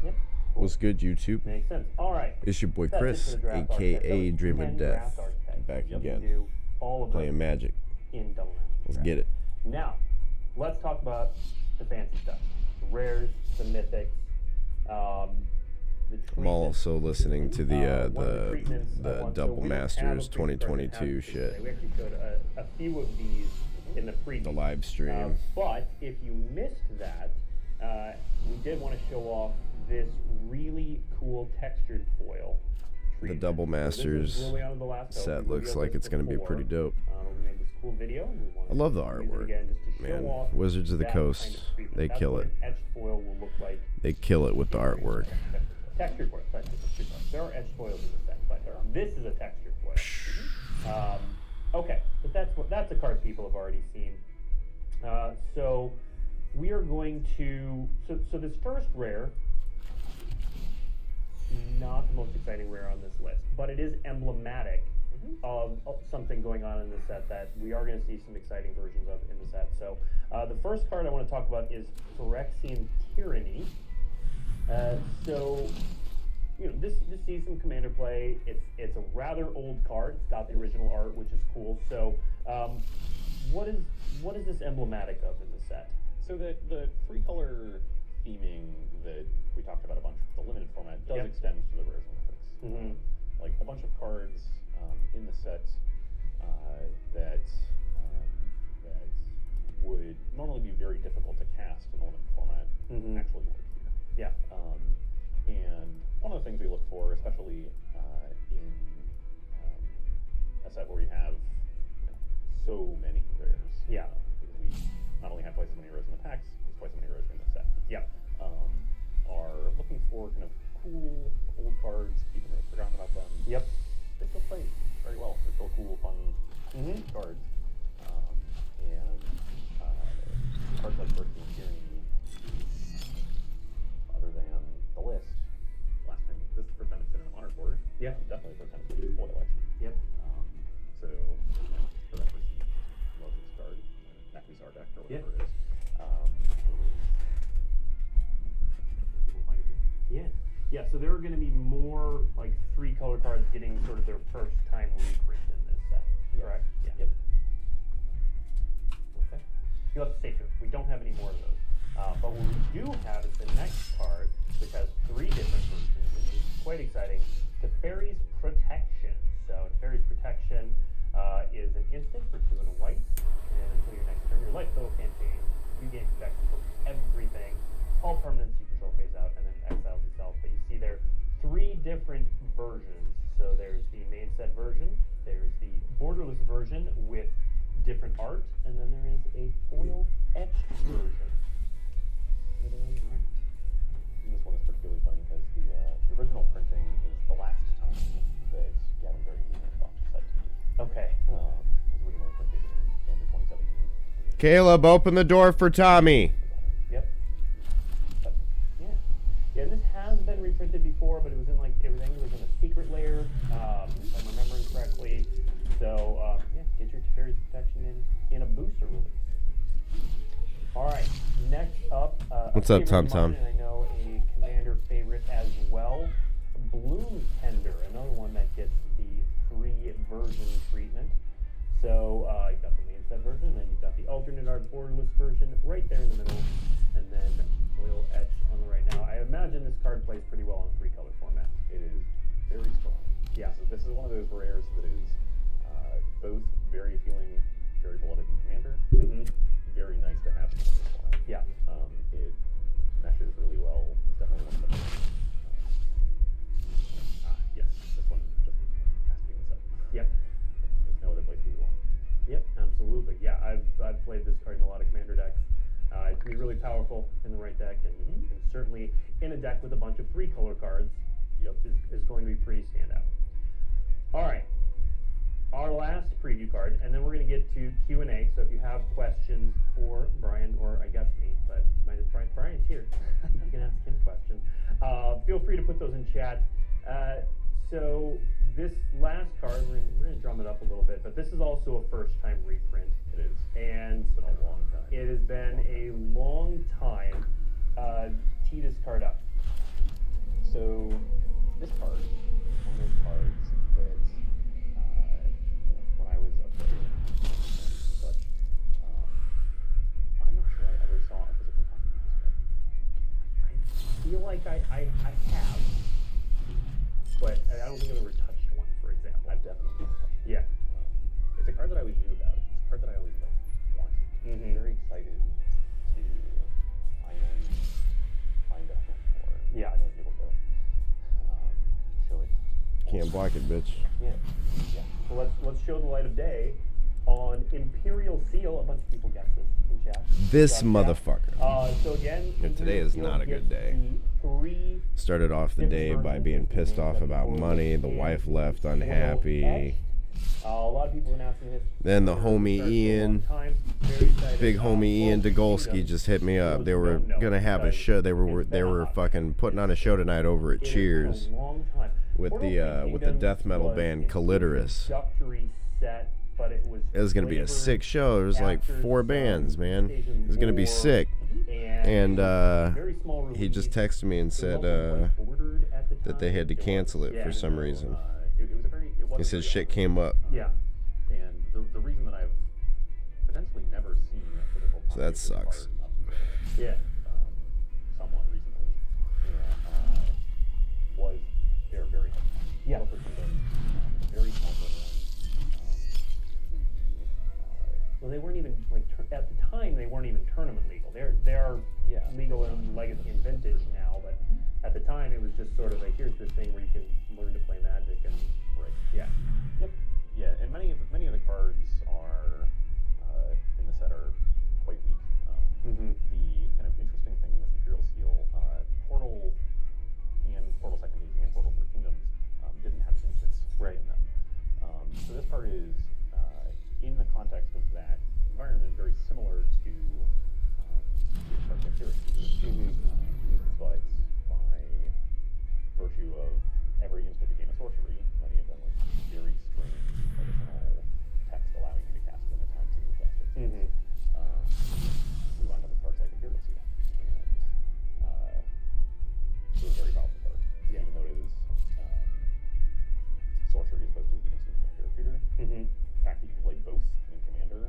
Yep. What's good, YouTube? Makes sense. All right. It's your boy That's it Chris, for the draft aka archetype. So Dream of 10 Death, draft archetypes. back We again, do all of playing them Magic. in Double Magic. Let's draft. get it. Now, let's talk about the fancy stuff. The rares, the mythics, the I'm also listening to the Double Masters 2022 shit. We actually showed a few of these in the preview. The live stream. But if you missed that, we did want to show off this really cool textured foil. The Double Masters set looks like it's going to be pretty dope. We made this cool video. And we I love the artwork. Man, Wizards of the Coast, they kill it. Etched foil will look like. They kill it with the artwork. Textured foil. There are etched foils in the set, but this is a textured foil. Okay, but that's a card people have already seen. So we are going to so this first rare, not the most exciting rare on this list, but it is emblematic of something going on in the set that we are going to see some exciting versions of in the set. So the first card I want to talk about is Phyrexian Tyranny. So you know, this sees some commander play. It's a rather old card. It's got the original art, which is cool. So what is this emblematic of in the set? So the three color theming that we talked about a bunch, the limited format does extend to the rares and mythics. Like a bunch of cards in the set that would normally be very difficult to cast in the limited format actually work here. Yeah. And one of the things we look for, especially in a set where we have so many rares, because we not only have twice as many rares in the packs, there's twice as many rares in the set. Are looking for kind of cool old cards, even they've forgotten about them. Yep. They still play very well. They're still cool, fun cards. And cards like Phyrexian Tyranny, other than the list, this is the first time it's been in a modern board. Yeah. Definitely the first time it's been foil etched. Yep. So for that person who loves this card, Naku's our deck or whatever it is. Yeah, so there are going to be more like three color cards getting sort of their first time reprint in this set, correct? Yeah. Yep. Okay. You'll have to stay tuned. We don't have any more of those. But what we do have is the next card, which has three different versions, which is quite exciting. Teferi's Protection. So Teferi's Protection is an instant for 2 and a white, and until your next turn, your life total campaign, you gain protection from everything. All permanents you control phase out and then exiles itself. But you see there are three different versions. So there's the main set version, there's the borderless version with different art, and then there is a foil etched version. And this one is particularly funny because the original printing is the last time that Gavin Berry thought to set to use. Okay. It was originally printed in January 2017. Caleb, open the door for Tommy. Yeah, and this has been reprinted before, but it was in like it was in a secret layer, if I'm remembering correctly. So get your Teferi's Protection in a booster release. All right, next up. What's up, Tom? And I know a commander favorite as well, Bloom Tender, another one that gets the 3-version treatment. So you've got the main set version, then you've got the alternate art borderless version right there in the middle, and then foil etch on the right. Now, I imagine this card plays pretty well in a 3-color format. It is very strong. Yeah. This is one of those rares that is both very appealing, very beloved in Commander, very nice to have in this format. Yeah. It meshes really well. It's definitely one of the yes, this one just has to be in the set. Yep. There's no other place we want. Yep, absolutely. Yeah, I've played this card in a lot of Commander decks. It can be really powerful in the right deck, and certainly in a deck with a bunch of 3-color cards, is going to be pretty standout. All right, our last preview card, and then we're going to get to Q&A. So if you have questions for Brian, or I guess me, but Brian's here, you can ask him questions. Feel free to put those in chat. So this last card, we're going to drum it up a little bit, but this is also a first-time reprint. It is. And It's been a long time. it has been a long time. Tee this card up. So this card is one of those cards that when I was a player and such, I'm not sure I ever saw a physical copy of this card. I feel like I have, but I don't think I've ever touched one, for example. I've definitely touched it. Yeah. It's a card that I always knew about. It's a card that I always wanted. I'm very excited to finally find a home for. Yeah. Finally be able to show it. Can't block it, bitch. Yeah. Yeah. Well, let's show the light of day on Imperial Seal. A bunch of people guessed this in chat. This Yeah. motherfucker. So again, Yeah, today is Imperial not a good gets day. the 3 Started off the day by being pissed off about money. The wife left unhappy. A lot of people have been asking this. Then the homie For a long Ian, time. Very excited. big homie Ian Dagolski just hit me up. They were gonna have a show. They were fucking putting on a show tonight over at Cheers with the death metal band Callidorus. It was gonna be a sick show. There was like 4 bands, man. It was gonna be sick. And he just texted me and said that they had to cancel it for some reason. He said shit came up. Yeah. And the reason that I've potentially never seen a physical copy So that of this sucks. card up until, Yeah. somewhat recently, was they're very heavy. Yeah. Very small run. Well, they weren't even like at the time. They weren't even tournament legal. They're Yeah. legal in Legacy and Vintage now, but at the time it was just sort of like, here's this thing where you can learn to play Magic and Right. yeah. Yep. Yeah, and many of the cards are in the set are quite weak. The kind of interesting thing with Imperial Seal, Portal and Portal Second Age and Portal for Kingdoms didn't have instants in them. So this card is in the context of that environment very similar to Imperial Seal, but by virtue of every instant became a sorcery, many of them with very strange additional text allowing you to cast them at times you cast it. We wind up with cards like Imperial Seal, and it's a very powerful card, even though it is sorcery as opposed to the instant commander repeater. The fact that you can play both in Commander,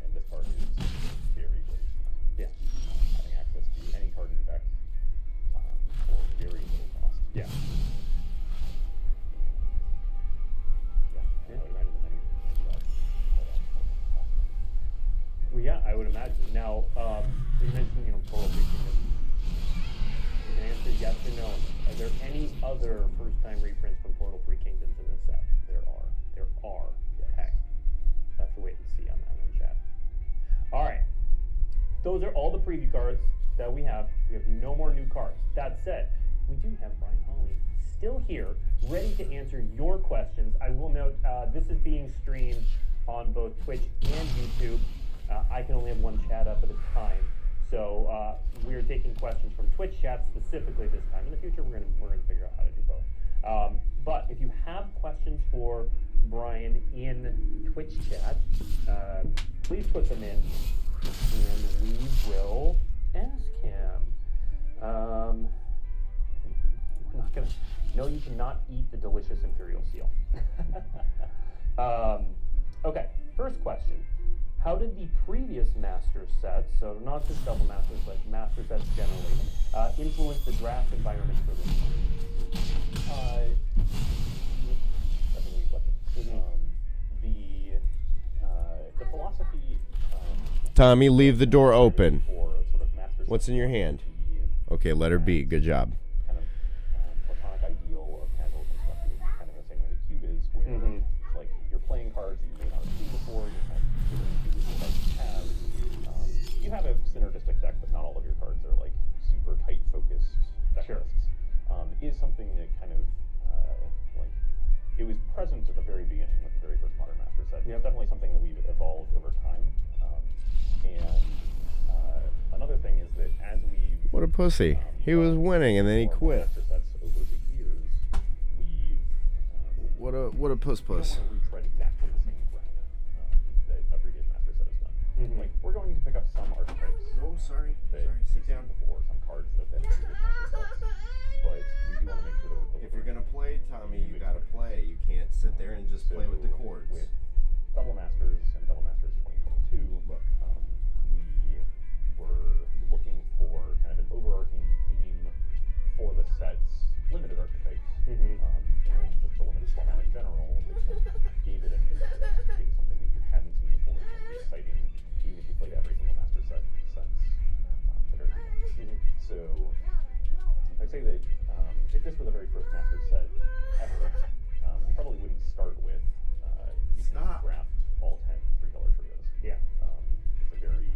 and this card is very, very strong. Yeah. Having access to any card in deck for very little cost. Yeah. I would imagine that many of them Well, yeah, I would imagine. Now, you mentioned, Portal Free Kingdom. You can answer yes or no. Are there any other first-time reprints from Portal Free Kingdoms in this set? There are. There are. Okay. That's the wait and see on that one, chat. All right. Those are all the preview cards that we have. We have no more new cards. That said, we do have Brian Hawley still here, ready to answer your questions. I will note this is being streamed on both Twitch and YouTube. I can only have one chat up at a time, so we're taking questions from Twitch chat specifically this time. In the future, we're gonna figure out how to do both. But if you have questions for Brian in Twitch chat, please put them in, and we will ask him. We're not gonna. No, you cannot eat the delicious Imperial Seal. Okay, first question. How did the previous Master sets, so not just double Masters, but Master sets generally, influence the draft environment for this one? That's a weak question. The philosophy. Tommy, leave the door open. For sort of Master What's in your hand? the Okay, let her be. Good job. kind of platonic ideal of casual construction, kind of the same way that Cube is, where it's like you're playing cards that you may not have seen before, you're kind of considering the cards you have. You have a synergistic deck, but not all of your cards are like super tight focused deck Sure. lists. Is something that kind of like it was present at the very beginning with the very first Modern Master set. It's definitely something that we've evolved over time. And another thing is that as we've What a pussy. He was winning and then he quit. Master sets over the years, we've What a puss we don't puss. want to retread exactly the same ground that a previous Master set has done. Like we're going to pick up some archetypes Oh, sorry. that we've seen before, some cards that have been in previous Master sets, but So I'd say that if this were the very first Master set ever, you probably wouldn't start with you can draft all 10 3-color trios. Yeah. It's a very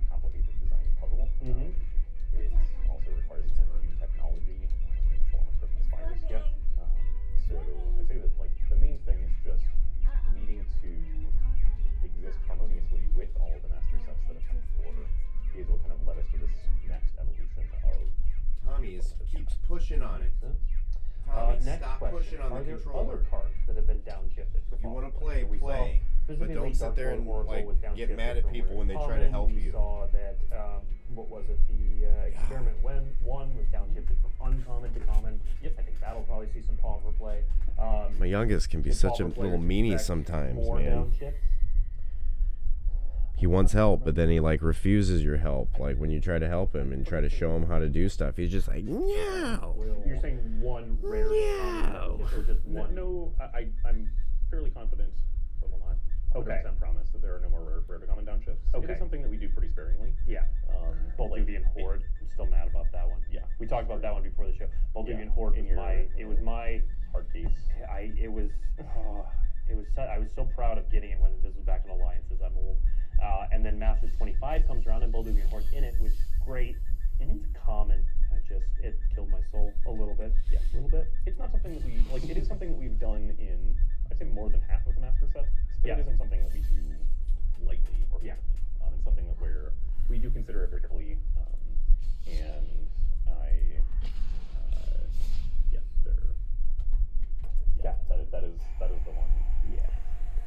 complicated design puzzle. It also requires kind of new technology in the form of Cryptic Spires. Yep. So I'd say that like the main thing is just needing to exist harmoniously with all of the master sets that have come before. These will kind of led us to this next evolution of. Tommy keeps pushing on it. Next stop question. pushing on Are the there controller. other cards that have been downshifted for You want to Fallen? play, So we play. saw But don't sit there and Oracle like was get downshift mad at from people when they Rare try to help Common. We you. saw that, what was it, the Experiment one was downshifted from uncommon to common. Yep. I think that'll probably see some pauper play. My youngest can be some such a pauper little players meanie expect sometimes, more man. downshifts. He wants help, but then he like refuses your help. Like when you try to help him and try to show him how to do stuff, he's just like, no. You're saying one rare No. common or just one? No, I'm fairly confident, but will not 100% promise that there are no more rare to common downshifts. It Okay. is something that we do pretty sparingly. Yeah. Bolduvian Horde. I'm still mad about that one. Yeah. We talked about that one before the show. Bolduvian Yeah. Horde In was your- my. It was my. Hard case. It was. I was so proud of getting it when this was back in Alliances. I'm old. And then Masters 25 comes around and Bolduvian Horde's in it, which is great. It's common. It killed my soul a little bit. Yeah. A little bit. It's not something that we like. It is something that we've done in, I'd say, more than half of the master sets. But Yeah. it isn't something that we do lightly or Yeah. frequently. It's something that we do consider it very carefully. And yes, that is the one. Yeah.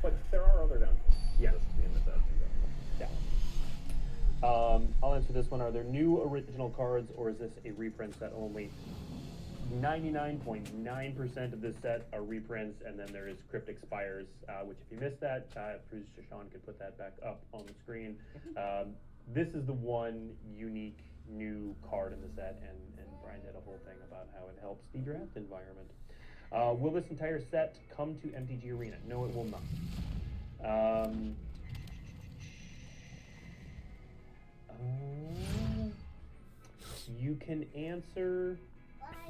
But there are other downfalls. Yeah. In the set. Yeah. I'll answer this one. Are there new original cards, or is this a reprint set only? 99.9% of this set are reprints, and then there is Cryptic Spires, which if you missed that, producer Sean could put that back up on the screen. This is the one unique new card in the set, and Brian did a whole thing about how it helps the draft environment. Will this entire set come to MTG Arena? No, it will not. You can answer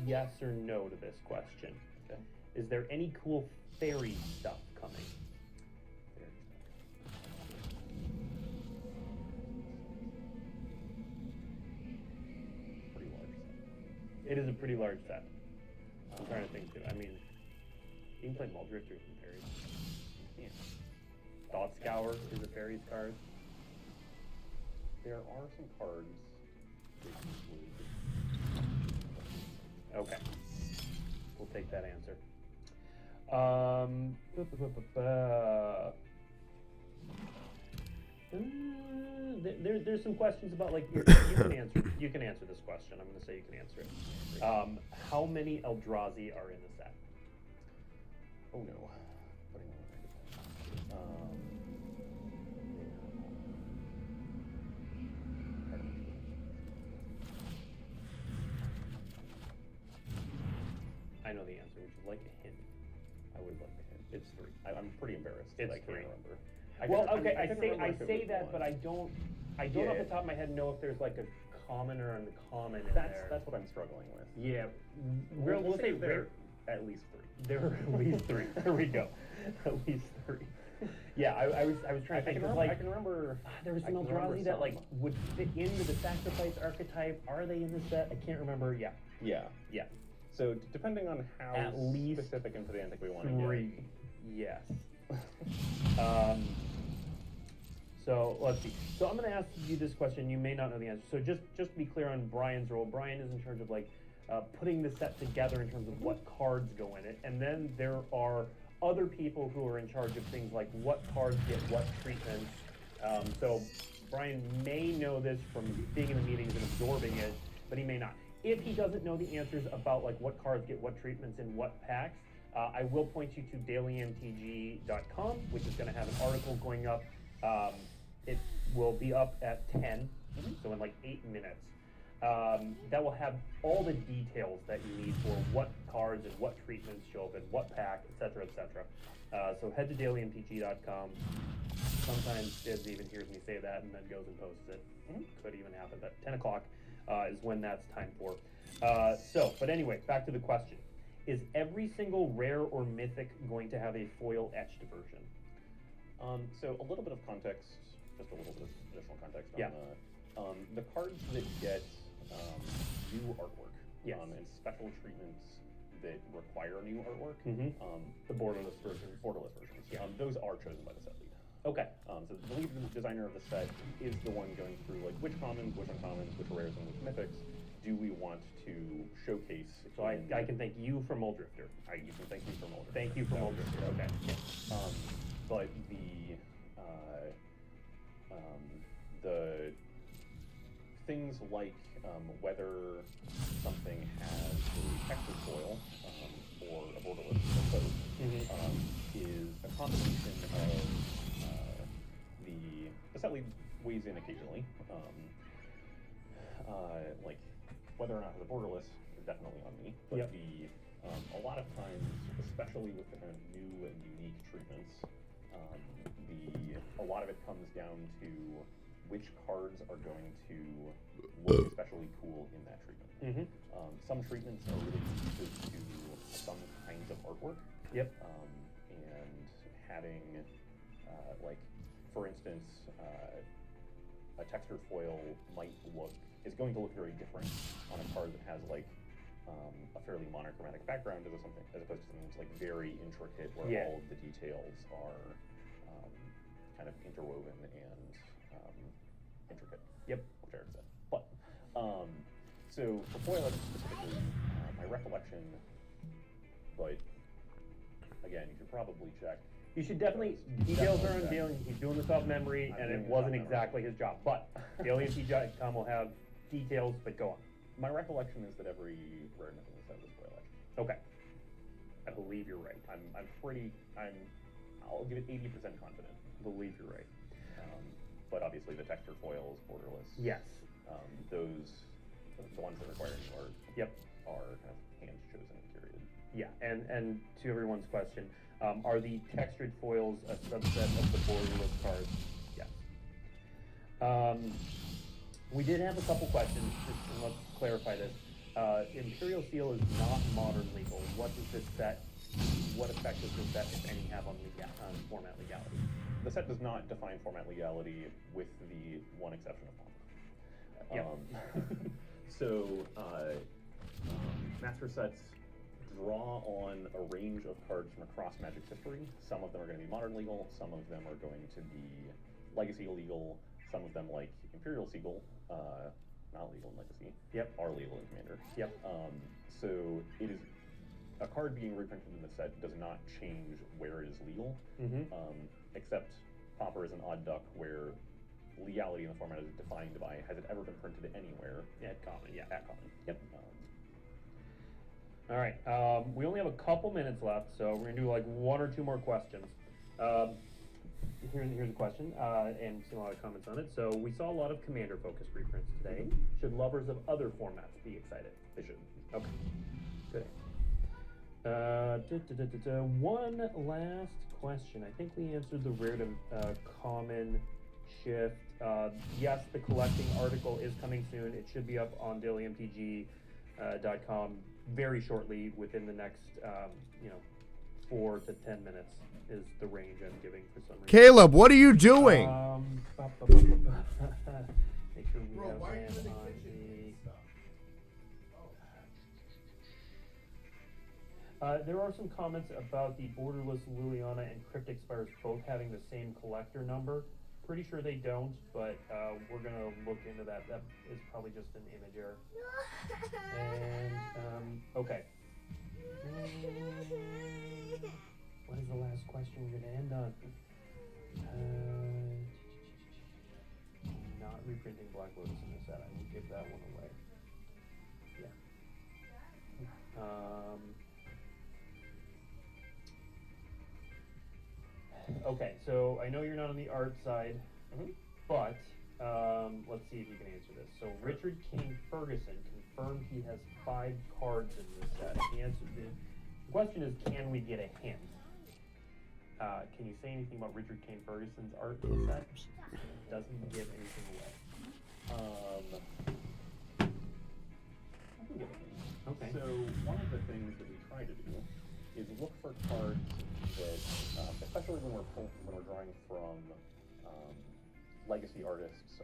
yes or no to this question. Okay. Is there any cool fairy stuff coming? Pretty large set. It is a pretty large set. I'm trying to think too. I mean, you can play Muldrifter from fairies. Yeah. Thought Scour is a fairies card. There are some cards that would. Okay. We'll take that answer. There's some questions about like you can answer this question. I'm going to say you can answer it. How many Eldrazi are in the set? Oh no. Putting on I know the answer. Would you like a hint? I would like a hint. It's 3. I'm pretty embarrassed. It's that I can't 3. remember. I say that, but I don't off the top of my head know if there's like a common or uncommon in there. That's what I'm struggling with. Yeah, we'll say there at least 3. There are at least 3. There we go. At least 3. Yeah, I was trying to think of like I can remember. there was some Eldrazi that like would fit into the sacrifice archetype. Are they in the set? I can't remember. Yeah. Yeah. So depending on how At least specific into the antic we want to 3. get. Yes. So let's see. So I'm going to ask you this question. You may not know the answer. So just to be clear on Brian's role, Brian is in charge of like putting the set together in terms of what cards go in it, and then there are other people who are in charge of things like what cards get what treatments. So Brian may know this from being in the meetings and absorbing it, but he may not. If he doesn't know the answers about like what cards get what treatments in what packs, I will point you to dailymtg.com, which is going to have an article going up. It will be up at 10, so in like 8 minutes. That will have all the details that you need for what cards and what treatments show up in what pack, etc., etc. So head to dailymtg.com. Sometimes Dibs even hears me say that and then goes and posts it. Could even happen at 10 o'clock. is when that's time for. But anyway, back to the question. Is every single rare or mythic going to have a foil etched version? So a little bit of context, just a little bit of additional context on Yeah. The cards that get new artwork Yes. and special treatments that require new artwork, The borderless versions. Yeah. Those are chosen by the set lead. Okay. So the lead designer of the set is the one going through like which commons, which uncommons, which rares, and which mythics do we want to showcase. So I can thank you for Muldrifter. You can thank me for Muldrifter. Thank you for Muldrifter. Okay. But the things like whether something has a textured foil or a borderless or both is a combination of the set lead weighs in occasionally. Like whether or not it has a borderless is definitely on me. But a lot of times, especially with the kind of new and unique treatments, a lot of it comes down to which cards are going to look especially cool in that treatment. Some treatments are really conducive to some kinds of artwork. Yep. And having, like, for instance, a textured foil is going to look very different on a card that has like a fairly monochromatic background as opposed to something that's like very intricate where all of the details are kind of interwoven and intricate. Yep. Which Eric said. But so for foil specifically, my recollection, but again, you should probably check. You should definitely, details are on Daily, he's doing this off memory, and it wasn't exactly his job, but DailyMTG.com will have details, but go on. My recollection is that every rare mythic in the set was foil etched. Okay. I believe you're right. I'll give it 80% confident. I believe you're right. But obviously the textured foils, borderless. Yes. Those, the ones that require new art. Yep. Are kind of hand chosen, period. Yeah, and to everyone's question, are the textured foils a subset of the borderless cards? Yes. We did have a couple questions, and let's clarify this. Imperial Seal is not modern legal. What effect does this set, if any, have on format legality? The set does not define format legality, with the one exception of Pomp. So, Master sets draw on a range of cards from across Magic's history. Some of them are going to be modern legal, some of them are going to be legacy legal, some of them, like Imperial Seal, not legal in Legacy, are legal in Commander. So it is, a card being reprinted in the set does not change where it is legal, except Pauper is an odd duck where legality in the format is defined by, has it ever been printed anywhere? At common, At common. Yep. All right, we only have a couple minutes left, so we're gonna do like one or two more questions. Here's a question, and a lot of comments on it. So we saw a lot of Commander-focused reprints today. Should lovers of other formats be excited? They should. Okay, good. One last question. I think we answered the rare to common shift. Yes, the collecting article is coming soon. It should be up on DailyMTG.com very shortly, within the next 4 to 10 minutes is the range I'm giving for some reason. Caleb, what are you doing? Make sure we have land on the... there are some comments about the borderless Liliana and Cryptic Spires both having the same collector number. Pretty sure they don't, but we're gonna look into that. That is probably just an image error. And okay. What is the last question we're gonna end on? Not reprinting Black Lotus in this set. I will give that one away. Okay, so I know you're not on the art side, but let's see if you can answer this. So Richard Kane Ferguson confirmed he has 5 cards in this set. The question is, can we get a hint? Can you say anything about Richard Kane Ferguson's art in the set? Doesn't give anything away. one of the things that we try to do is look for cards that, especially when we're drawing from legacy artists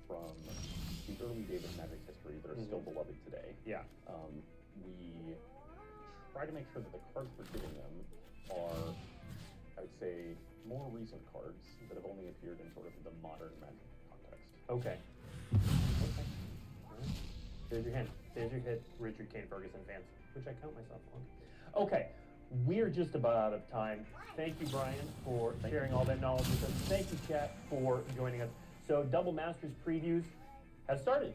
from the early days of Magic's history that are still beloved today. Yeah. We try to make sure that the cards we're giving them are, I would say, more recent cards that have only appeared in sort of the modern Magic context. Okay. Okay. All right. There's your hint. There's your hit, Richard Kane Ferguson fans, which I count myself on. Okay. We're just about out of time. Thank you, Brian, for sharing all that knowledge with us. Thank you, chat, for joining us. So, Double Masters previews have started.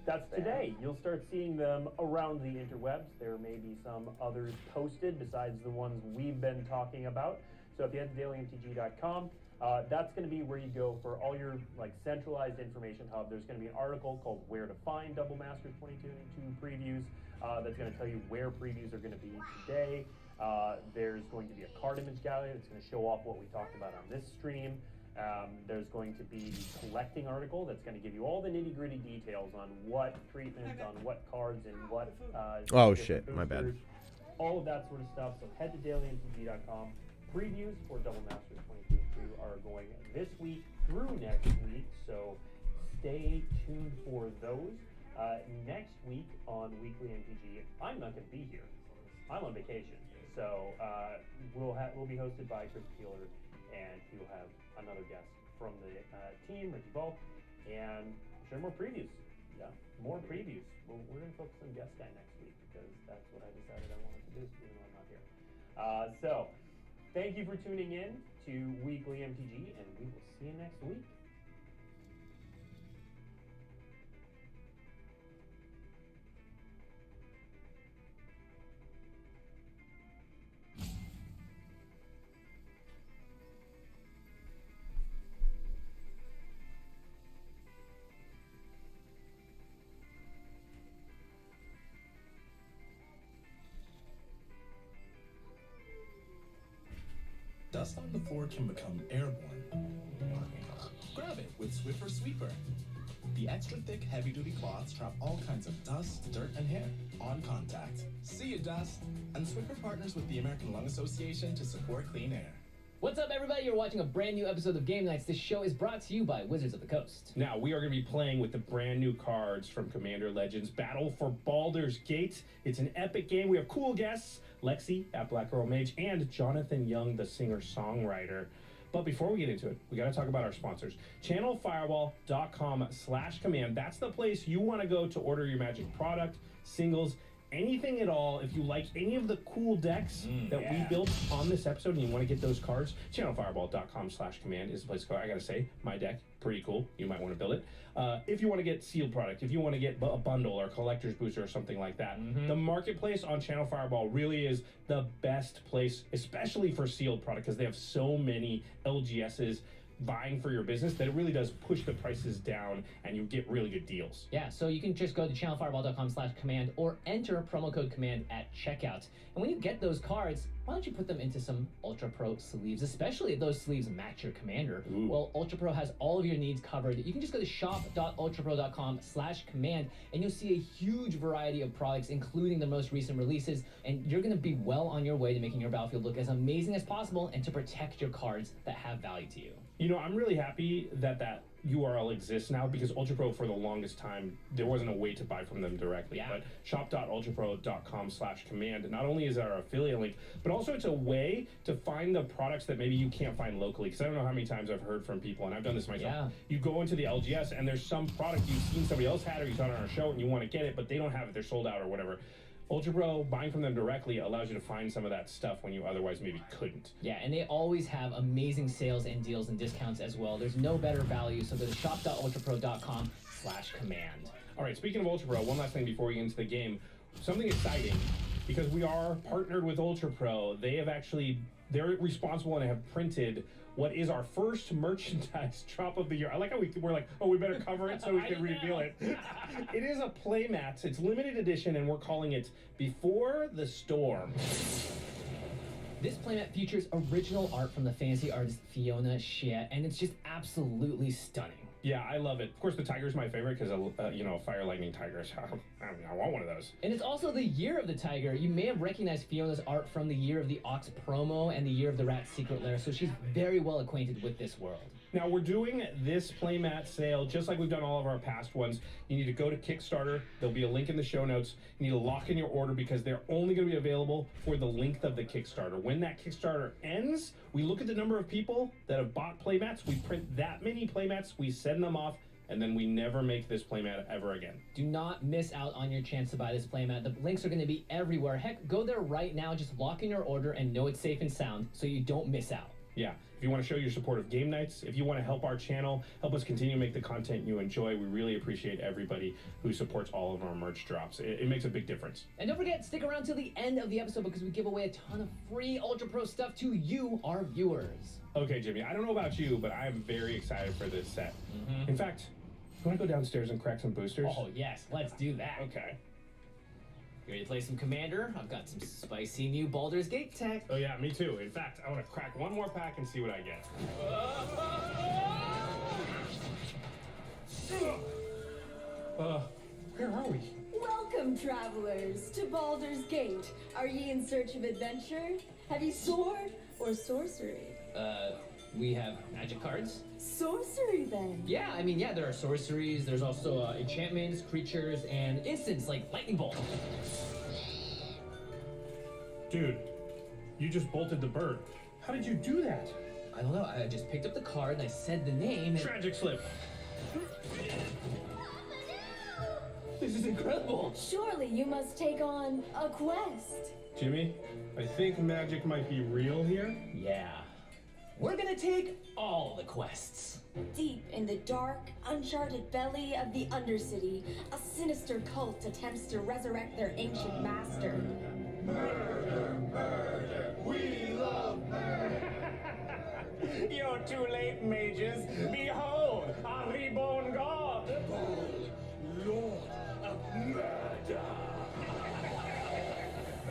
That's today. You'll start seeing them around the interwebs. There may be some others posted besides the ones we've been talking about. So if you head to dailymtg.com, that's going to be where you go for all your centralized information hub. There's going to be an article called Where to Find Double Masters 2022 Previews that's going to tell you where previews are going to be today. There's going to be a card image gallery that's going to show off what we talked about on this stream. There's going to be the collecting article that's going to give you all the nitty-gritty details on what treatments, on what cards, and what oh shit, my bad. All of that sort of stuff. So head to dailymtg.com. Previews for Double Masters 2022 are going this week through next week, so stay tuned for those. Next week on Weekly MTG, I'm not going to be here. I'm on vacation, so we'll be hosted by Chris Peeler, and he will have another guest from the team, Ricky Ball, and share more previews. Yeah, more previews. We're going to focus on guest guy next week because that's what I decided I wanted to do, even though I'm not here. So, thank you for tuning in to Weekly MTG, and we will see you next week. Dust on the floor can become airborne. Grab it with Swiffer Sweeper. The extra thick, heavy-duty cloths trap all kinds of dust, dirt, and hair on contact. See you, dust. And Swiffer partners with the American Lung Association to support clean air. What's up, everybody? You're watching a brand new episode of Game Nights. This show is brought to you by Wizards of the Coast. Now, we are going to be playing with the brand new cards from Commander Legends Battle for Baldur's Gate. It's an epic game. We have cool guests, Lexi at Black Girl Mage, and Jonathan Young, the singer-songwriter. But before we get into it, we got to talk about our sponsors. ChannelFireball.com/command. That's the place you want to go to order your Magic product, singles, anything at all. If you like any of the cool decks that we built on this episode and you want to get those cards, ChannelFireball.com/command is the place to go. I got to say, my deck, pretty cool. You might want to build it. If you want to get sealed product, if you want to get a bundle or collector's booster or something like that, the marketplace on Channel Fireball really is the best place, especially for sealed product, because they have so many LGSs vying for your business that it really does push the prices down and you get really good deals. Yeah, so you can just go to channelfireball.com/command or enter promo code command at checkout. And when you get those cards, why don't you put them into some Ultra Pro sleeves, especially if those sleeves match your commander. Ooh. Well, Ultra Pro has all of your needs covered. You can just go to shop.ultrapro.com/command and you'll see a huge variety of products, including the most recent releases, and you're going to be well on your way to making your battlefield look as amazing as possible and to protect your cards that have value to you. You know, I'm really happy that that URL exists now, because Ultra Pro, for the longest time, there wasn't a way to buy from them directly. Yeah. But shop.ultrapro.com/command, not only is our affiliate link, but also it's a way to find the products that maybe you can't find locally. Because I don't know how many times I've heard from people, and I've done this myself. Yeah. You go into the LGS and there's some product you've seen somebody else had or you saw it on our show and you want to get it, but they don't have it, they're sold out or whatever. Ultra Pro, buying from them directly allows you to find some of that stuff when you otherwise maybe couldn't. Yeah, and they always have amazing sales and deals and discounts as well. There's no better value, so go to shop.ultrapro.com/command. All right, speaking of Ultra Pro, one last thing before we get into the game. Something exciting, because we are partnered with Ultra Pro. They're responsible and have printed what is our first merchandise drop of the year. I like how we're like, oh, we better cover it so we can reveal it. It is a playmat. It's limited edition, and we're calling it Before the Storm. This playmat features original art from the fantasy artist Fiona Xie, and it's just absolutely stunning. Yeah, I love it. Of course, the tiger's my favorite because, you know, fire lightning tigers. I want one of those. And it's also the year of the tiger. You may have recognized Fiona's art from the year of the Ox promo and the year of the Rat Secret Lair, so she's very well acquainted with this world. Now, we're doing this playmat sale just like we've done all of our past ones. You need to go to Kickstarter. There'll be a link in the show notes. You need to lock in your order because they're only going to be available for the length of the Kickstarter. When that Kickstarter ends, we look at the number of people that have bought playmats. We print that many playmats. We send them off. And then we never make this playmat ever again. Do not miss out on your chance to buy this playmat. The links are going to be everywhere. Heck, go there right now. Just lock in your order and know it's safe and sound so you don't miss out. Yeah, if you want to show your support of game nights, if you want to help our channel, help us continue to make the content you enjoy, we really appreciate everybody who supports all of our merch drops. It makes a big difference. And don't forget, stick around till the end of the episode because we give away a ton of free Ultra Pro stuff to you, our viewers. Okay, Jimmy, I don't know about you, but I am very excited for this set. In fact, you want to go downstairs and crack some boosters? Oh, yes, let's do that. Okay. You ready to play some Commander? I've got some spicy new Baldur's Gate tech. Oh yeah, me too. In fact, I want to crack one more pack and see what I get. Where are we? Welcome, travelers, to Baldur's Gate. Are ye in search of adventure? Have ye sword or sorcery? We have magic cards. Sorcery, then. Yeah, I mean, there are sorceries. There's also enchantments, creatures, and instants like Lightning Bolt. Dude, you just bolted the bird. How did you do that? I don't know. I just picked up the card and I said the name. Tragic slip. This is incredible. Surely you must take on a quest. Jimmy, I think magic might be real here. Yeah. We're gonna take all the quests. Deep in the dark, uncharted belly of the Undercity, a sinister cult attempts to resurrect their ancient master. Murder, murder, we love murder. You're too late, mages. Behold, our reborn god. Lord of murder.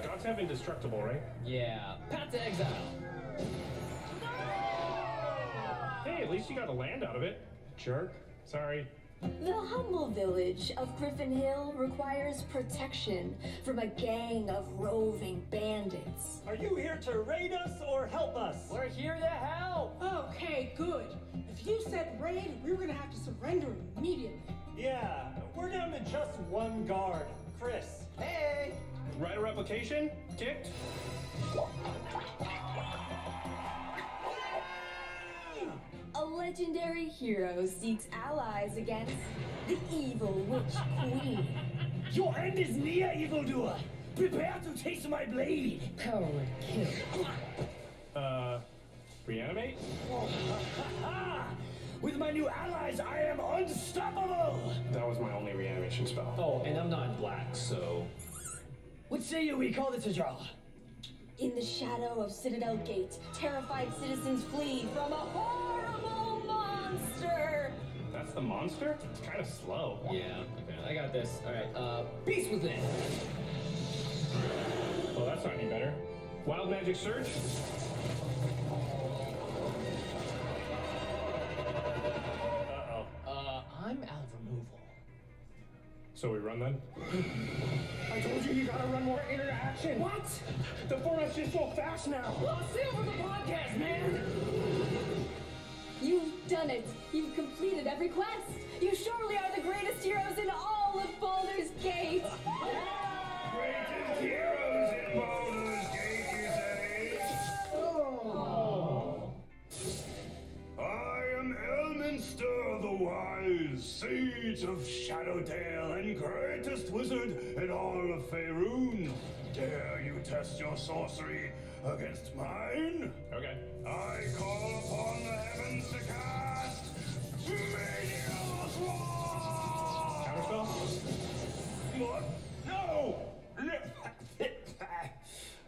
Gods have indestructible, right? Yeah. Path to exile. Hey, at least you got a land out of it. Jerk. Sorry. The humble village of Griffin Hill requires protection from a gang of roving bandits. Are you here to raid us or help us? We're here to help. Okay, good. If you said raid, we were gonna have to surrender immediately. Yeah, we're down to just one guard, Chris. Hey. Write a replication? Kicked? A legendary hero seeks allies against the evil witch queen. Your end is near, evildoer. Prepare to taste my blade. Coward kill. Reanimate? With my new allies, I am unstoppable. That was my only reanimation spell. Oh, and I'm not in black, so... What say you we call this a draw? In the shadow of Citadel Gate, terrified citizens flee from a horrible monster. That's the monster? It's kind of slow. Yeah, okay, I got this. All right, Beast Within. Well, that's not any better. Wild Magic Surge? I'm out of removal. So we run then? I told you gotta run more interaction. What? The format's just so fast now. Well, see over the podcast, man! You've done it. You've completed every quest. You surely are the greatest heroes in all of Baldur's Gate. Greatest heroes in Baldur's Gate, you say? Oh. I am Elminster the Wise, Sage of Shadowdale and greatest wizard in all of Faerun. Dare you test your sorcery against mine? Okay. I call upon the heavens to cast Meteor's Wall! Counterspell? What? No!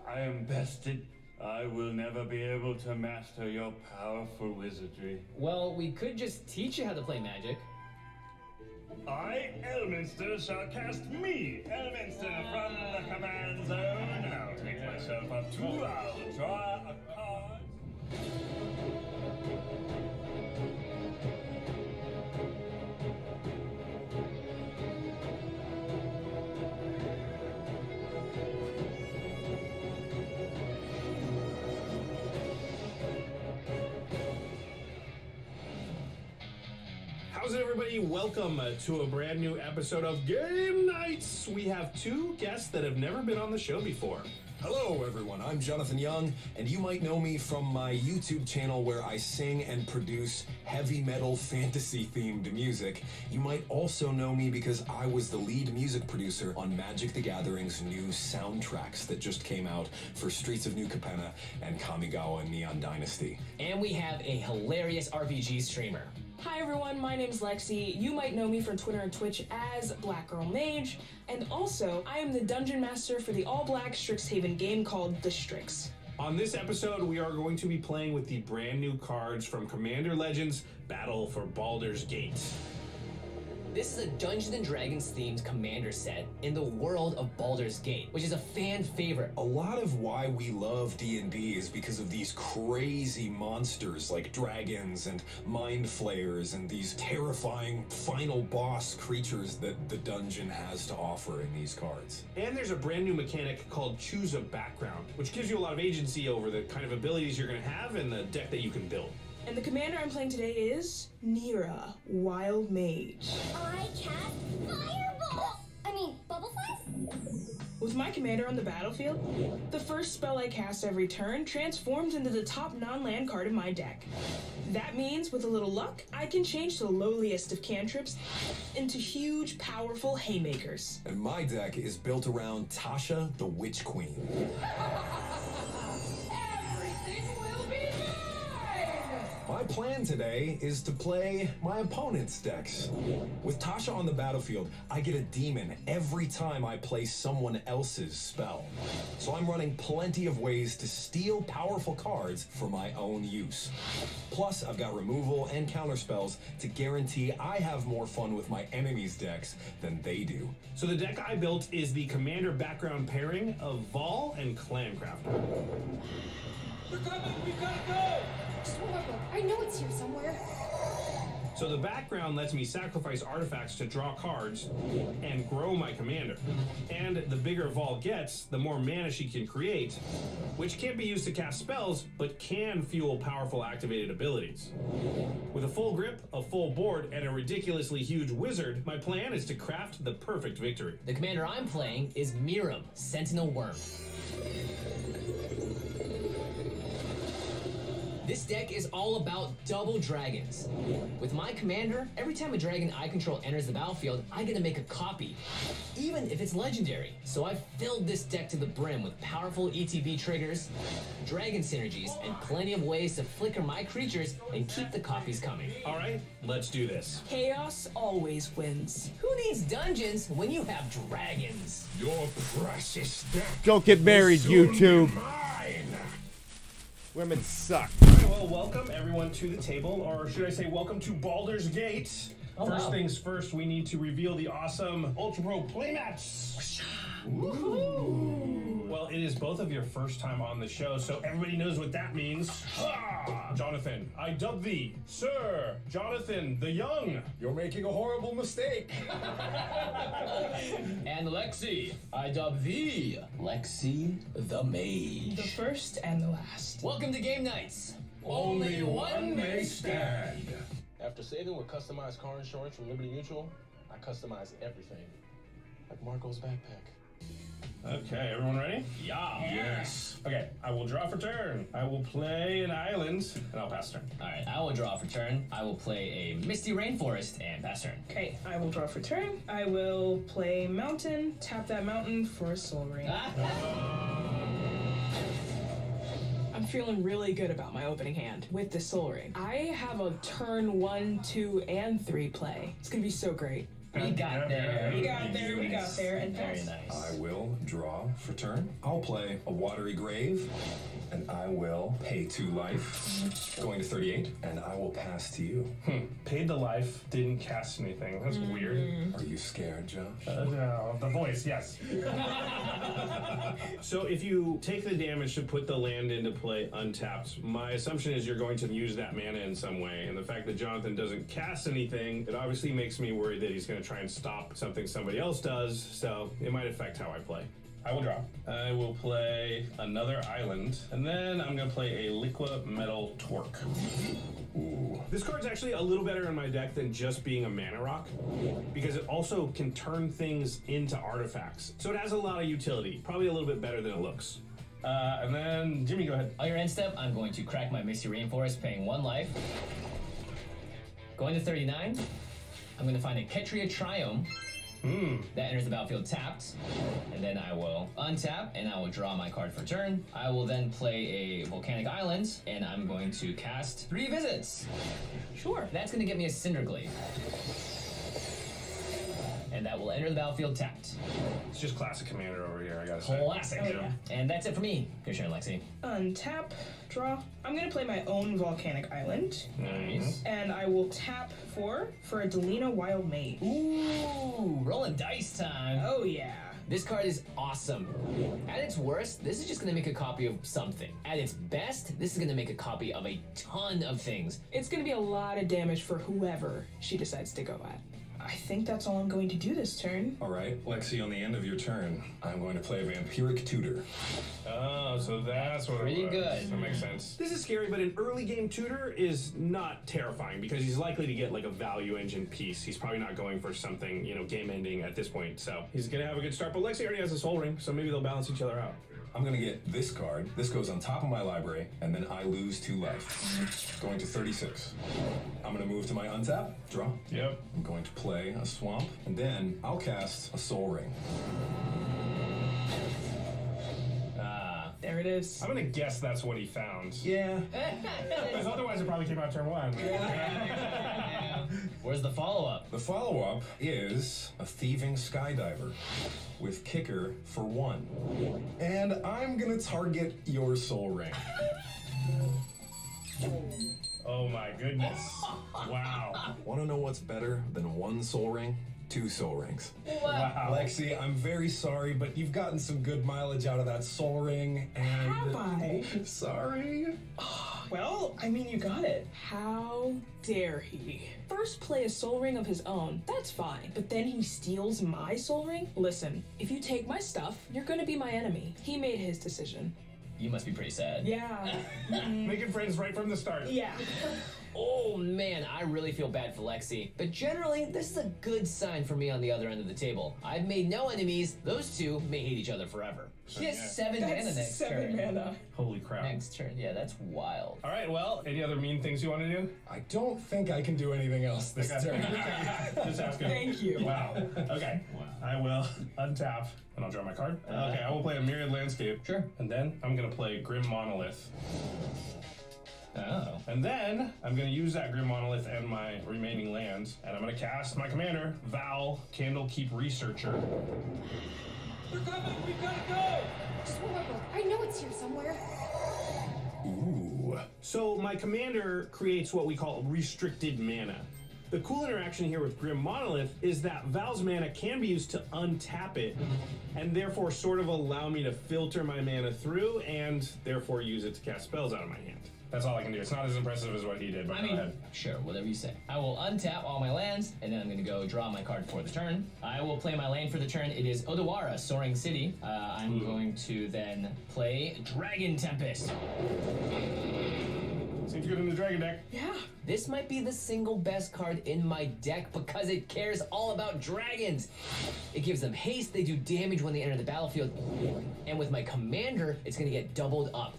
I am bested. I will never be able to master your powerful wizardry. Well, we could just teach you how to play Magic. I, Elminster, shall cast me, Elminster, from the command zone. I'll take myself up to, I'll draw a card. everybody, welcome to a brand new episode of Game Nights. We have two guests that have never been on the show before. Hello everyone, I'm Jonathan Young, and you might know me from my YouTube channel where I sing and produce heavy metal fantasy themed music. You might also know me because I was the lead music producer on Magic the Gathering's new soundtracks that just came out for Streets of New Capenna and Kamigawa Neon Dynasty. And we have a hilarious RPG streamer. Hi everyone, my name's Lexi. You might know me from Twitter and Twitch as Black Girl Mage, and also I am the Dungeon Master for the all-black Strixhaven game called The Strix. On this episode, we are going to be playing with the brand new cards from Commander Legends Battle for Baldur's Gate. This is a Dungeons & Dragons themed commander set in the world of Baldur's Gate, which is a fan favorite. A lot of why we love D&D is because of these crazy monsters like dragons and mind flayers and these terrifying final boss creatures that the dungeon has to offer in these cards. And there's a brand new mechanic called Choose a Background, which gives you a lot of agency over the kind of abilities you're going to have and the deck that you can build. And the commander I'm playing today is Nira, Wild Mage. I cast Fireball! Bubble Fuzz? With my commander on the battlefield, the first spell I cast every turn transforms into the top non-land card of my deck. That means, with a little luck, I can change the lowliest of cantrips into huge, powerful haymakers. And my deck is built around Tasha the Witch Queen. My plan today is to play my opponent's decks. With Tasha on the battlefield, I get a demon every time I play someone else's spell. So I'm running plenty of ways to steal powerful cards for my own use. Plus, I've got removal and counter spells to guarantee I have more fun with my enemies' decks than they do. So the deck I built is the commander background pairing of Vol and Clancrafter. They're coming! We've got to go! Just one more look. I know it's here somewhere. So the background lets me sacrifice artifacts to draw cards and grow my commander. And the bigger Vol gets, the more mana she can create, which can't be used to cast spells, but can fuel powerful activated abilities. With a full grip, a full board, and a ridiculously huge wizard, my plan is to craft the perfect victory. The commander I'm playing is Miram, Sentinel Worm. This deck is all about double dragons. With my commander, every time a dragon I control enters the battlefield, I get to make a copy, even if it's legendary. So I've filled this deck to the brim with powerful ETB triggers, dragon synergies, and plenty of ways to flicker my creatures and keep the copies coming. All right, let's do this. Chaos always wins. Who needs dungeons when you have dragons? Your precious deck. Go get married, YouTube. Mine. Women suck. Well, welcome everyone to the table, or should I say welcome to Baldur's Gate. First things first, we need to reveal the awesome Ultra Pro playmats. Well, it is both of your first time on the show, so everybody knows what that means. Jonathan, I dub thee Sir Jonathan the Young. You're making a horrible mistake. And Lexi, I dub thee Lexi the Mage. The first and the last. Welcome to Game Nights. Only one may stand. After saving with customized car insurance from Liberty Mutual, I customize everything. Like Marco's backpack. Okay, everyone ready? Yeah. Yes. Okay, I will draw for turn. I will play an island, and I'll pass turn. All right, I will draw for turn. I will play a Misty Rainforest and pass turn. Okay, I will draw for turn. I will play Mountain, tap that mountain for a Soul Ring. I'm feeling really good about my opening hand with the Soul Ring. I have a turn 1, 2, and 3 play. It's gonna be so great. We got there. We got there, and Very pass. nice. I will draw for turn. I'll play a Watery Grave, and I will pay 2 life, going to 38, and I will pass to you. Paid the life, didn't cast anything. That's weird. Are you scared, Josh? No, the voice, yes. So if you take the damage to put the land into play untapped, my assumption is you're going to use that mana in some way. And the fact that Jonathan doesn't cast anything, it obviously makes me worried that he's going to try and stop something somebody else does. So it might affect how I play. I will draw. I will play another island, and then I'm gonna play a Liqua Metal Torque. Ooh. This card's actually a little better in my deck than just being a mana rock, because it also can turn things into artifacts. So it has a lot of utility, probably a little bit better than it looks. And then, Jimmy, go ahead. On your end step, I'm going to crack my Misty Rainforest, paying 1 life. Going to 39, I'm going to find a Ketria Triome. That enters the battlefield tapped, and then I will untap, and I will draw my card for turn. I will then play a Volcanic Island, and I'm going to cast 3 visits. Sure. That's going to get me a Cinderglade. And that will enter the battlefield tapped. It's just classic commander over here, I gotta say. Classic. Oh, yeah. And that's it for me. Your turn, Lexi. Untap, draw. I'm gonna play my own Volcanic Island. Nice. And I will tap for a Delina Wild Mage. Ooh, rolling dice time. Oh yeah. This card is awesome. At its worst, this is just gonna make a copy of something. At its best, this is gonna make a copy of a ton of things. It's gonna be a lot of damage for whoever she decides to go at. I think that's all I'm going to do this turn. All right, Lexi, on the end of your turn, I'm going to play a Vampiric Tutor. Oh, so that's what Pretty it was. good. That makes sense. This is scary, but an early game tutor is not terrifying because he's likely to get like a value engine piece. He's probably not going for something, game ending at this point. So he's gonna have a good start. But Lexi already has a Soul Ring, so maybe they'll balance each other out. I'm gonna get this card. This goes on top of my library, and then I lose 2 life. Going to 36. I'm gonna move to my untap, draw. Yep. I'm going to play a swamp, and then I'll cast a Soul Ring. There it is. I'm gonna guess that's what he found. Yeah. Because otherwise it probably came out turn 1. Where's the follow-up? The follow-up is a Thieving Skydiver with Kicker for 1. And I'm gonna target your Soul Ring. Oh my goodness. Wow. Wanna know what's better than 1 Soul Ring? 2 Soul Rings. Wow. Lexi, I'm very sorry, but you've gotten some good mileage out of that Soul Ring, and... Have I? Sorry. Well, I mean, you got it. How dare he? First play a Soul Ring of his own, that's fine. But then he steals my Soul Ring? Listen, if you take my stuff, you're gonna be my enemy. He made his decision. You must be pretty sad. Yeah. Making friends right from the start. Yeah. Oh man, I really feel bad for Lexi. But generally, this is a good sign for me on the other end of the table. I've made no enemies. Those two may hate each other forever. He has 7 mana next 7 turn. mana. Holy crap. Next turn, yeah, that's wild. All right, well, any other mean things you want to do? I don't think I can do anything else this turn. Just asking. Thank you. Wow. Okay. I will untap, and I'll draw my card. Okay, I will play a Myriad Landscape. Sure. And then I'm going to play Grim Monolith. Oh. And then I'm going to use that Grim Monolith and my remaining lands, and I'm going to cast my commander, Val, Candlekeep Researcher. They're coming! We've got to go! Just remember, I know it's here somewhere. Ooh. So my commander creates what we call restricted mana. The cool interaction here with Grim Monolith is that Val's mana can be used to untap it, and therefore sort of allow me to filter my mana through, and therefore use it to cast spells out of my hand. That's all I can do. It's not as impressive as what he did, but go ahead. Sure, whatever you say. I will untap all my lands, and then I'm going to go draw my card for the turn. I will play my land for the turn. It is Odawara, Soaring City. I'm going to then play Dragon Tempest. Seems good in the Dragon deck. Yeah. This might be the single best card in my deck because it cares all about dragons. It gives them haste, they do damage when they enter the battlefield, and with my commander, it's gonna get doubled up.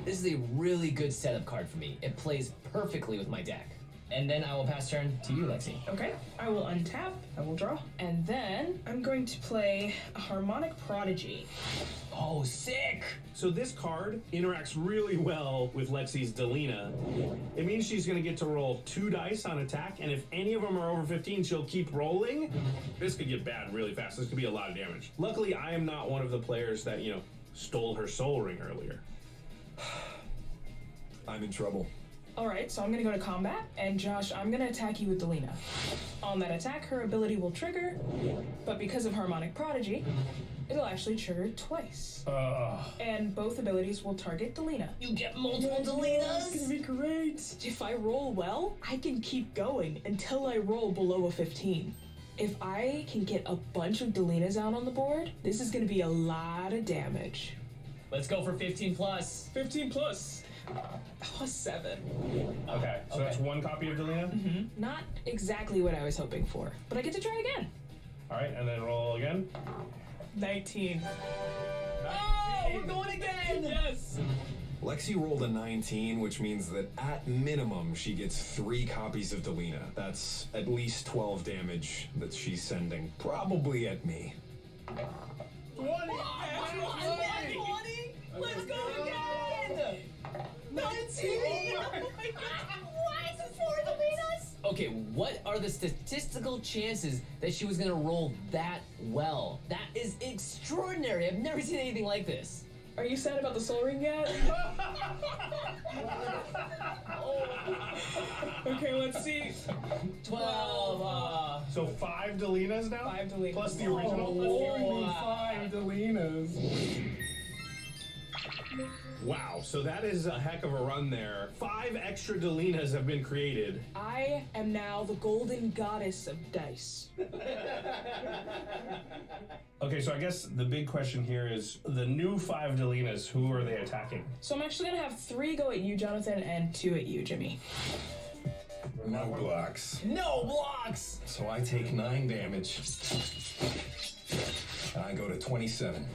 This is a really good setup card for me. It plays perfectly with my deck. And then I will pass turn to you, Lexi. Okay, I will untap, I will draw, and then I'm going to play a Harmonic Prodigy. Oh, sick! So this card interacts really well with Lexi's Delina. It means she's going to get to roll 2 dice on attack, and if any of them are over 15, she'll keep rolling. This could get bad really fast. This could be a lot of damage. Luckily, I am not one of the players that, stole her Soul Ring earlier. I'm in trouble. Alright, so I'm gonna go to combat, and Josh, I'm gonna attack you with Delina. On that attack, her ability will trigger, but because of Harmonic Prodigy, it'll actually trigger twice. And both abilities will target Delina. You get multiple Delinas? It's gonna be great! If I roll well, I can keep going until I roll below a 15. If I can get a bunch of Delinas out on the board, this is gonna be a lot of damage. Let's go for 15 plus. 15 plus. Plus 7. Okay, so that's 1 copy of Delina? Mm-hmm. Not exactly what I was hoping for, but I get to try again. All right, and then roll again. 19. Oh, we're going again! Yes! Lexi rolled a 19, which means that at minimum she gets 3 copies of Delina. That's at least 12 damage that she's sending, probably at me. 20! Let's go again! 19! Oh my God! What? 4 Delinas? Okay, what are the statistical chances that she was gonna roll that well? That is extraordinary. I've never seen anything like this. Are you sad about the soul ring yet? Okay, let's see. 12. So 5 Delinas now? 5 Delinas. Plus the original? Oh, 5 Delinas. Wow, so that is a heck of a run there. 5 extra Delinas have been created. I am now the golden goddess of dice. Okay, so I guess the big question here is the new 5 Delinas, who are they attacking? So I'm actually gonna have 3 go at you, Jonathan, and 2 at you, Jimmy. No blocks. No blocks! So I take 9 damage. And I go to 27.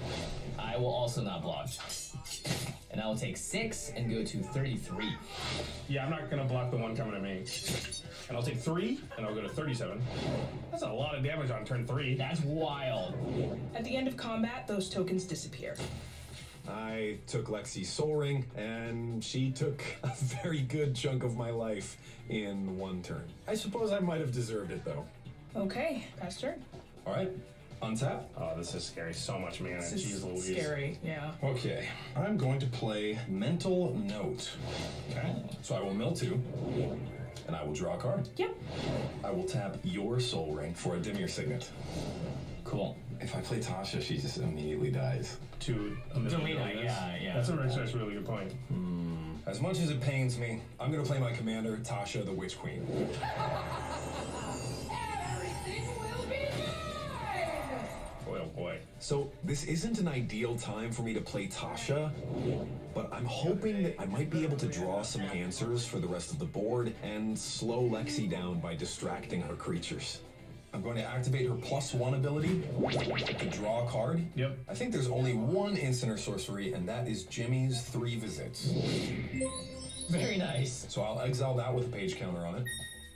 I will also not block. And I will take 6 and go to 33. Yeah, I'm not gonna block the one coming at me. And I'll take 3, and I'll go to 37. That's a lot of damage on turn 3. That's wild. At the end of combat, those tokens disappear. I took Lexi's soul ring, and she took a very good chunk of my life in 1 turn. I suppose I might have deserved it, though. Okay, pass turn. All right, untap. Oh, this is scary. So much mana. This Jeez is Louise. scary, yeah. Okay, I'm going to play Mental Note. Okay, so I will mill 2, and I will draw a card. Yep. I will tap your soul ring for a Dimir Signet. Cool. If I play Tasha, she just immediately dies. To a million Delina, Delinas. yeah. That's a really good point. As much as it pains me, I'm going to play my commander, Tasha the Witch Queen. Boy, oh boy. So this isn't an ideal time for me to play Tasha, but I'm hoping that I might be able to draw some answers for the rest of the board and slow Lexi down by distracting her creatures. I'm going to activate her +1 ability to draw a card. Yep. I think there's only 1 instant or sorcery, and that is Jimmy's 3 Visits. Very nice. So I'll exile that with a page counter on it.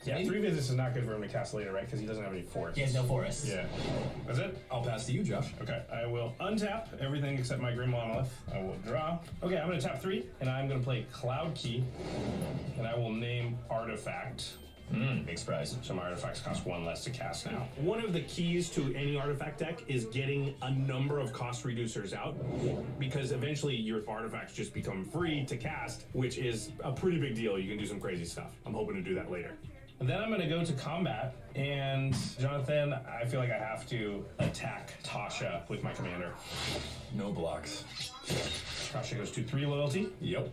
Yeah, 3 visits is not good for him to cast later, right? Because he doesn't have any forests. He has no forests. Yeah. That's it? I'll pass to you, Josh. Okay, I will untap everything except my Grim Monolith. I will draw. Okay, I'm going to tap 3, and I'm going to play Cloud Key, and I will name Artifact. Big surprise. So my artifacts cost 1 less to cast now. One of the keys to any artifact deck is getting a number of cost reducers out, because eventually your artifacts just become free to cast, which is a pretty big deal. You can do some crazy stuff. I'm hoping to do that later. And then I'm going to go to combat, and Jonathan, I feel like I have to attack Tasha with my commander. No blocks. Tasha goes to 3 loyalty. Yep.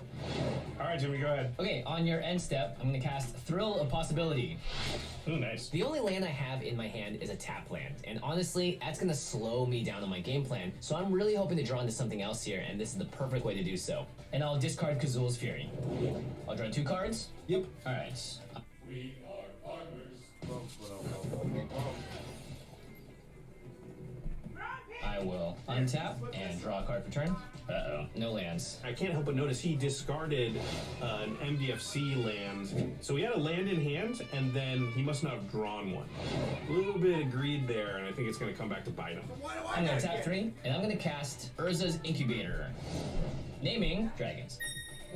All right, Jimmy, go ahead. Okay, on your end step, I'm going to cast Thrill of Possibility. Ooh, nice. The only land I have in my hand is a tap land, and honestly, that's going to slow me down on my game plan, so I'm really hoping to draw into something else here, and this is the perfect way to do so. And I'll discard Kazul's Fury. I'll draw 2 cards? Yep. All right. We are partners. I will untap and draw a card for turn. Uh-oh, no lands. I can't help but notice he discarded an MDFC land. So he had a land in hand, and then he must not have drawn one. A little bit of greed there, and I think it's going to come back to bite him. I'm going to tap 3, and I'm going to cast Urza's Incubator. Naming Dragons.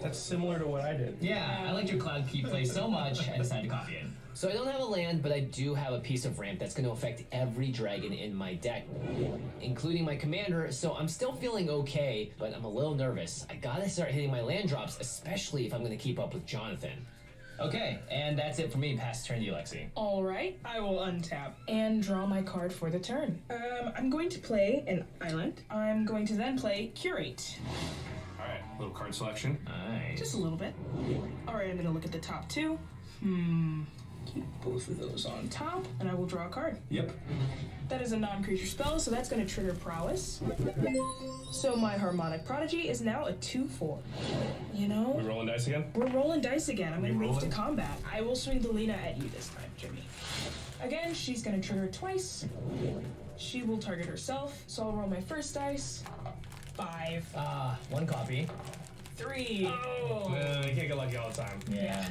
That's similar to what I did. Yeah, I liked your Cloud Key play so much, I decided to copy it. So I don't have a land, but I do have a piece of ramp that's going to affect every dragon in my deck, including my commander, so I'm still feeling okay, but I'm a little nervous. I gotta start hitting my land drops, especially if I'm going to keep up with Jonathan. Okay, and that's it for me. Pass turn to you, Lexi. All right, I will untap and draw my card for the turn. I'm going to play an island. I'm going to then play Curate. All right, little card selection. Nice. Just a little bit. All right, I'm going to look at the top 2. Keep both of those on top, and I will draw a card. Yep. That is a non-creature spell, so that's going to trigger Prowess. So my Harmonic Prodigy is now a 2/4. You know? We rolling dice again? We're rolling dice again. I'm going to move to rolling? combat. I will swing the Lena at you this time, Jimmy. Again, she's going to trigger twice. She will target herself, so I'll roll my first dice. 5. One copy. 3. Oh! You can't get lucky all the time. Yeah.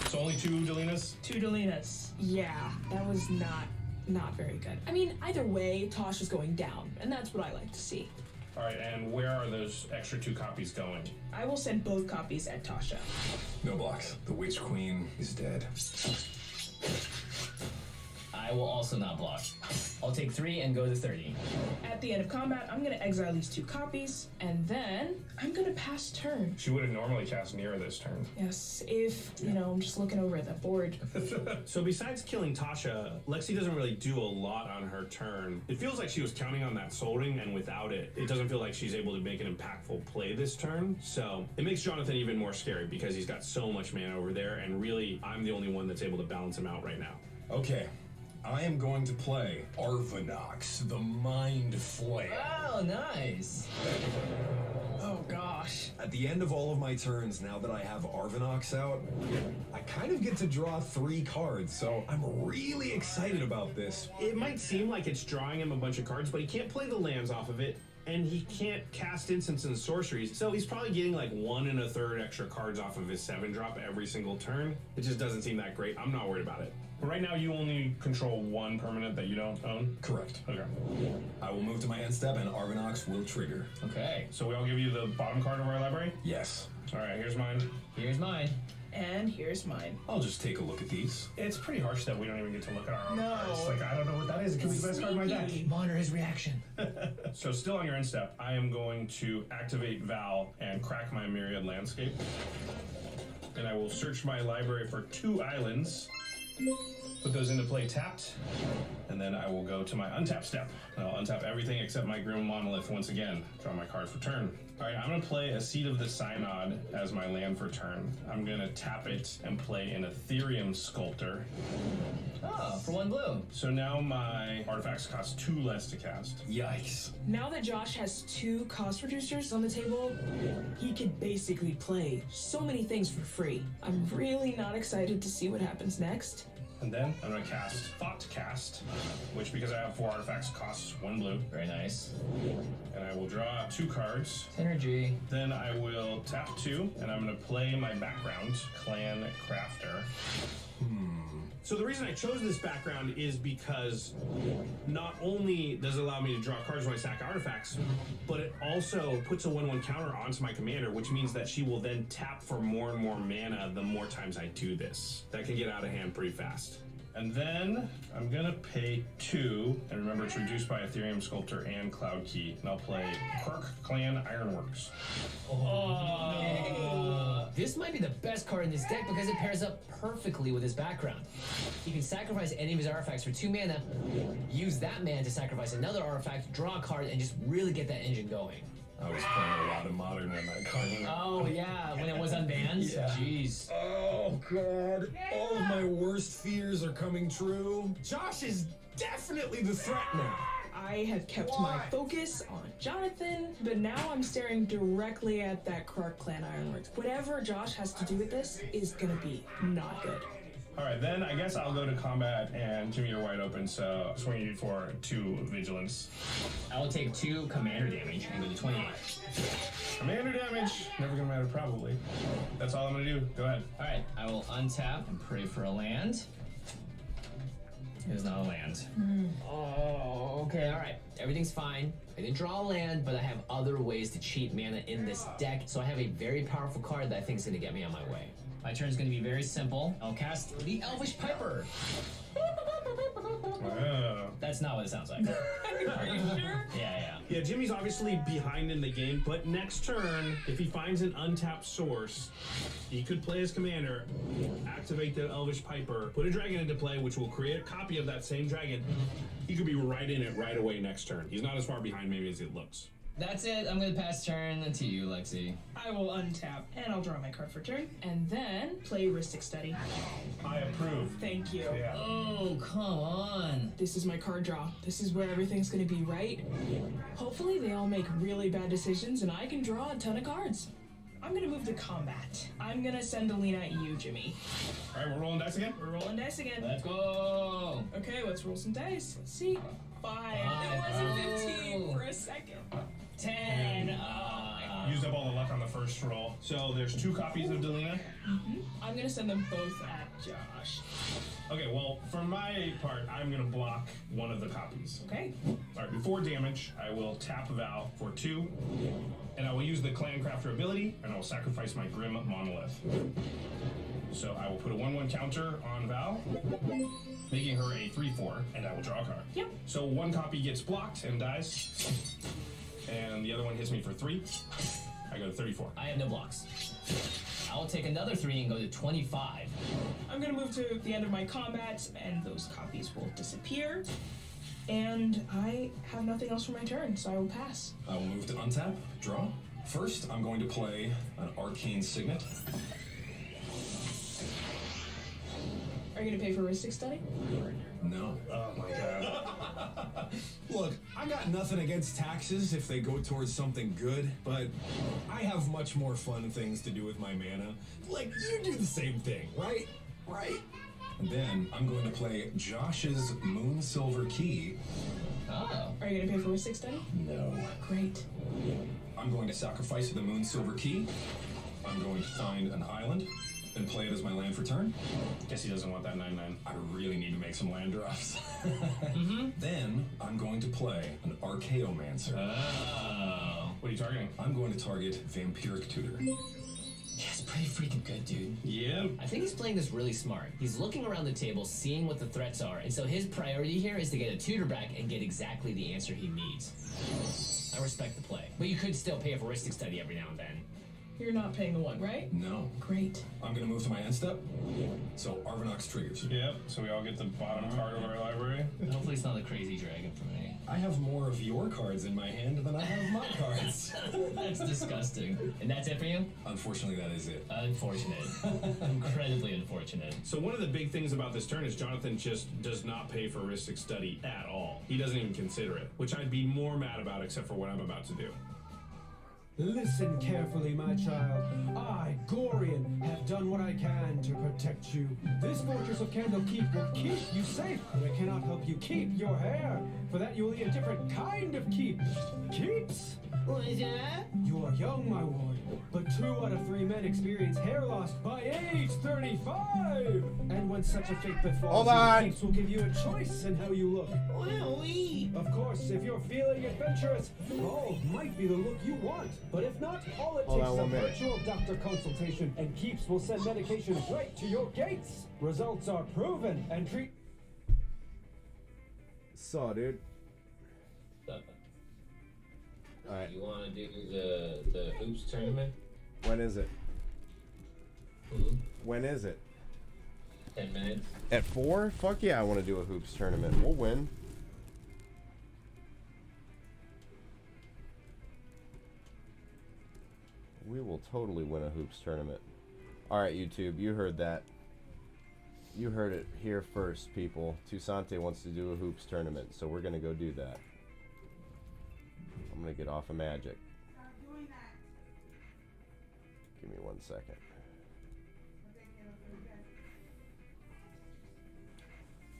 So only 2 Delinas? 2 Delinas. Yeah, that was not very good. I mean, either way, Tosh is going down, and that's what I like to see. All right, and where are those extra 2 copies going? I will send both copies at Tasha. No blocks. The Witch Queen is dead. I will also not block. I'll take 3 and go to 30. At the end of combat, I'm going to exile these 2 copies, and then I'm going to pass turn. She would have normally cast Nira this turn. Yes, if, you know, I'm just looking over at that board. So besides killing Tasha, Lexi doesn't really do a lot on her turn. It feels like she was counting on that Soul Ring, and without it, it doesn't feel like she's able to make an impactful play this turn. So it makes Jonathan even more scary because he's got so much mana over there, and really, I'm the only one that's able to balance him out right now. Okay. I am going to play Arvinox, the Mind Flayer. Oh, nice. Oh, gosh. At the end of all of my turns, now that I have Arvinox out, I kind of get to draw 3 cards, so I'm really excited about this. It might seem like it's drawing him a bunch of cards, but he can't play the lands off of it, and he can't cast instants and sorceries, so he's probably getting like 1 1/3 extra cards off of his 7-drop every single turn. It just doesn't seem that great. I'm not worried about it. But right now, you only control 1 permanent that you don't own? Correct. Okay. I will move to my end step, and Arvinox will trigger. Okay. So we all give you the bottom card of our library? Yes. All right, here's mine. Here's mine. And here's mine. I'll just take a look at these. It's pretty harsh that we don't even get to look at our own No. cards. Like, I don't know what that is. It could be the best card in my deck. Monitor his reaction. So still on your end step, I am going to activate Val and crack my Myriad Landscape. And I will search my library for 2 islands. Put those into play tapped, and then I will go to my untap step. And I'll untap everything except my Grim Monolith once again. Draw my card for turn. All right, I'm gonna play a Seed of the Synod as my land for turn. I'm gonna tap it and play an Ethereum Sculptor. Oh, for 1 blue. So now my artifacts cost 2 less to cast. Yikes. Now that Josh has 2 cost reducers on the table, he can basically play so many things for free. I'm really not excited to see what happens next. And then I'm gonna cast Thought Cast, which because I have 4 artifacts costs 1 blue. Very nice. And I will draw 2 cards. Synergy. Then I will tap 2, and I'm gonna play my background, Clan Crafter. So the reason I chose this background is because not only does it allow me to draw cards when I sack artifacts, but it also puts a 1/1 counter onto my commander, which means that she will then tap for more and more mana the more times I do this. That can get out of hand pretty fast. And then I'm gonna pay 2, and remember it's reduced by Ethereum Sculptor and Cloud Key, and I'll play Quirk Clan Ironworks. This might be the best card in this deck because it pairs up perfectly with his background. He can sacrifice any of his artifacts for 2 mana, use that mana to sacrifice another artifact, draw a card, and just really get that engine going. I was playing a lot of Modern when that card went out. Oh, yeah, when it was unbanned? Yeah. Jeez. Oh, God. All of my worst fears are coming true. Josh is definitely the threat now. I have kept my focus on Jonathan, but now I'm staring directly at that Clark Clan Ironworks. Whatever Josh has to do with this is gonna be not good. All right, then I guess I'll go to combat, and Jimmy, you're wide open, so swing you for 2 vigilance. I will take 2 commander damage and go to 28. Commander damage, never gonna matter probably. That's all I'm gonna do, go ahead. All right, I will untap and pray for a land. It is not a land. Oh, okay, all right. Everything's fine. I didn't draw a land, but I have other ways to cheat mana in this deck, so I have a very powerful card that I think is gonna get me on my way. My turn is gonna be very simple. I'll cast the Elvish Piper. Wow. That's not what it sounds like. Are you sure? Yeah. Yeah, Jimmy's obviously behind in the game, but next turn, if he finds an untapped source, he could play his commander, activate the Elvish Piper, put a dragon into play, which will create a copy of that same dragon. He could be right in it right away next turn. He's not as far behind maybe as it looks. That's it. I'm gonna pass turn to you, Lexi. I will untap, and I'll draw my card for turn, and then play Heuristic Study. I approve. Thank you. Yeah. Oh, come on. This is my card draw. This is where everything's gonna be right. Hopefully they all make really bad decisions, and I can draw a ton of cards. I'm gonna move to combat. I'm gonna send Alina at you, Jimmy. All right, we're rolling dice again? We're rolling dice again. Let's go. Okay, let's roll some dice. Let's see. 5. It was a 15 for a second. 10. Used up all the luck on the first roll. So there's 2 copies of Delina. I'm gonna send them both at Josh. Okay, well, for my part, I'm gonna block one of the copies. Okay. All right, before damage, I will tap Val for 2, and I will use the Clancrafter ability, and I will sacrifice my Grim Monolith. So I will put a 1/1 counter on Val, making her a 3/4, and I will draw a card. Yep. So 1 copy gets blocked and dies, and the other one hits me for 3. I go to 34. I have no blocks. I'll take another 3 and go to 25. I'm gonna move to the end of my combat, and those copies will disappear. And I have nothing else for my turn, so I will pass. I will move to untap, draw. First, I'm going to play an Arcane Signet. Are you gonna pay for Heuristic Study? No. Oh my god. Look, I got nothing against taxes if they go towards something good, but I have much more fun things to do with my mana. Like, you do the same thing, right? Right? And then I'm going to play Josh's Moon Silver Key. Oh. Are you gonna pay for Heuristic Study? No. Great. I'm going to sacrifice the Moon Silver Key. I'm going to find an island and play it as my land for turn. Guess he doesn't want that 9/9. I really need to make some land drops. Then I'm going to play an Archaeomancer. Oh. What are you targeting? I'm going to target Vampiric Tutor. Yeah, it's pretty freaking good, dude. Yeah. I think he's playing this really smart. He's looking around the table, seeing what the threats are, and so his priority here is to get a tutor back and get exactly the answer he needs. I respect the play. But you could still pay a Heuristic Study every now and then. You're not paying the 1, right? No. Great. I'm going to move to my end step. So Arvinox triggers. Yep, so we all get the bottom card of our library. Hopefully it's not a crazy dragon for me. I have more of your cards in my hand than I have my cards. That's disgusting. And that's it for you? Unfortunately, that is it. Unfortunate. Incredibly unfortunate. So one of the big things about this turn is Jonathan just does not pay for Heuristic Study at all. He doesn't even consider it, which I'd be more mad about except for what I'm about to do. Listen carefully, my child. I, Gorian, have done what I can to protect you. This fortress of Candlekeep will keep you safe, but I cannot help you keep your hair. For that, you will need a different kind of keep. Keeps? What is that? You are young, my ward, but 2 out of 3 men experience hair loss by age 35. And when such a fate befalls, Keeps will give you a choice in how you look. Well, Of course, if you're feeling adventurous, bald might be the look you want. But if not, all it takes is a virtual doctor consultation, and Keeps will send medication right to your gates. Results are proven, and treat. So, dude. Alright. You want to do the hoops tournament? When is it? When is it? 10 minutes. At 4? Fuck yeah, I want to do a hoops tournament. We'll win. We will totally win a hoops tournament. Alright, YouTube, you heard that. You heard it here first, people. Tusante wants to do a hoops tournament, so we're gonna go do that. I'm gonna get off of Magic. Give me 1 second.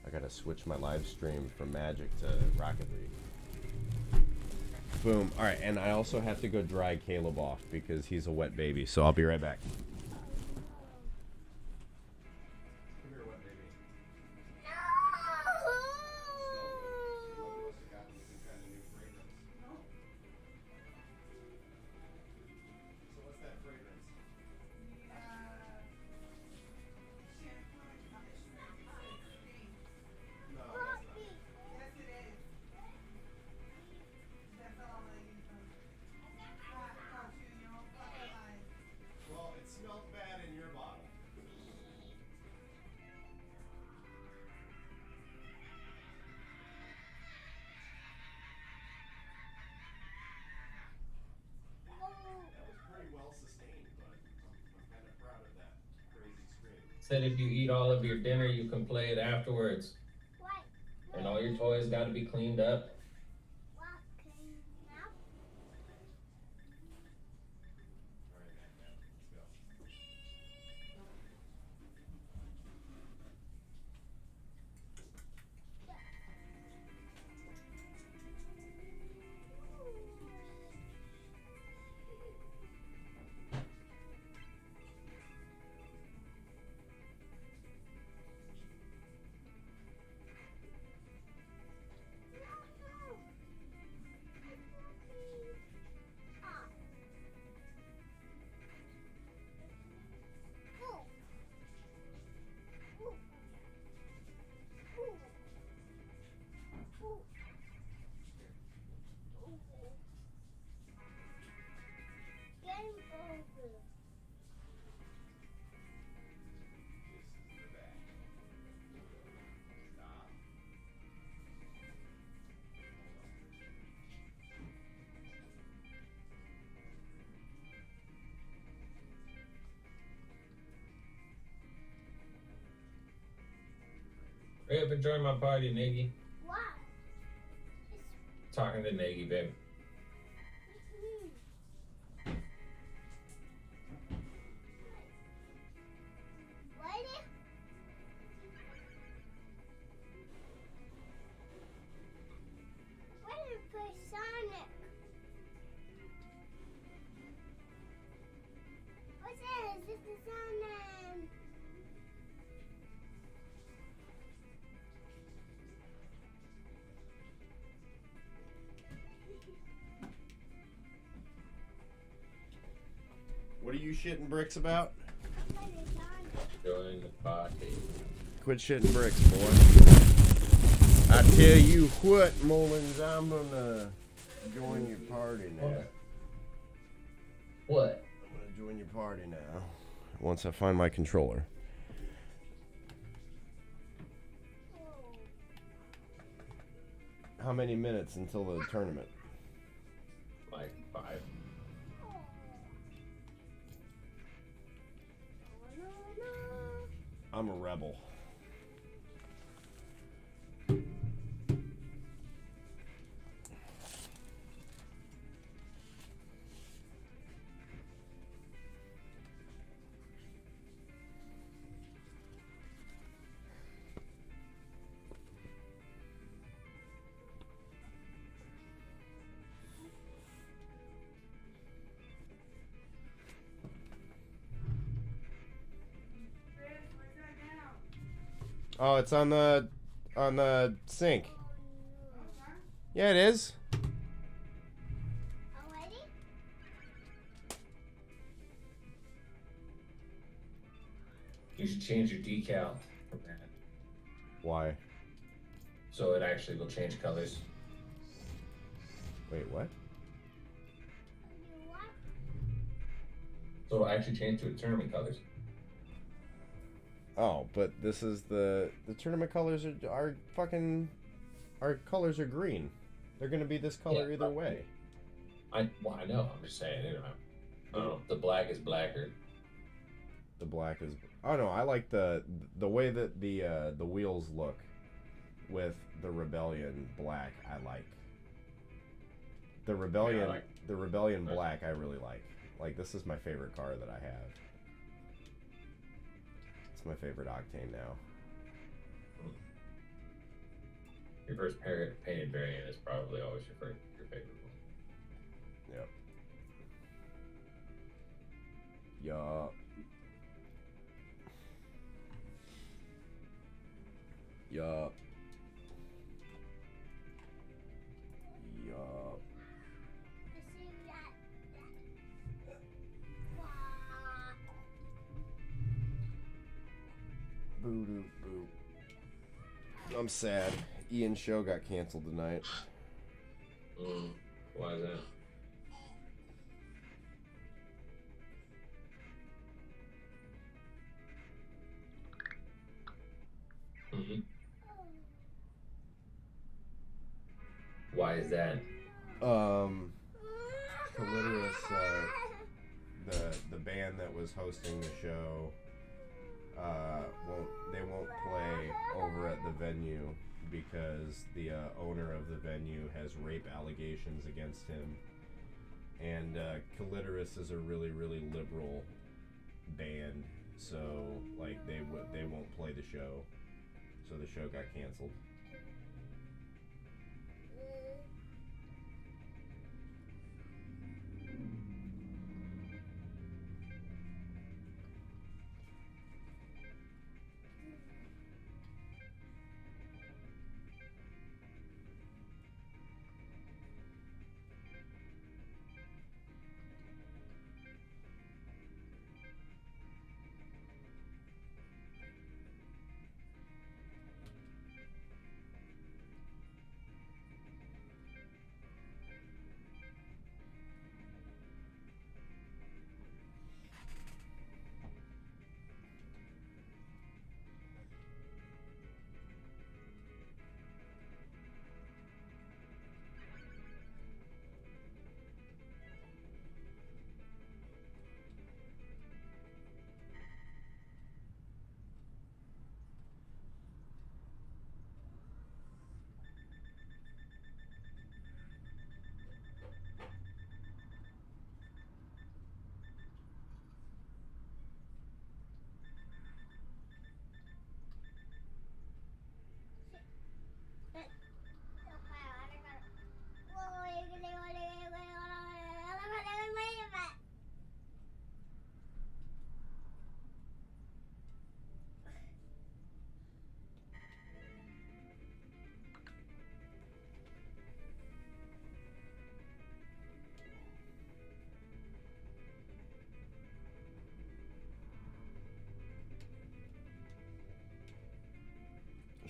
I gotta switch my live stream from Magic to Rocket League. Boom. Alright, and I also have to go dry Caleb off because he's a wet baby, so I'll be right back. Said if you eat all of your dinner, you can play it afterwards. And all your toys got to be cleaned up. Hurry up and join my party, Niggy. What? Talking to Niggy, babe. What are you shitting bricks about? Join the party. Quit shitting bricks, boy. I tell you what, Mullins, I'm gonna join your party now. What? I'm gonna join your party now. Once I find my controller. How many minutes until the tournament? Like 5. I'm a rebel. Oh, it's on the sink. Yeah, it is. Already? You should change your decal. Why? So it actually will change colors. Wait, what? So it'll actually change to tournament colors. Oh, but this is the tournament colors are fucking, our colors are green. They're gonna be this color either way. I know. I'm just saying. I don't know. The black is blacker. The black is. Oh no, I like the way that the wheels look with the Rebellion black. I like the Rebellion. Yeah, the Rebellion black. I really like. Like, this is my favorite car that I have. My favorite Octane now. Your first painted variant is probably always your favorite one. Yep. Yup. Yup. Yup. Boo-doo, boo. I'm sad. Ian's show got canceled tonight. Why is that? Why is that? Clitoris, the band that was hosting the show, they won't play over at the venue because the owner of the venue has rape allegations against him, and Clitoris is a really, really liberal band, so like they won't play the show, so the show got canceled.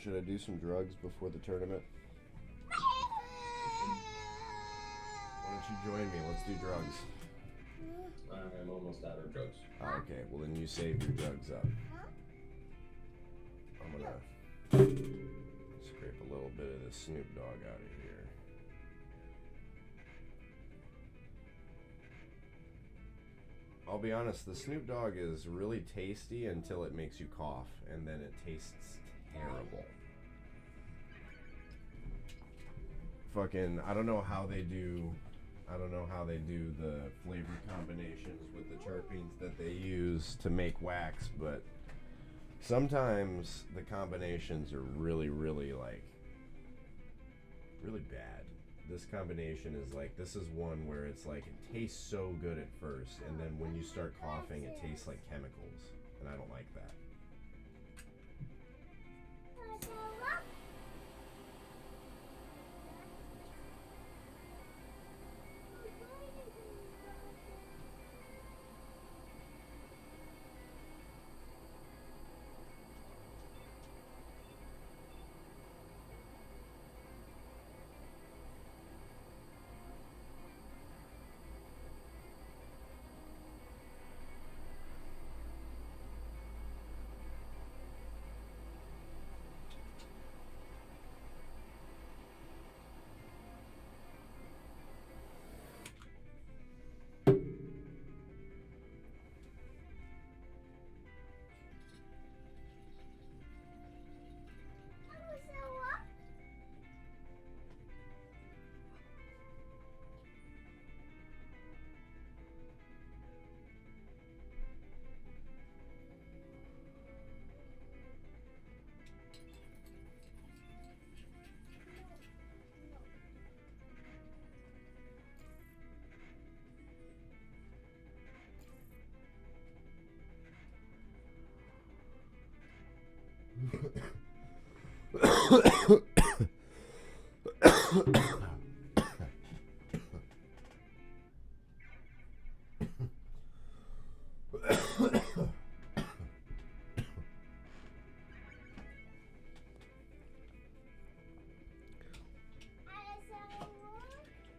Should I do some drugs before the tournament? Why don't you join me? Let's do drugs. I'm almost out of drugs. Oh, okay, well then you save your drugs up. I'm gonna scrape a little bit of this Snoop Dogg out of here. I'll be honest, the Snoop Dogg is really tasty until it makes you cough, and then it tastes terrible. Fucking, I don't know how they do the flavor combinations with the terpenes that they use to make wax, but sometimes the combinations are really, really like, really bad. This combination is like, this is one where it's like, it tastes so good at first, and then when you start coughing, it tastes like chemicals, and I don't like that.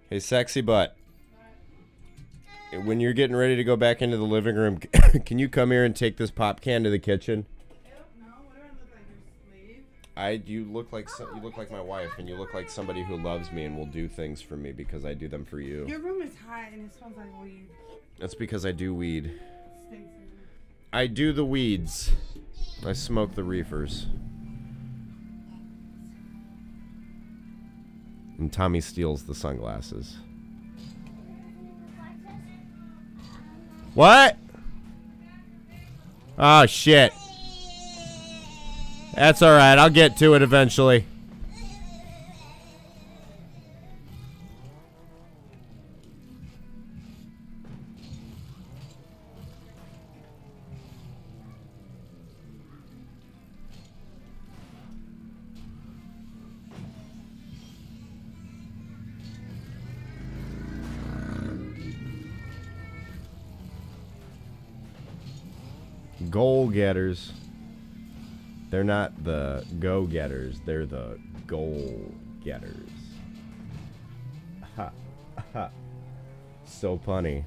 Hey, sexy butt. When you're getting ready to go back into the living room, can you come here and take this pop can to the kitchen? You look like my wife, and you look like somebody who loves me and will do things for me because I do them for you. Your room is hot and it smells like weed. That's because I do weed. I do the weeds. I smoke the reefers. And Tommy steals the sunglasses. What? Oh, shit. That's alright. I'll get to it eventually. Goal getters. They're not the go getters, they're the goal getters. Ha ha. So funny.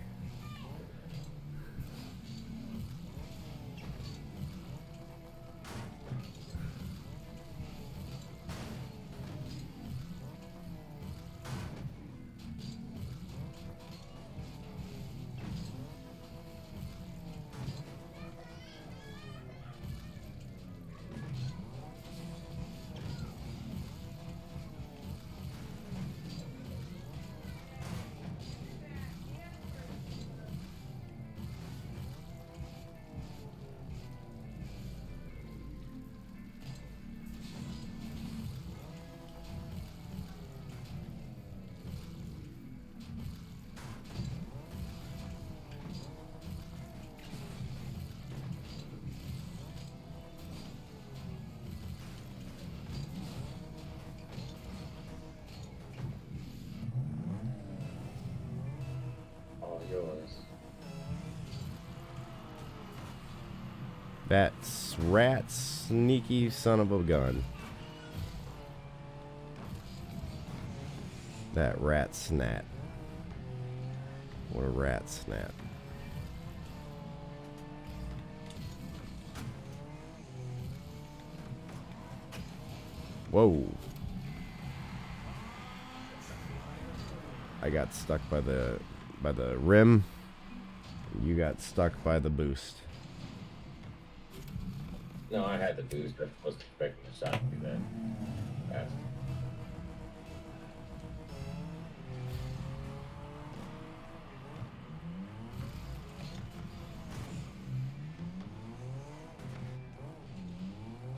That's rat sneaky son of a gun. That rat snat. What a rat snat. Whoa. I got stuck by the rim. You got stuck by the boost. No, I had the boost. I wasn't expecting the shot to be that fast.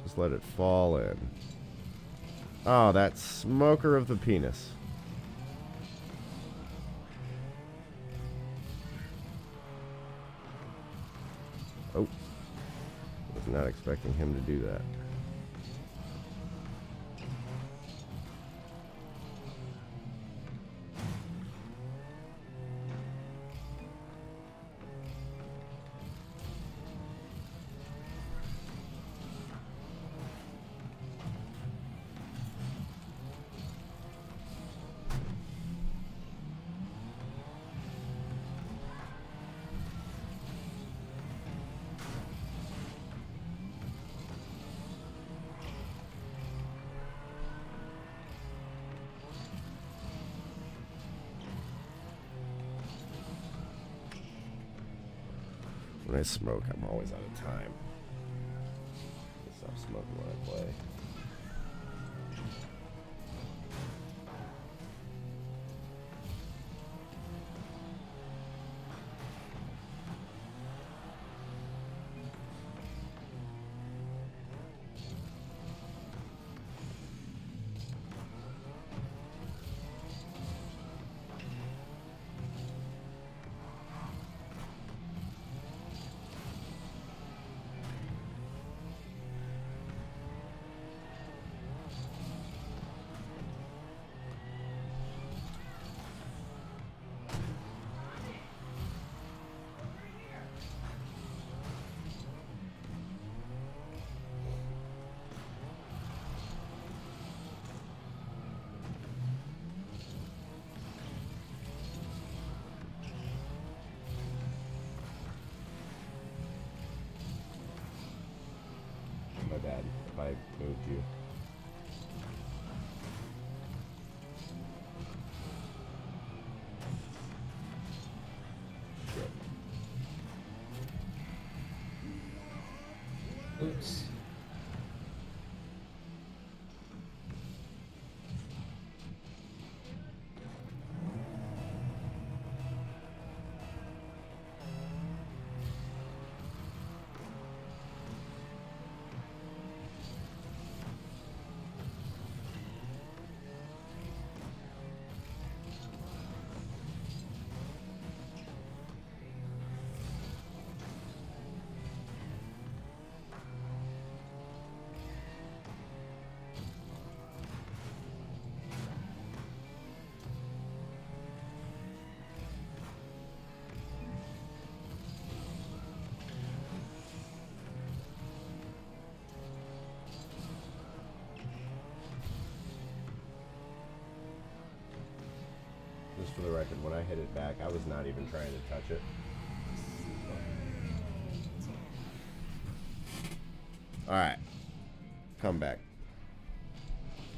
Just let it fall in. Oh, that smoker of the penis. Oh. Was not expecting him to do that. When I smoke, I'm always out of time. I stop smoking when I play. My bad if I moved you. Oops. for the record, when I hit it back, I was not even trying to touch it. Alright. Come back.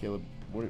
Caleb, what...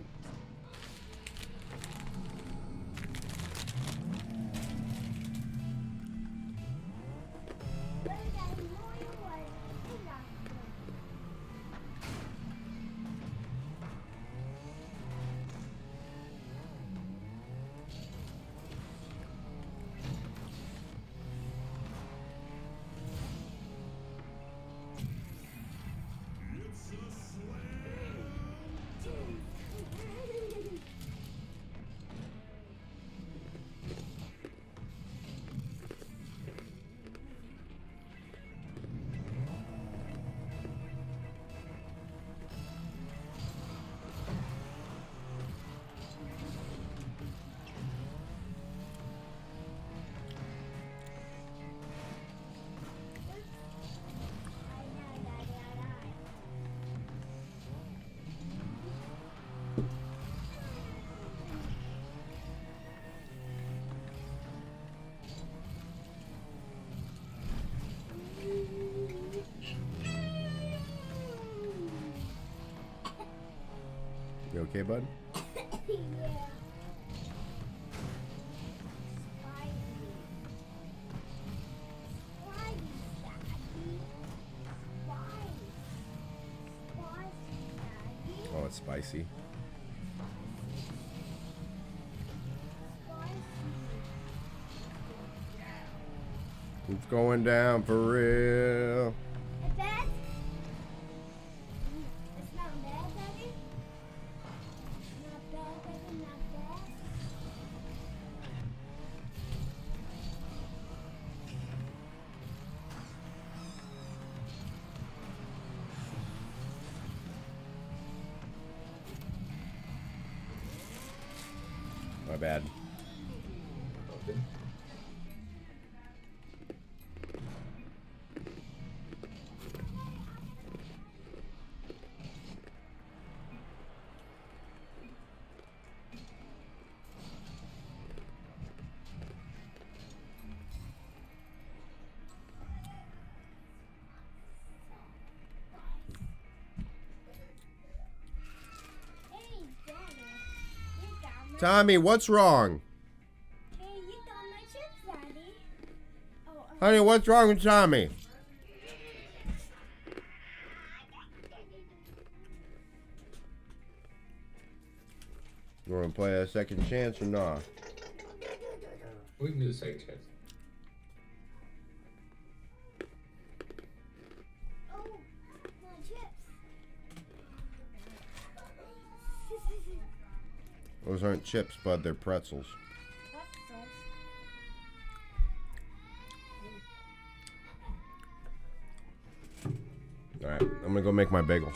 You okay, bud? Yeah. Oh, it's spicy. It's going down for real. My bad. Tommy, what's wrong? Hey, you got my chips, Daddy. Oh, Honey, what's wrong with Tommy? You want to play a second chance or not? We can do the second chance. oh, my chips. Those aren't chips, bud. They're pretzels. Alright, I'm gonna go make my bagel.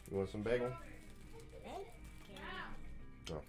You want some bagel? No.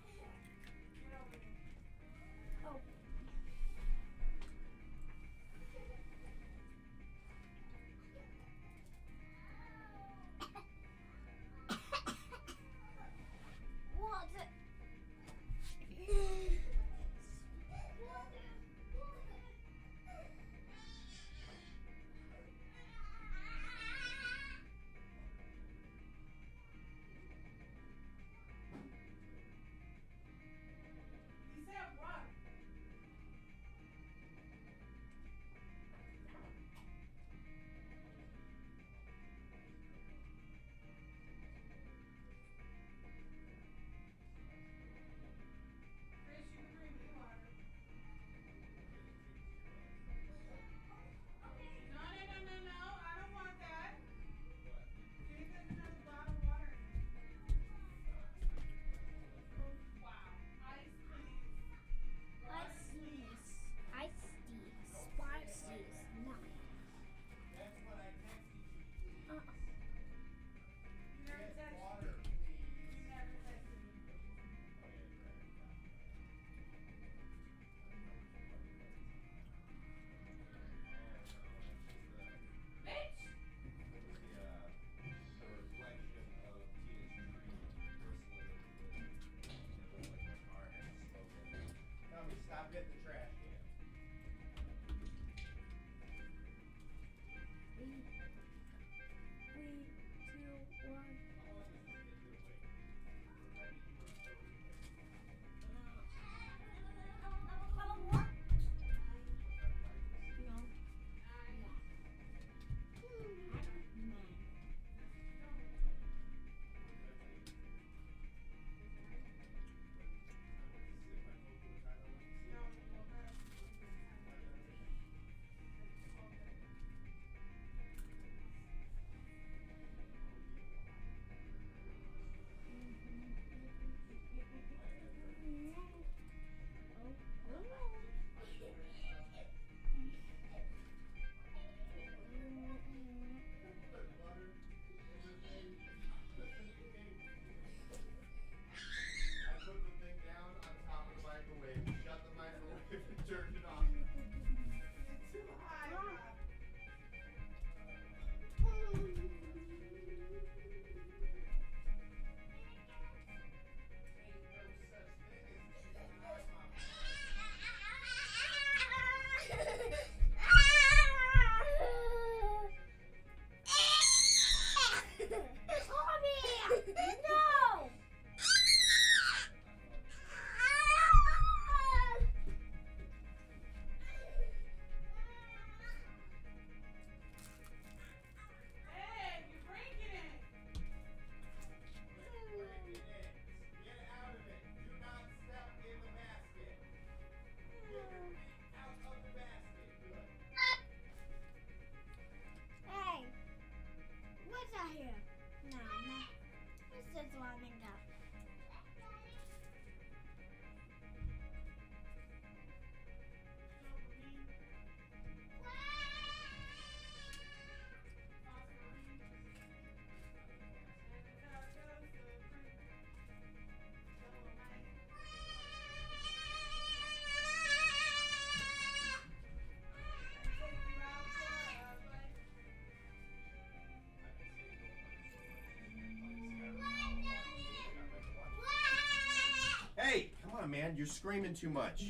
you're screaming too much.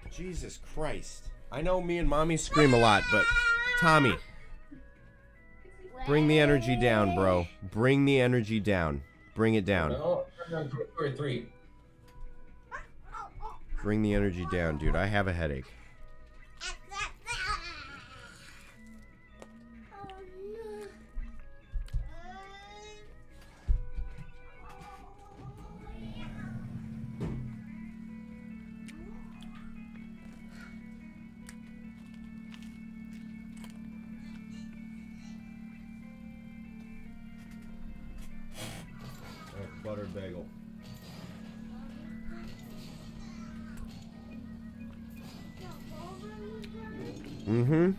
Jesus Christ. I know me and Mommy scream a lot, but Tommy, bring the energy down, bro. Bring the energy down. Bring it down. No, 2 or 3. Bring the energy down, dude. I have a headache. Buttered bagel. Mm-hmm.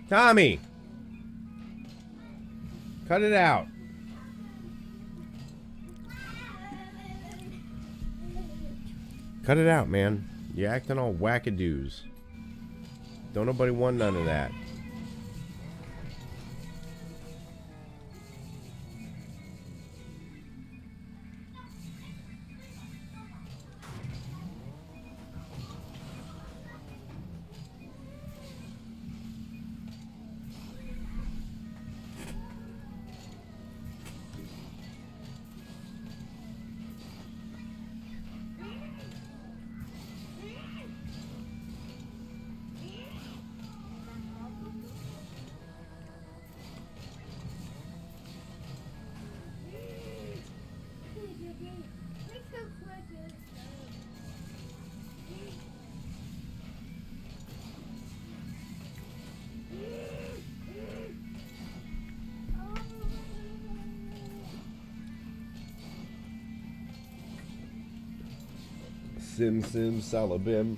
Tommy! Cut it out. Cut it out, man. You're acting all wackadoos. Don't nobody want none of that. Sim sim salabim.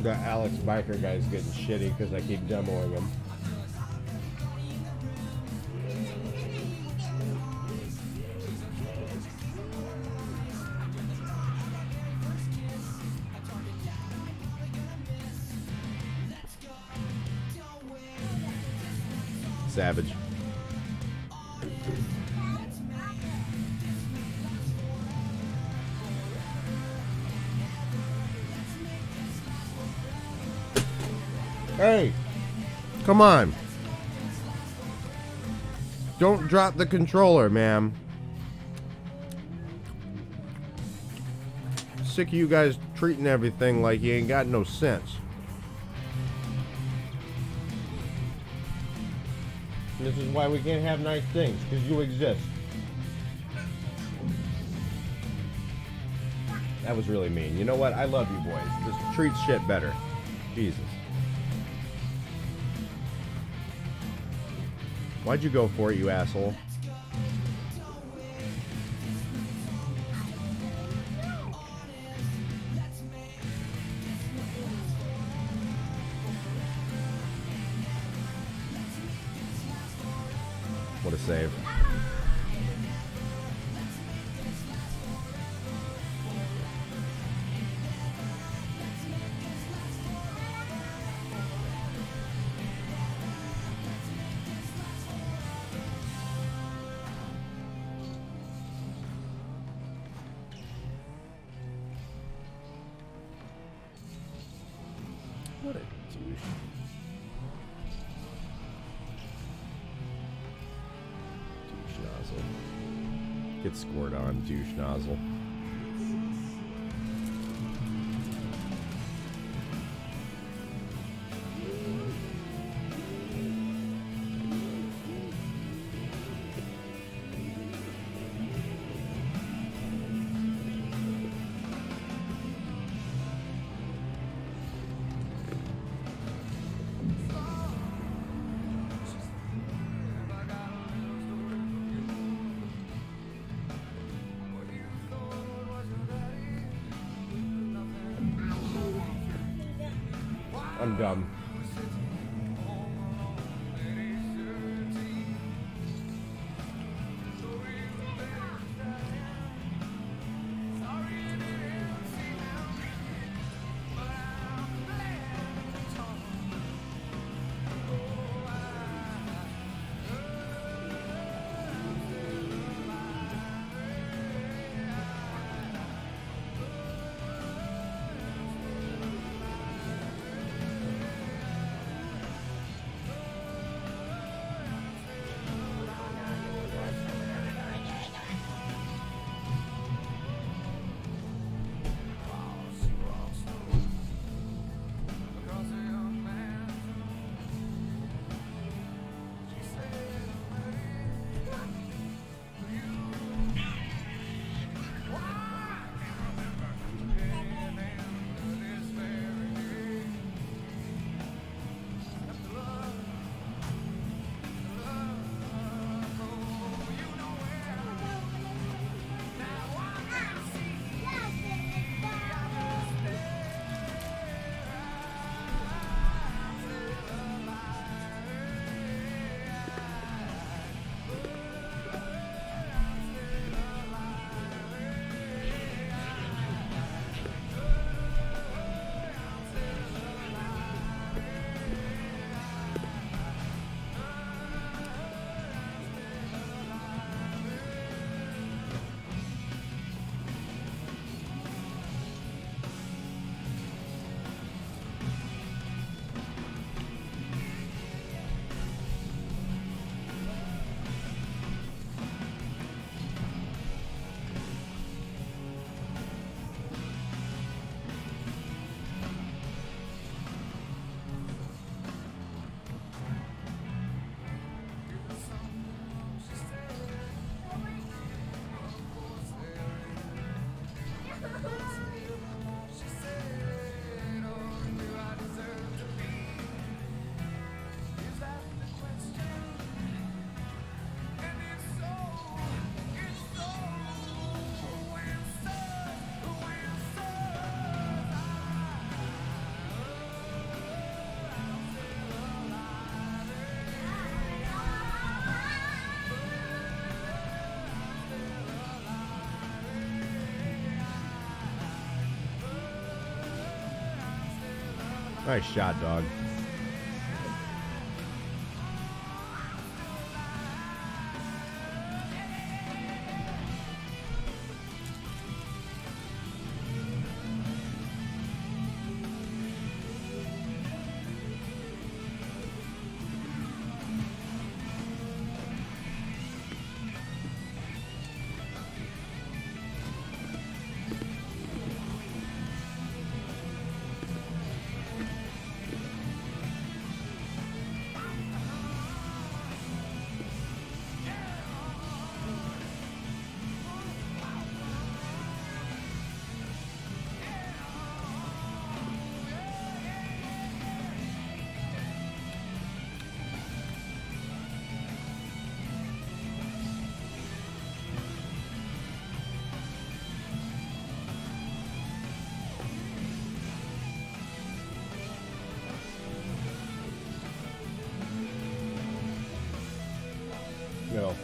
The Alex Biker guy's getting shitty because I keep demoing him. Savage. Hey, come on. Don't drop the controller, ma'am. Sick of you guys treating everything like you ain't got no sense. This is why we can't have nice things, because you exist. That was really mean. You know what? I love you boys. Just treat shit better. Jesus. Why'd you go for it, you asshole? What a save. What a douche. Douche nozzle. Get scored on, douche nozzle. I'm dumb. Nice shot, dog. You know,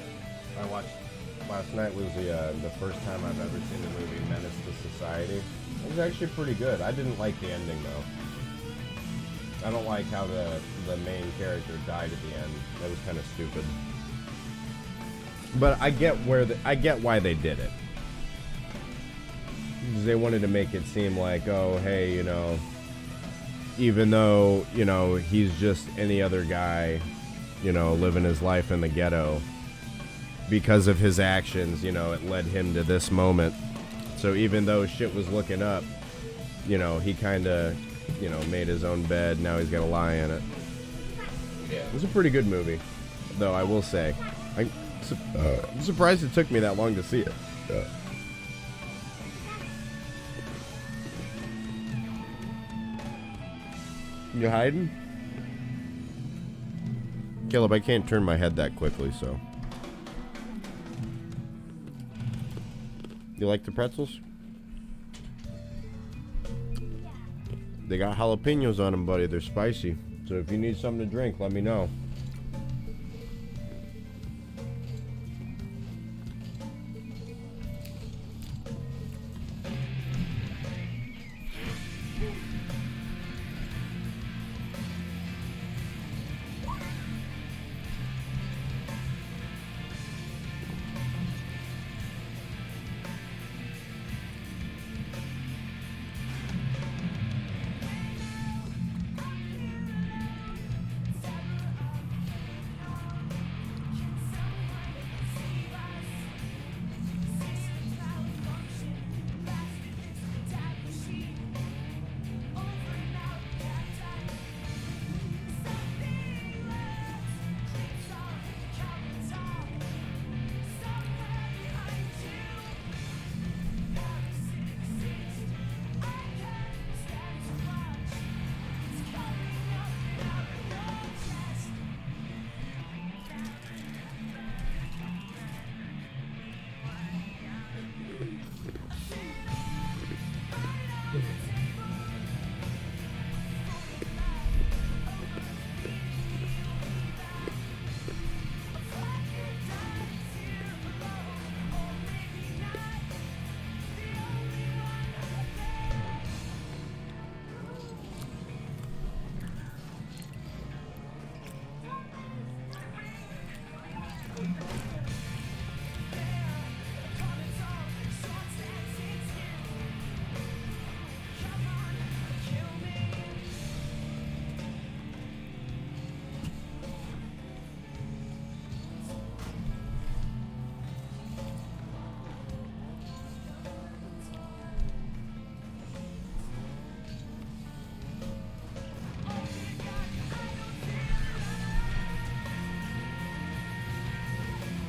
I watched last night was the first time I've ever seen the movie Menace to Society. It was actually pretty good. I didn't like the ending though. I don't like how the main character died at the end. That was kind of stupid. But I get why they did it. Because they wanted to make it seem like, oh, hey, you know, even though, you know, he's just any other guy, you know, living his life in the ghetto, because of his actions, you know, it led him to this moment. So even though shit was looking up, you know, he kind of, you know, made his own bed. Now he's got to lie in it. Yeah. It was a pretty good movie, though, I will say. I'm surprised it took me that long to see it. You hiding? Caleb, I can't turn my head that quickly, so. You like the pretzels? They got jalapenos on them, buddy. They're spicy. So if you need something to drink, let me know.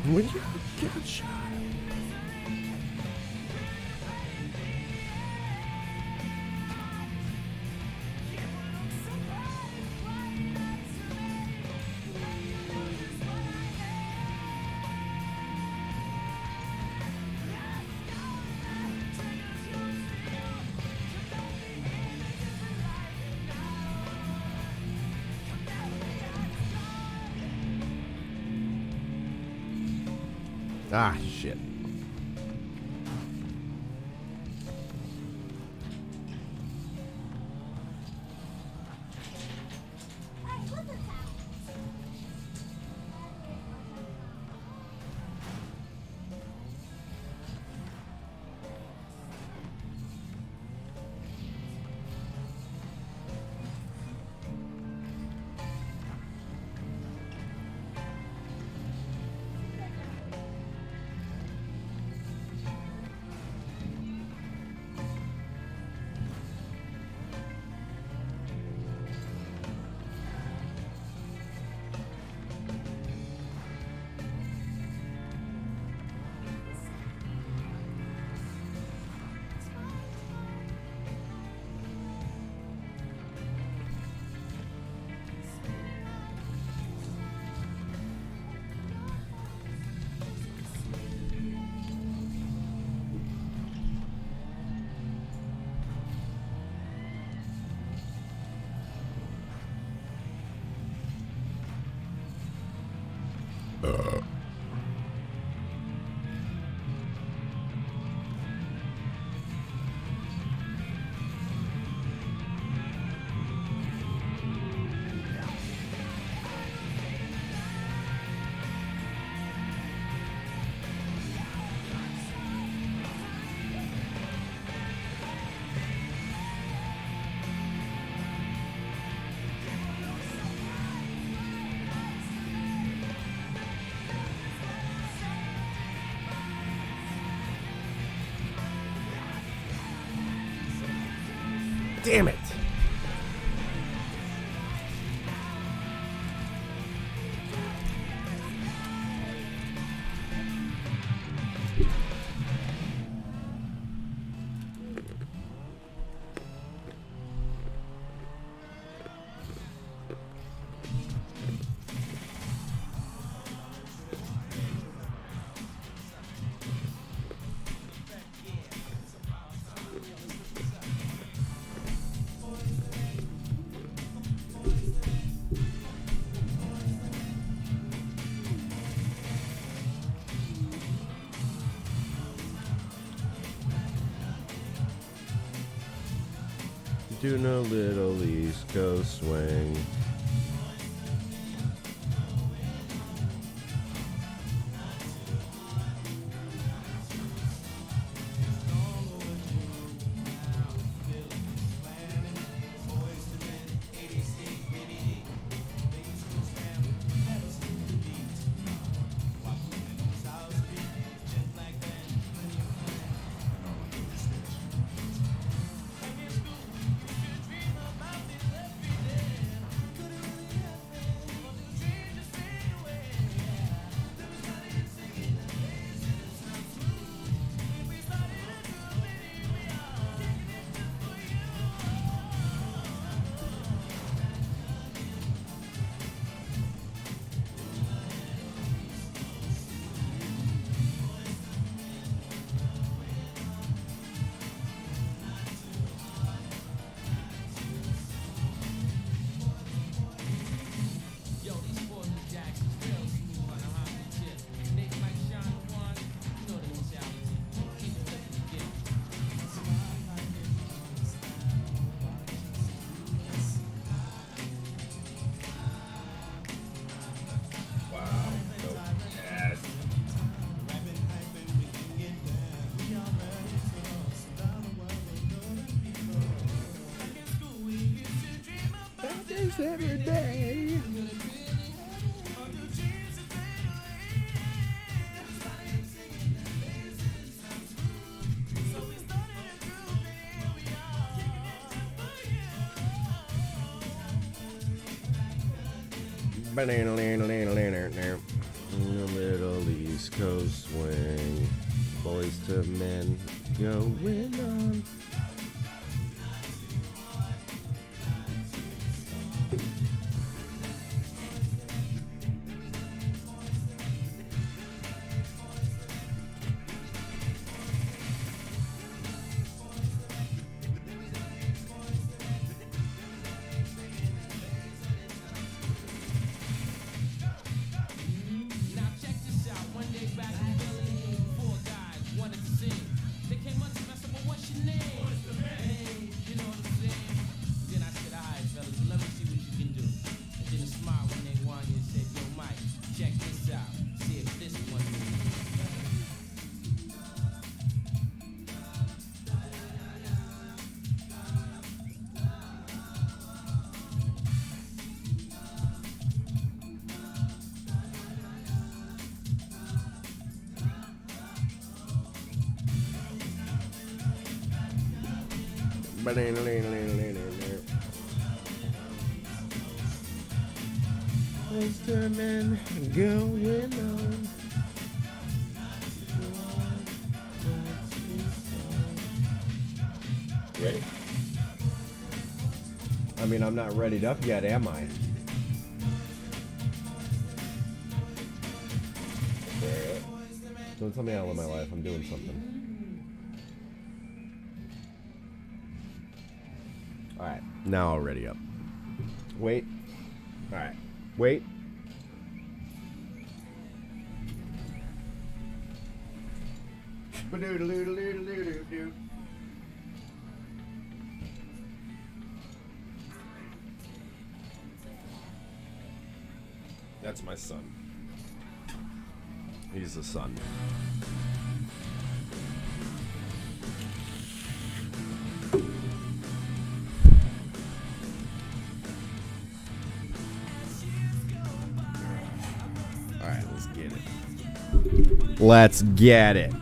Would you get shot? Ah, shit. Damn it. Doing a little East Coast swing. Every day. Little East Coast swing, boys to men going on. Men going on. Ready? I mean, I'm not readied up yet, am I? Don't tell me how to live my life. I'm doing something. Alright, now I'll ready up. Wait. Alright. Wait. That's my son. He's the son. Alright, let's get it. Let's get it.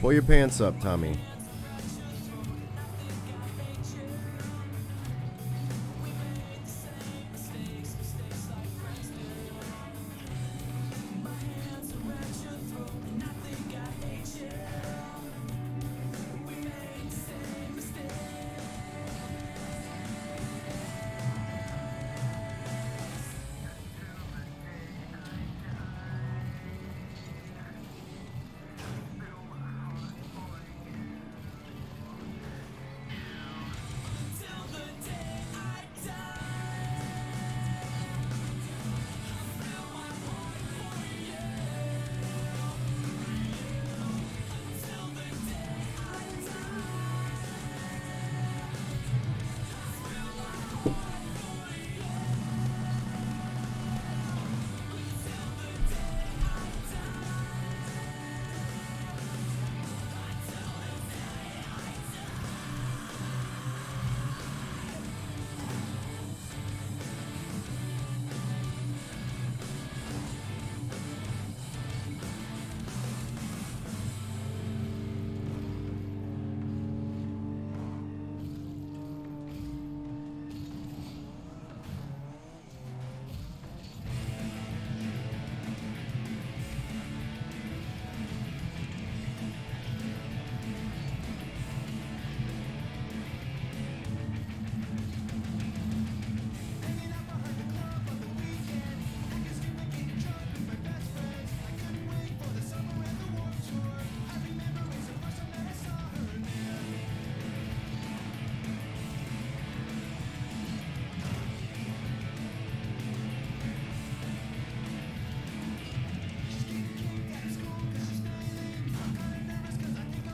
Pull your pants up, Tommy.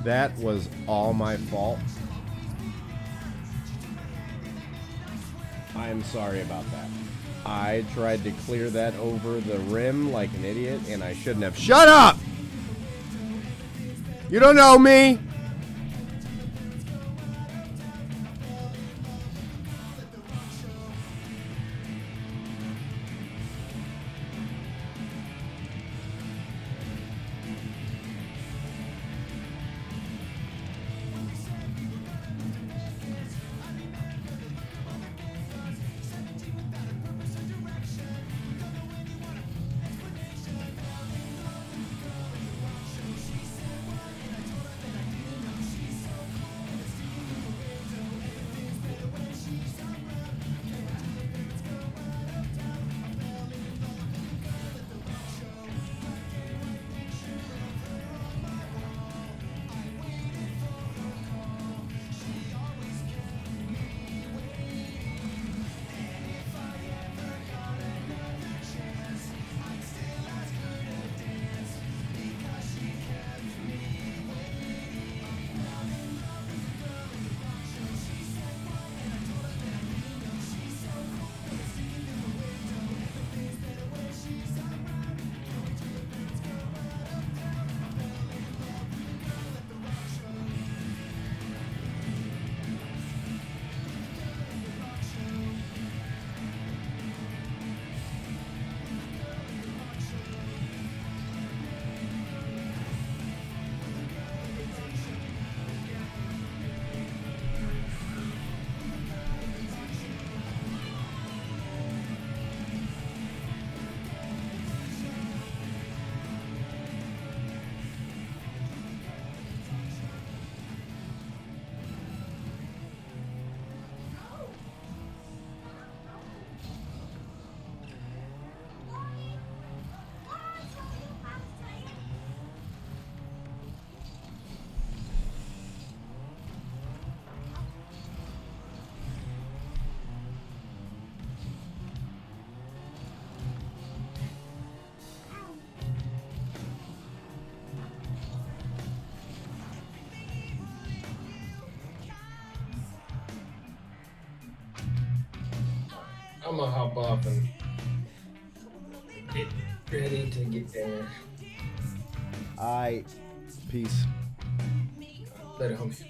That was all my fault. I am sorry about that. I tried to clear that over the rim like an idiot, and I shouldn't have. Shut up! You don't know me! I'm gonna hop off and get ready to get there. Alright. Peace. Later, homie.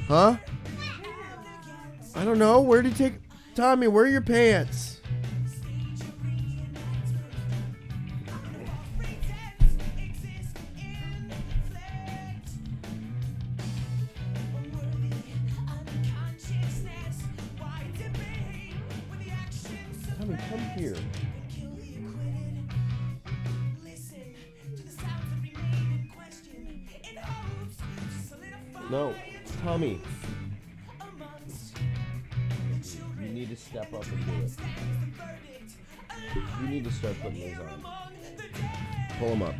Huh? I don't know. Where did he take... Tommy, where are your pants? Tommy, come here. No, Tommy. You need to step up and do it. You need to start putting these on. Pull them up.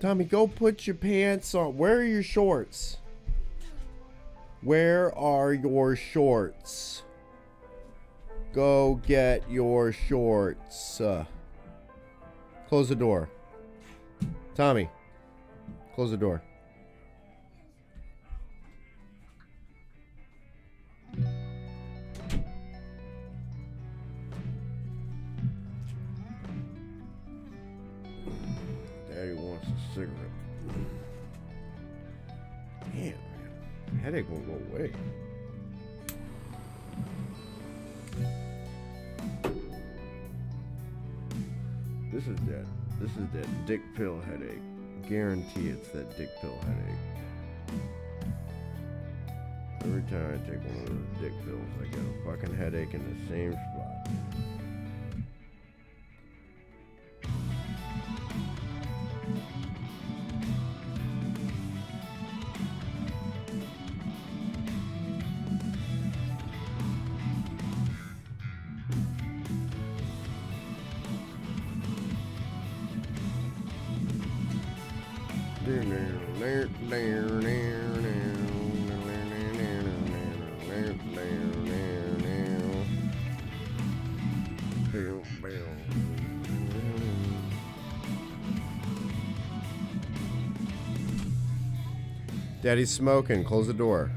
Tommy, go put your pants on. Where are your shorts? Where are your shorts? Go get your shorts. Close the door. Tommy, close the door. Daddy wants a cigarette. Damn, man. Headache won't go away. This is that dick pill headache. Guarantee it's that dick pill headache. Every time I take one of those dick pills, I get a fucking headache in the same spot. Daddy's smoking. Close the door.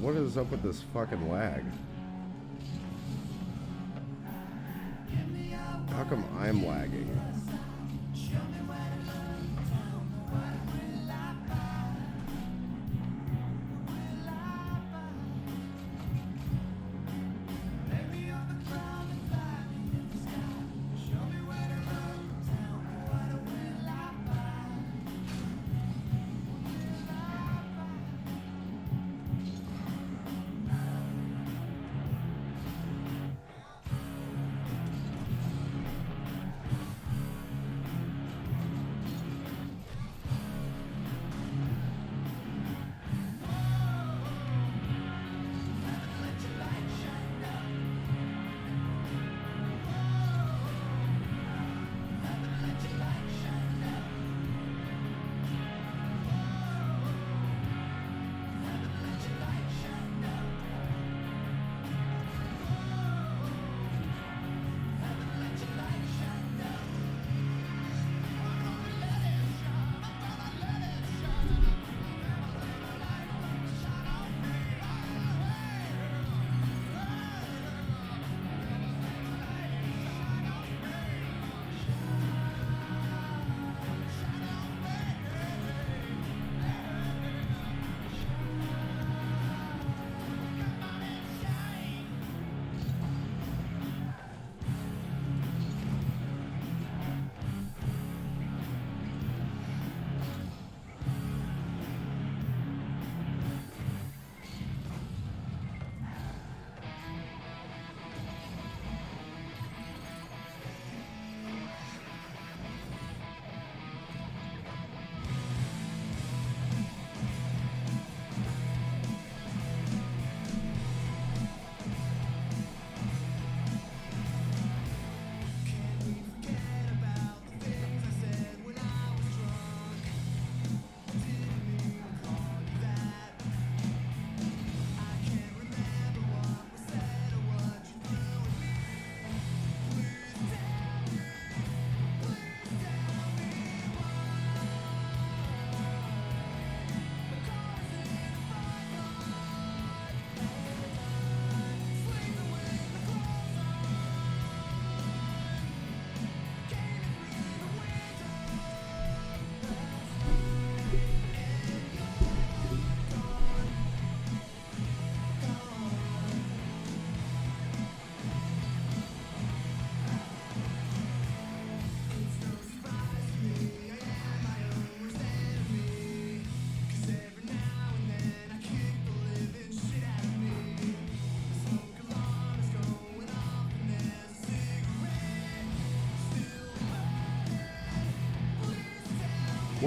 What is up with this fucking lag? How come I'm lagging?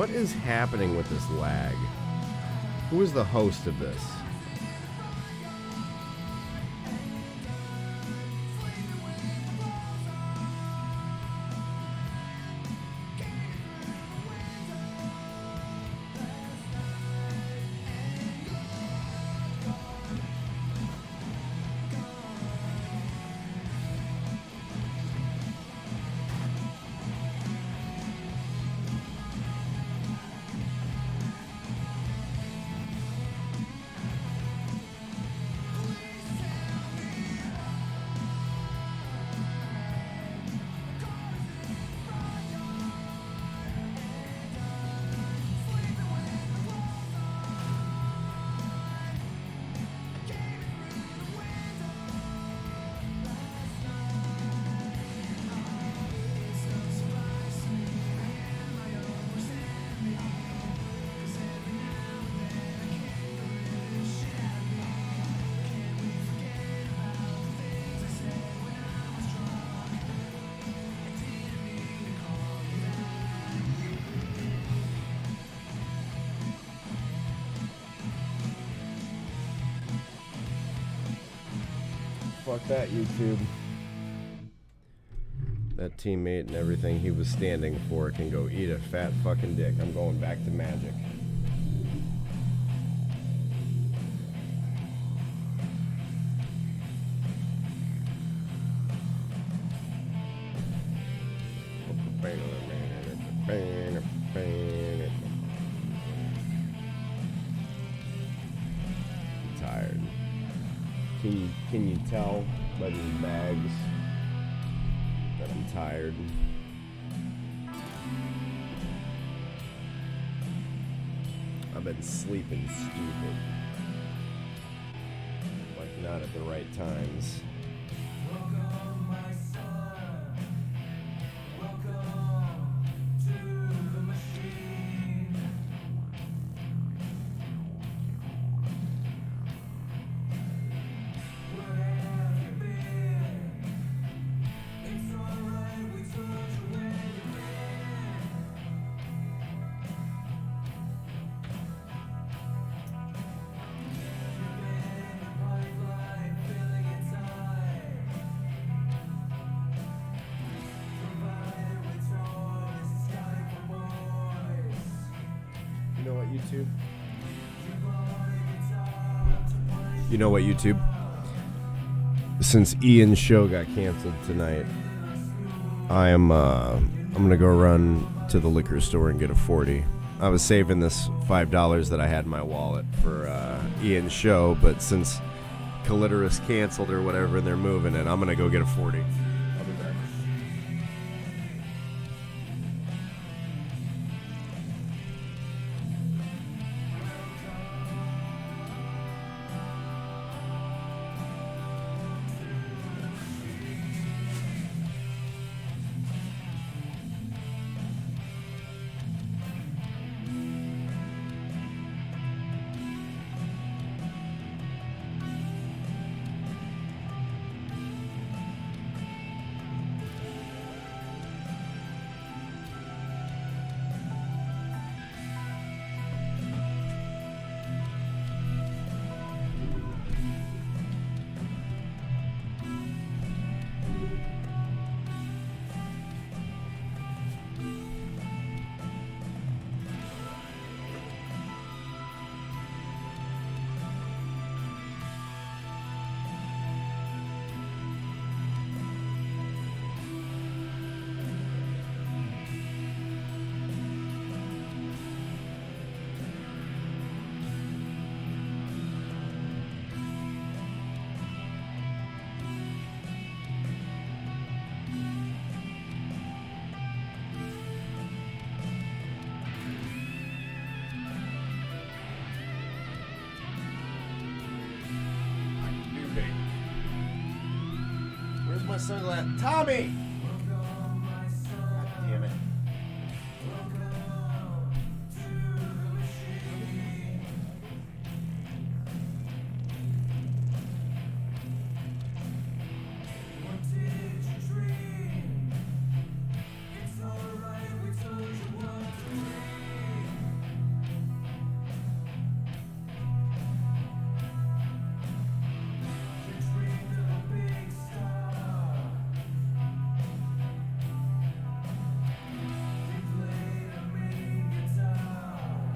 What is happening with this lag? Who is the host of this? Fuck that, YouTube. That teammate and everything he was standing for can go eat a fat fucking dick. I'm going back to Magic. I'm tired. Can you tell by these bags that I'm tired? I've been sleeping stupid. Like not at the right times. Welcome, my son. Welcome to the machine. Where have you been? It's alright, we told you where you've been. You've been in the pipeline, filling it tight. Provided with toys, Sky for boys. You know what, YouTube? You bought a guitar to play. You know what, YouTube? Since Ian's show got canceled tonight, I'm gonna go run to the liquor store and get a 40. I was saving this $5 that I had in my wallet for Ian's show, but since Clitoris canceled or whatever and they're moving it, I'm gonna go get a 40. I'll be back. Where's my sunglasses? Tommy! God damn it. What did you dream? It's alright, we told you what to dream. You dreamed of a big star. You played a main guitar.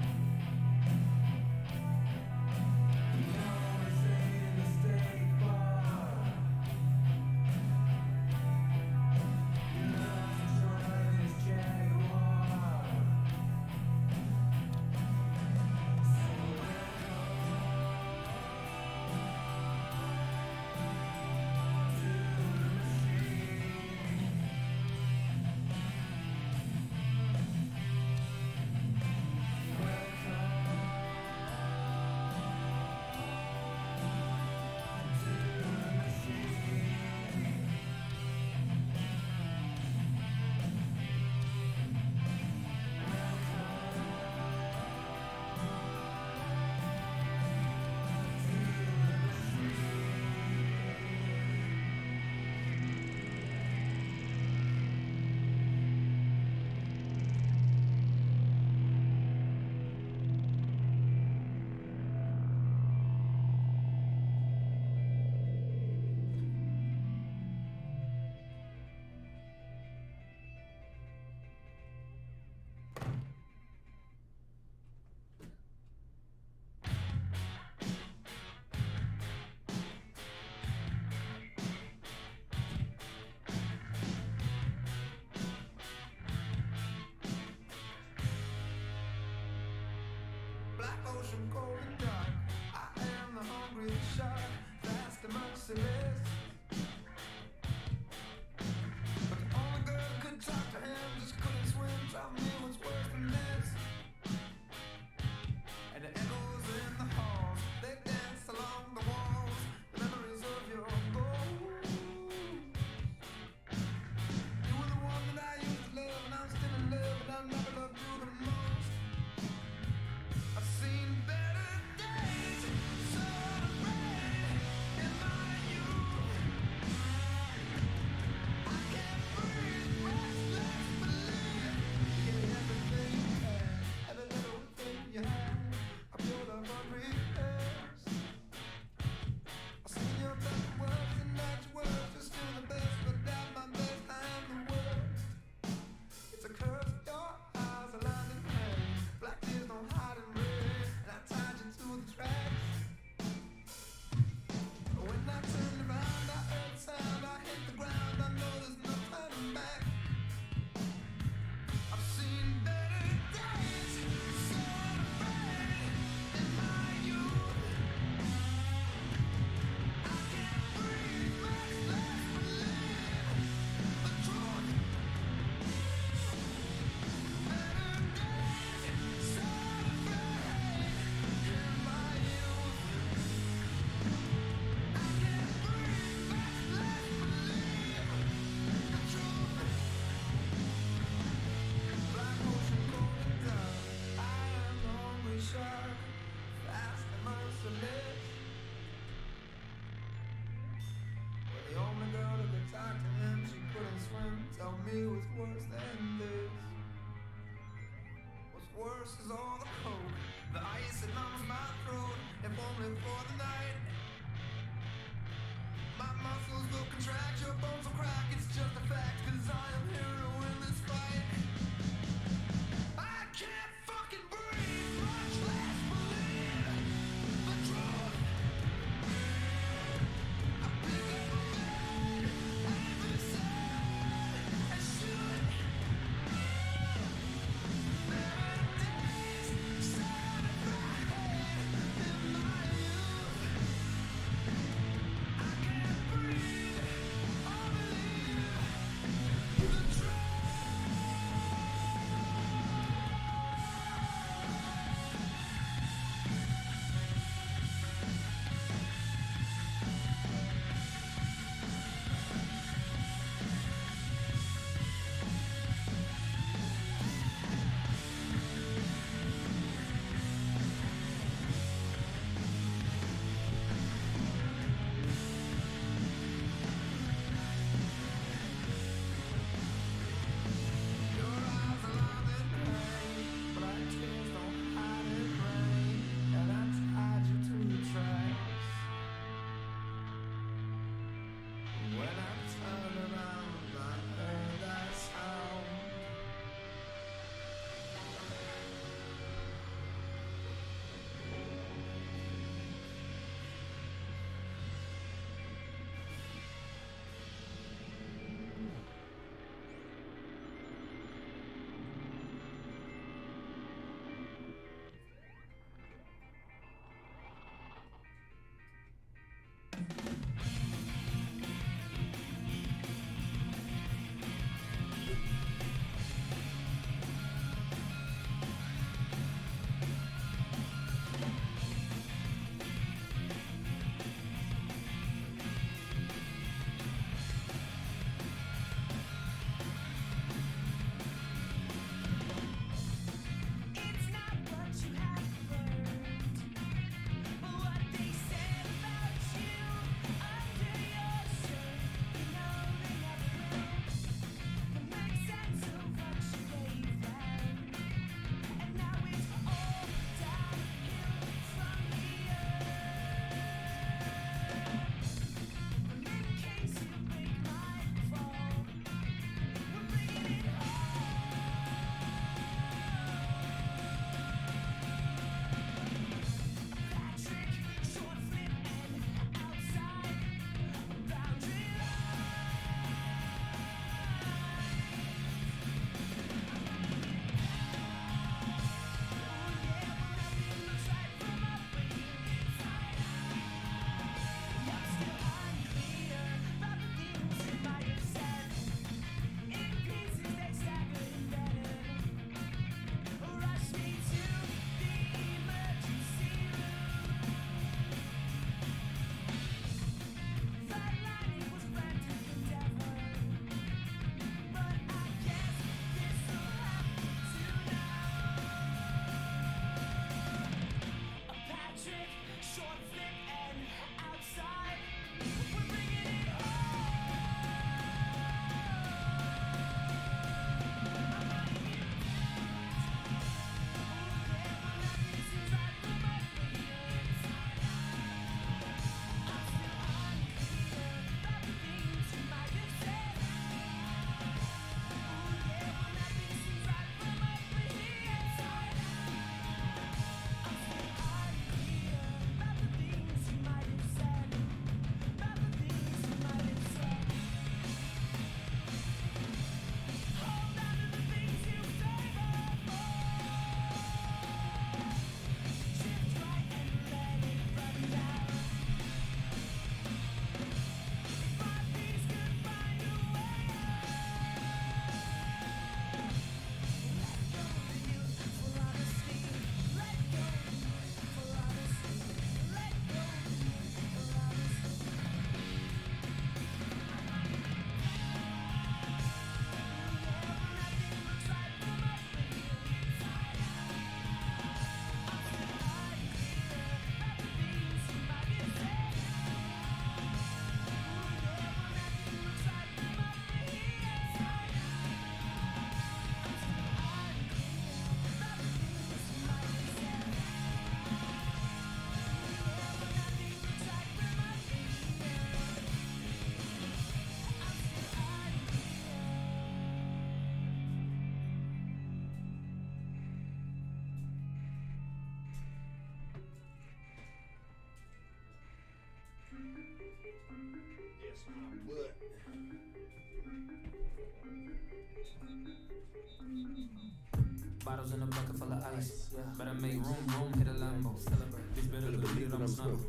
You always ate a steak bar. You love to drive this Jaguar. Black ocean, cold and dark. I am the hungry shark. Fast amongst the me what's worse than this. What's worse is all the coke, the ice that numbs my throat, if only for the night. My muscles will contract, your bones will crack, it's just a fact, 'cause I am here to win this fight. I can't fucking breathe, much less believe the truth. I pick up a bed, after the sun, and shoot. There are days set in my head in my youth. I can't breathe or believe Bottles in a bucket full of ice. Better make room, hit a Lambo. Bitch better believe that I'm snuggle.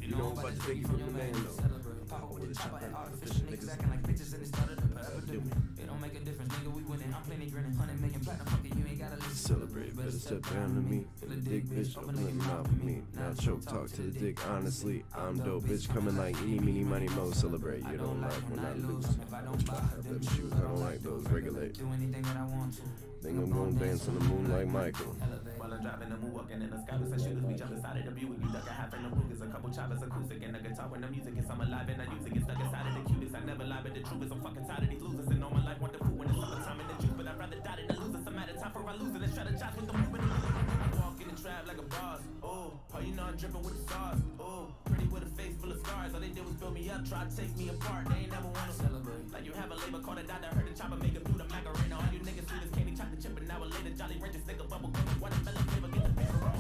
You know I'm about to take you from your man though. Pop with a chopper and artificial niggas acting like bitches and it started up an epidemic. It don't make a difference, nigga, we winning. I'm plenty grinning. 100 million platinum, fuck it, you ain't gotta listen. Celebrate, better step down to me. Feel a dick, bitch, open up your mouth for me. Now choke, talk to the dick, honestly. I'm dope, bitch, coming like eeny, meeny, money, mo. Celebrate, you don't like when I lose. If I don't buy Them shoes, I don't like those, regulate. do anything that I want to. Think I'm gonna dance on the moon like Michael. While I'm driving the moon, walking in the sky with some shooters, we jump inside of the Buick. You duck a half in the Ruger's, a couple choppers, acoustic, and a guitar when the music is. I'm alive and I use it, get stuck inside of the cubits. I never lie, but the truth is I'm fucking tired of these losers. And all my life want the food when it's summertime in the juice, but I'd rather die than to lose it. Some at a time for I lose it and strategize with the movement. I walk in the trap like a boss. Oh, you know I'm dripping with the sauce. Oh, pretty with a face full of scars. All they did was build me up, try to take me apart. They ain't never wanna celebrate. Like you have a labor called a doctor, heard the chopper make him do the macarena. All you niggas see this candy chocolate chip, and now a later jolly rancher stick a bubble gum. Watermelon flavor, get the paper roll.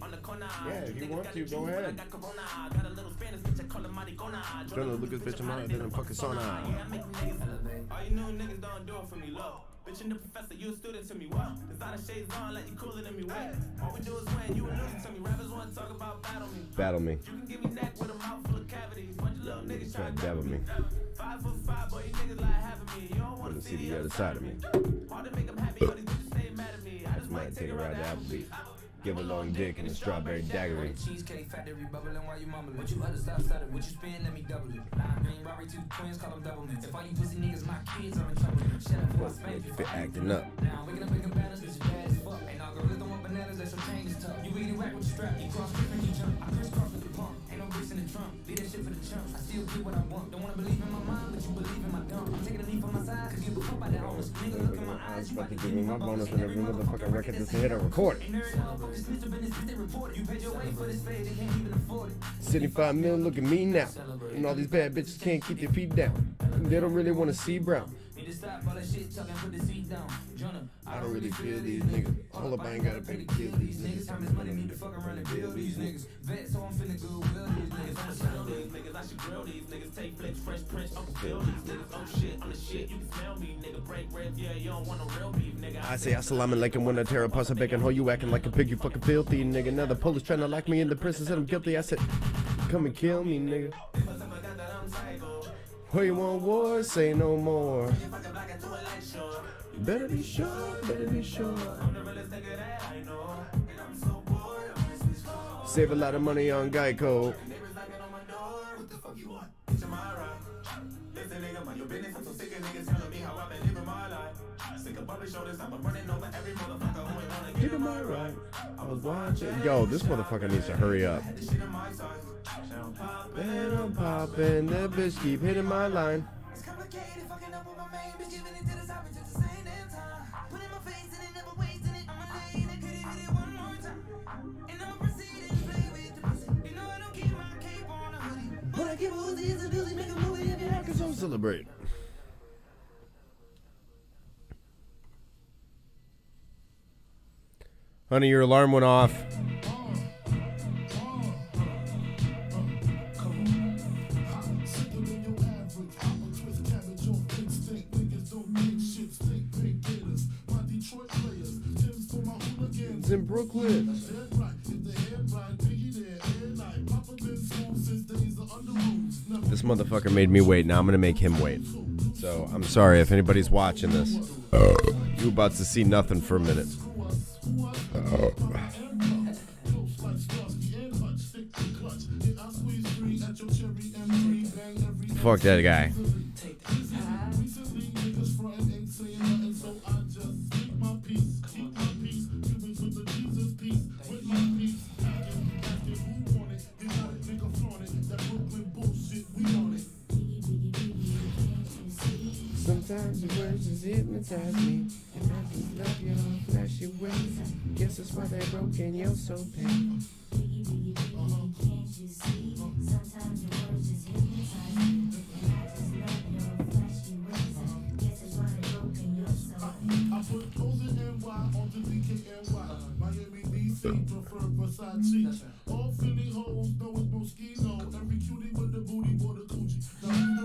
On the corner, yeah, if you want to, go ahead. Got corona, got a little Spanish bitch, I call her maricona. Gonna look at bitch, I'm out, then I'm fucking sauna. Yeah, I make niggas elevate. All you new niggas don't do it for me, low. Bitch, and the professor, you a student to me, what? Designer shades on, like you cooler than me, wait. All we do is win, you alluding to me. Rappers wanna talk about battle me. Battle me. You can give me neck with a mouth full of cavities. Bunch of little niggas try to dabble me. 5'5", boy, you niggas like having me. You don't wanna see the other side of me. Hard to make them happy, all these bitches stay mad at me. I just might take a ride to Applebee's. Give a long dick and a strawberry daggery. Cheesecake factory bubbling while you mumbling. What you other stuff started? What you spend? Let me double it. Lime green, Robbie, two twins, call them double mints. If all you pussy niggas my kids, I'm in trouble. Shut up, I spank you. If you're acting up. Now we gonna pick up banners, bitch, bad as fuck. Ain't no girls don't want bananas, that's some change is tough. You really whack with the strap, you cross and you jump. I crisscross with the pump. Ain't no bricks in the trunk. Leave that shit for the chumps. I still get what I want. Don't wanna believe in my mind, but you believe in my dump. I'm taking a leap on my side, cause you a fuck by that homeless. Nigga, look in my eyes, you about to give me my bonus and every motherfucking record that's a hit or record. $75 million, look at me now. And all these bad bitches can't keep their feet down. They don't really want to see brown. I don't really feel these niggas. All up, I ain't gotta pay to kill these niggas. Time is money, need to fuck around and build these niggas. Vet, so I'm finna go will these niggas. I'ma smell these niggas, I should grill these niggas. Take flicks, fresh prints, Uncle Phil these niggas. Oh shit, I'm the shit, you can smell me, nigga. Break ribs, yeah, you don't want no real beef, nigga. I say assalamu alaikum when I tear a pasta bacon hole. You acting like a pig, you fucking filthy, nigga. Now the police trying to lock me in the prison, said I'm guilty. I said, come and kill me, nigga. Who you want war? Say no more. Better be sure, better be sure. Save a lot of money on Geico. Give him my right. I was watching. Yo, this motherfucker needs to hurry up. And I'm popping, that bitch keep hitting my line. Celebrate. Honey, your alarm went off. It's in Brooklyn. This motherfucker made me wait. Now I'm gonna make him wait. So I'm sorry if anybody's watching this. You about to see nothing for a minute. Fuck that guy. Sometimes your words just hypnotize me, and I just love your flashy ways. Guess that's why they broke and you're so pain. I put those in NY onto DKNY. Miami, DC, prefer Versace. All Philly hoes know it's Moschino. Every cutie with the booty, boy, the coochie. Now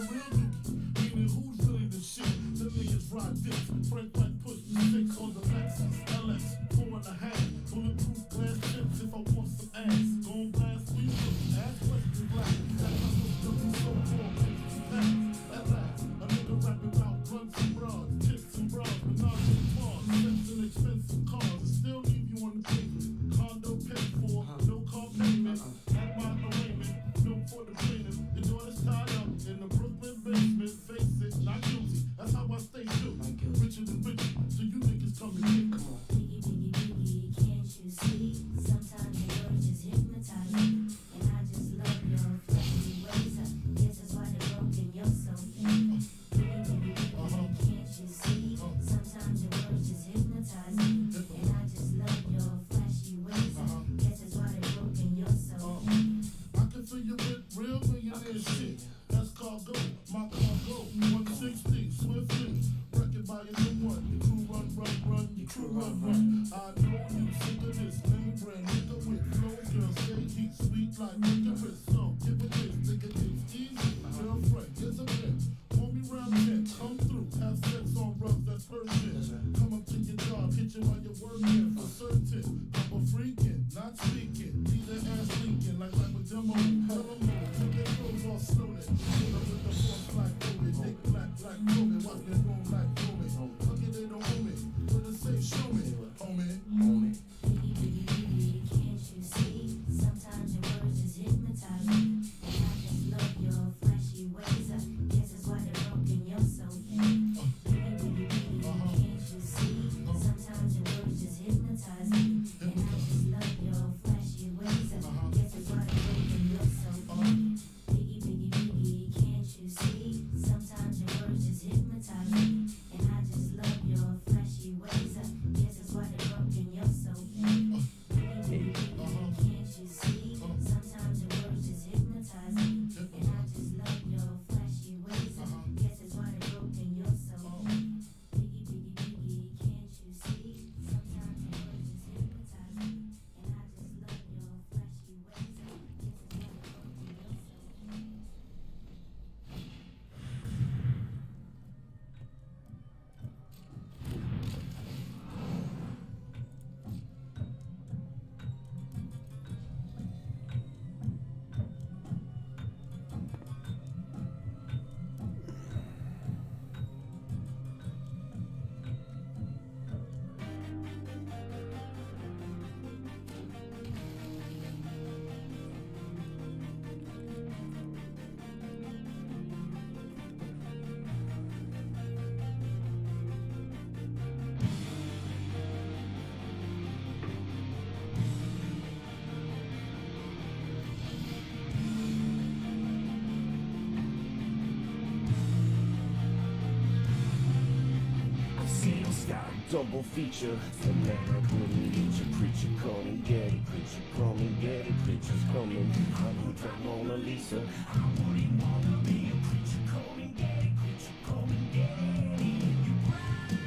double feature. The man I really need you, preacher, come and get it, preacher, come and get it, preacher's coming. I need that Mona Lisa. I wouldn't wanna be a preacher, come and get it, preacher, come and get it. You bright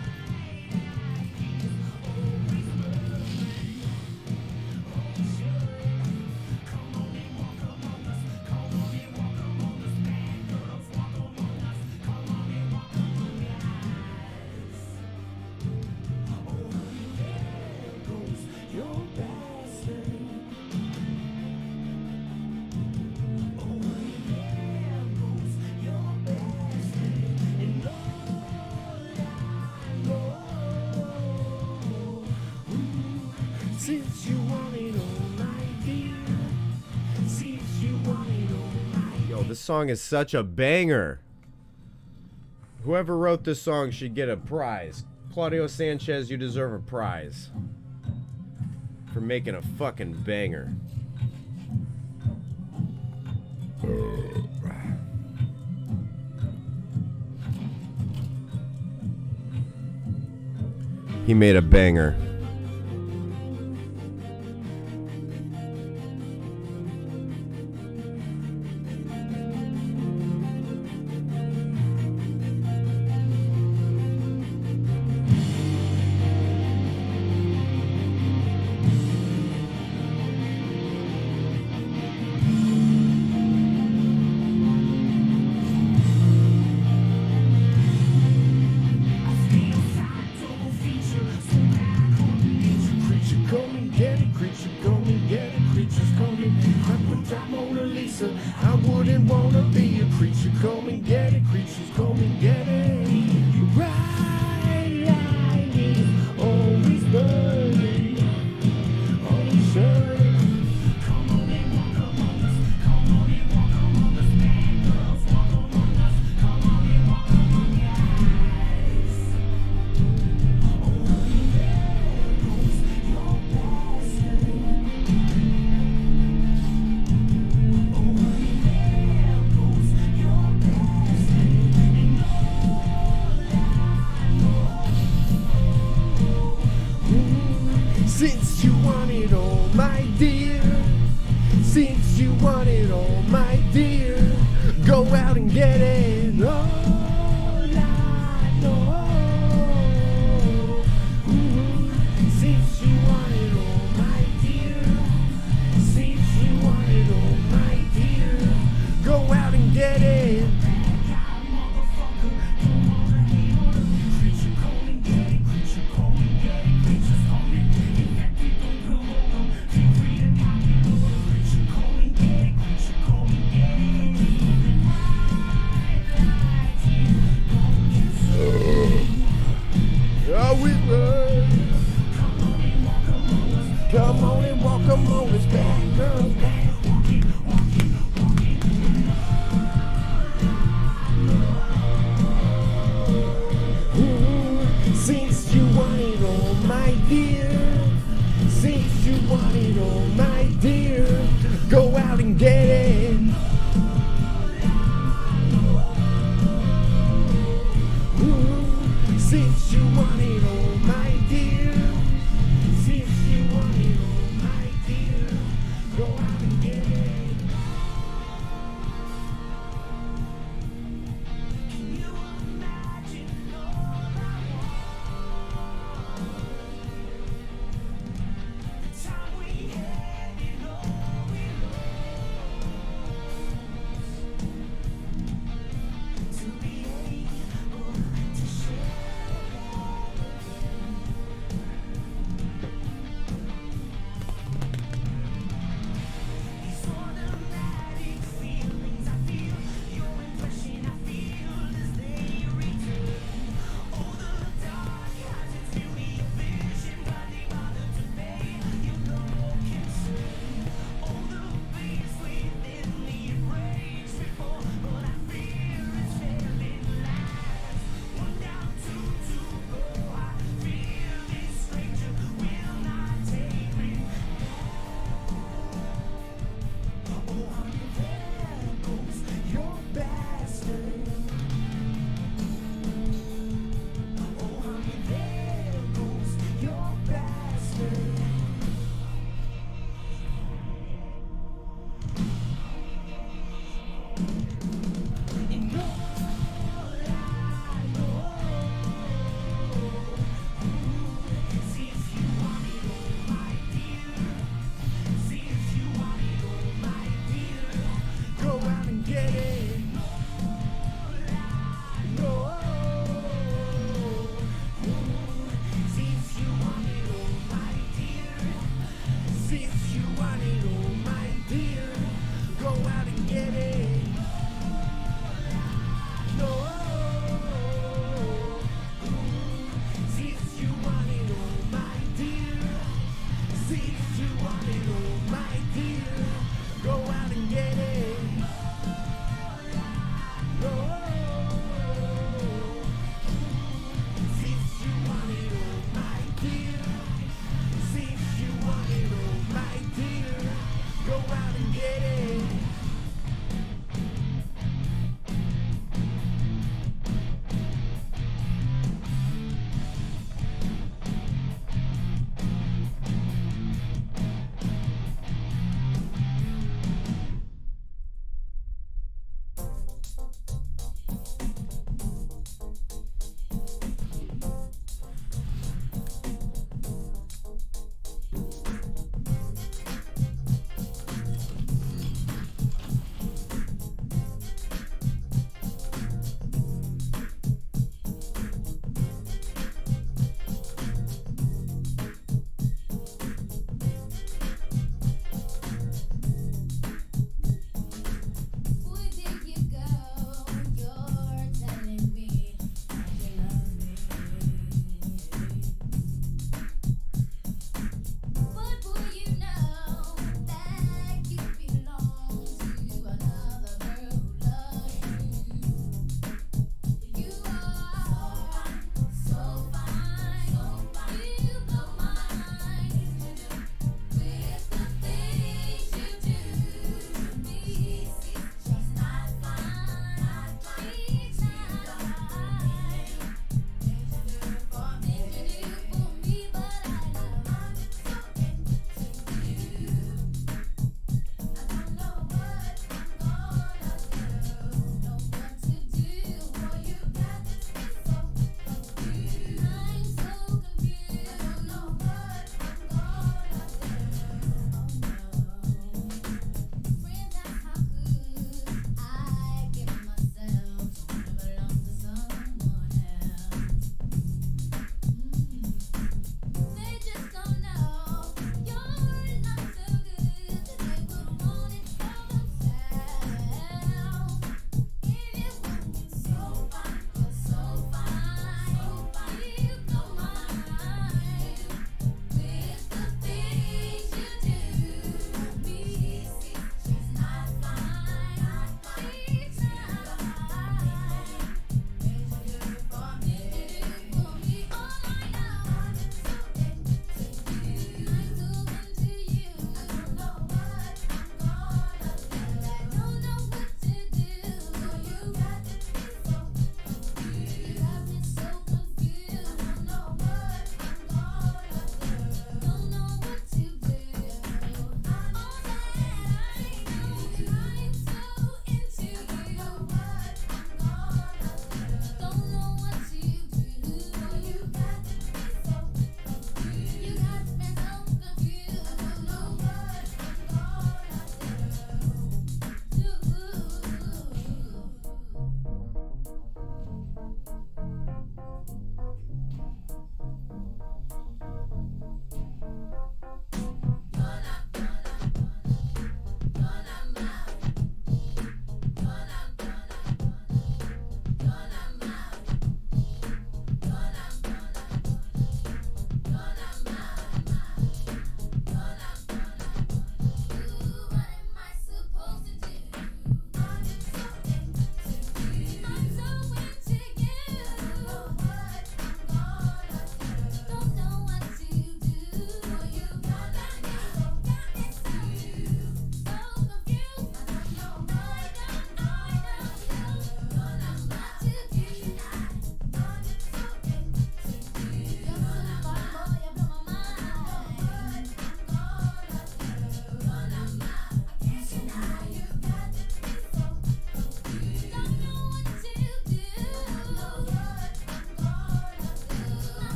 eyes, always burning. Oh, sure. Come on and walk among us. Come on and walk among us. Bad girls walk among us. Come on and walk among us. Oh, there goes your bastard. Oh, there goes your bastard. And all I know, since you want it all, my dear. Since you want it all, my Yo, this song is such a banger. Whoever wrote this song should get a prize. Claudio Sanchez, you deserve a prize for making a fucking banger. He made a banger. Come and get it, creature, come and get it, creature's coming. I put that Mona Lisa. I wouldn't wanna be a creature. Come and get it, creatures, come and get it. Right light is always burning. Oh, sure. Come on and walk among us. Come on and walk among us. Bad girls walk among us. Come on and walk among us. Oh, there goes your bastard. Oh, there goes your bastard. And all I know, since you want it all, my dear. Since you want it all, my dear. Go out and get it. All I know. Since you want it all, my dear. Since you want it all, my dear. Go out and get it.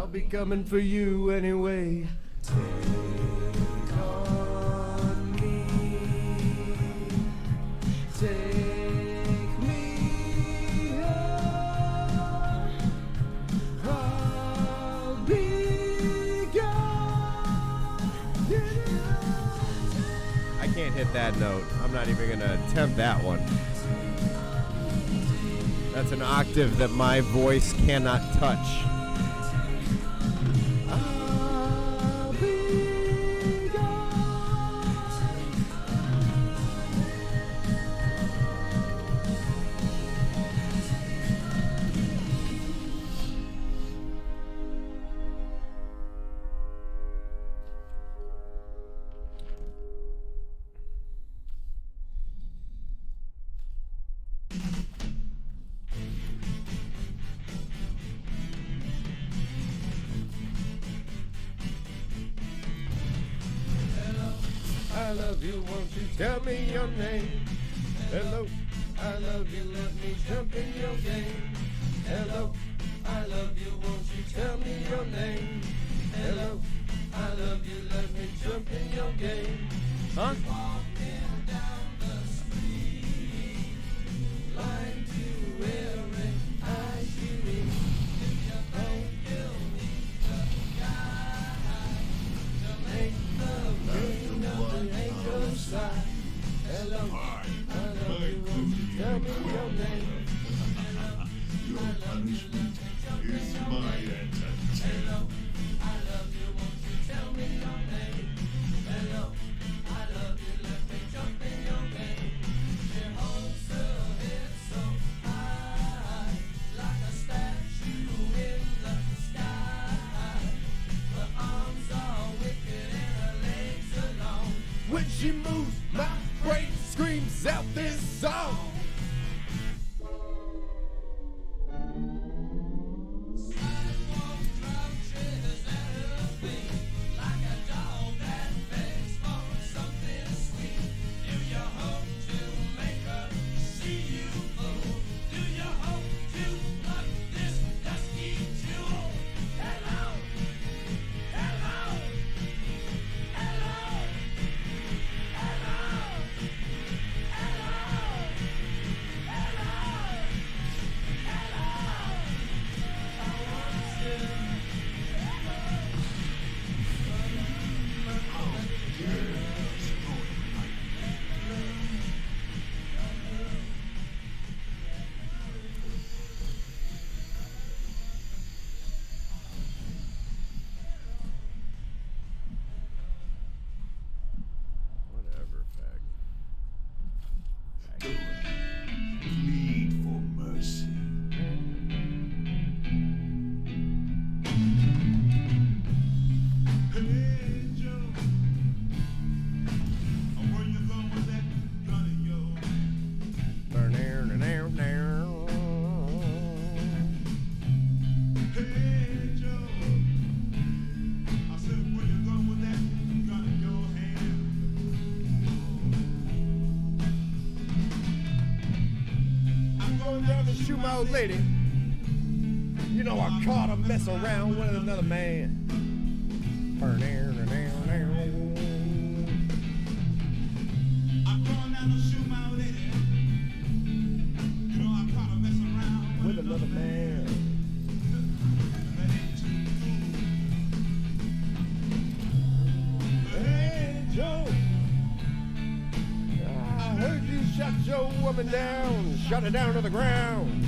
I'll be coming for you anyway. Take on me. Take me on. I'll be gone. I can't hit that note. I'm not even going to attempt that one. That's an octave that my voice cannot touch. I love you, won't you tell me your name? Hello, I love you, let me jump in your game. Hello, I love you, won't you tell me your name? Hello, I love you, let me jump in your game. Huh? Walking down the street, line to wearing ice cream. If you think you'll meet the guy to make the ring of the angel side. Hello, I love you, won't you tell me your name? Your punishment is my entertainment. I love you, won't you tell me your name? Hello, I love you, let me jump in your game. She holds her head so high, like a statue in the sky. Her arms are wicked and her legs are long. When she moves, my brain screams out this song. Hello. shoot my old lady. You know I caught her mess around with another man. I'm going down to shoot my old lady. You know I caught her messing around with another man. Hey Joe, I heard you shot your woman down, shot her down to the ground.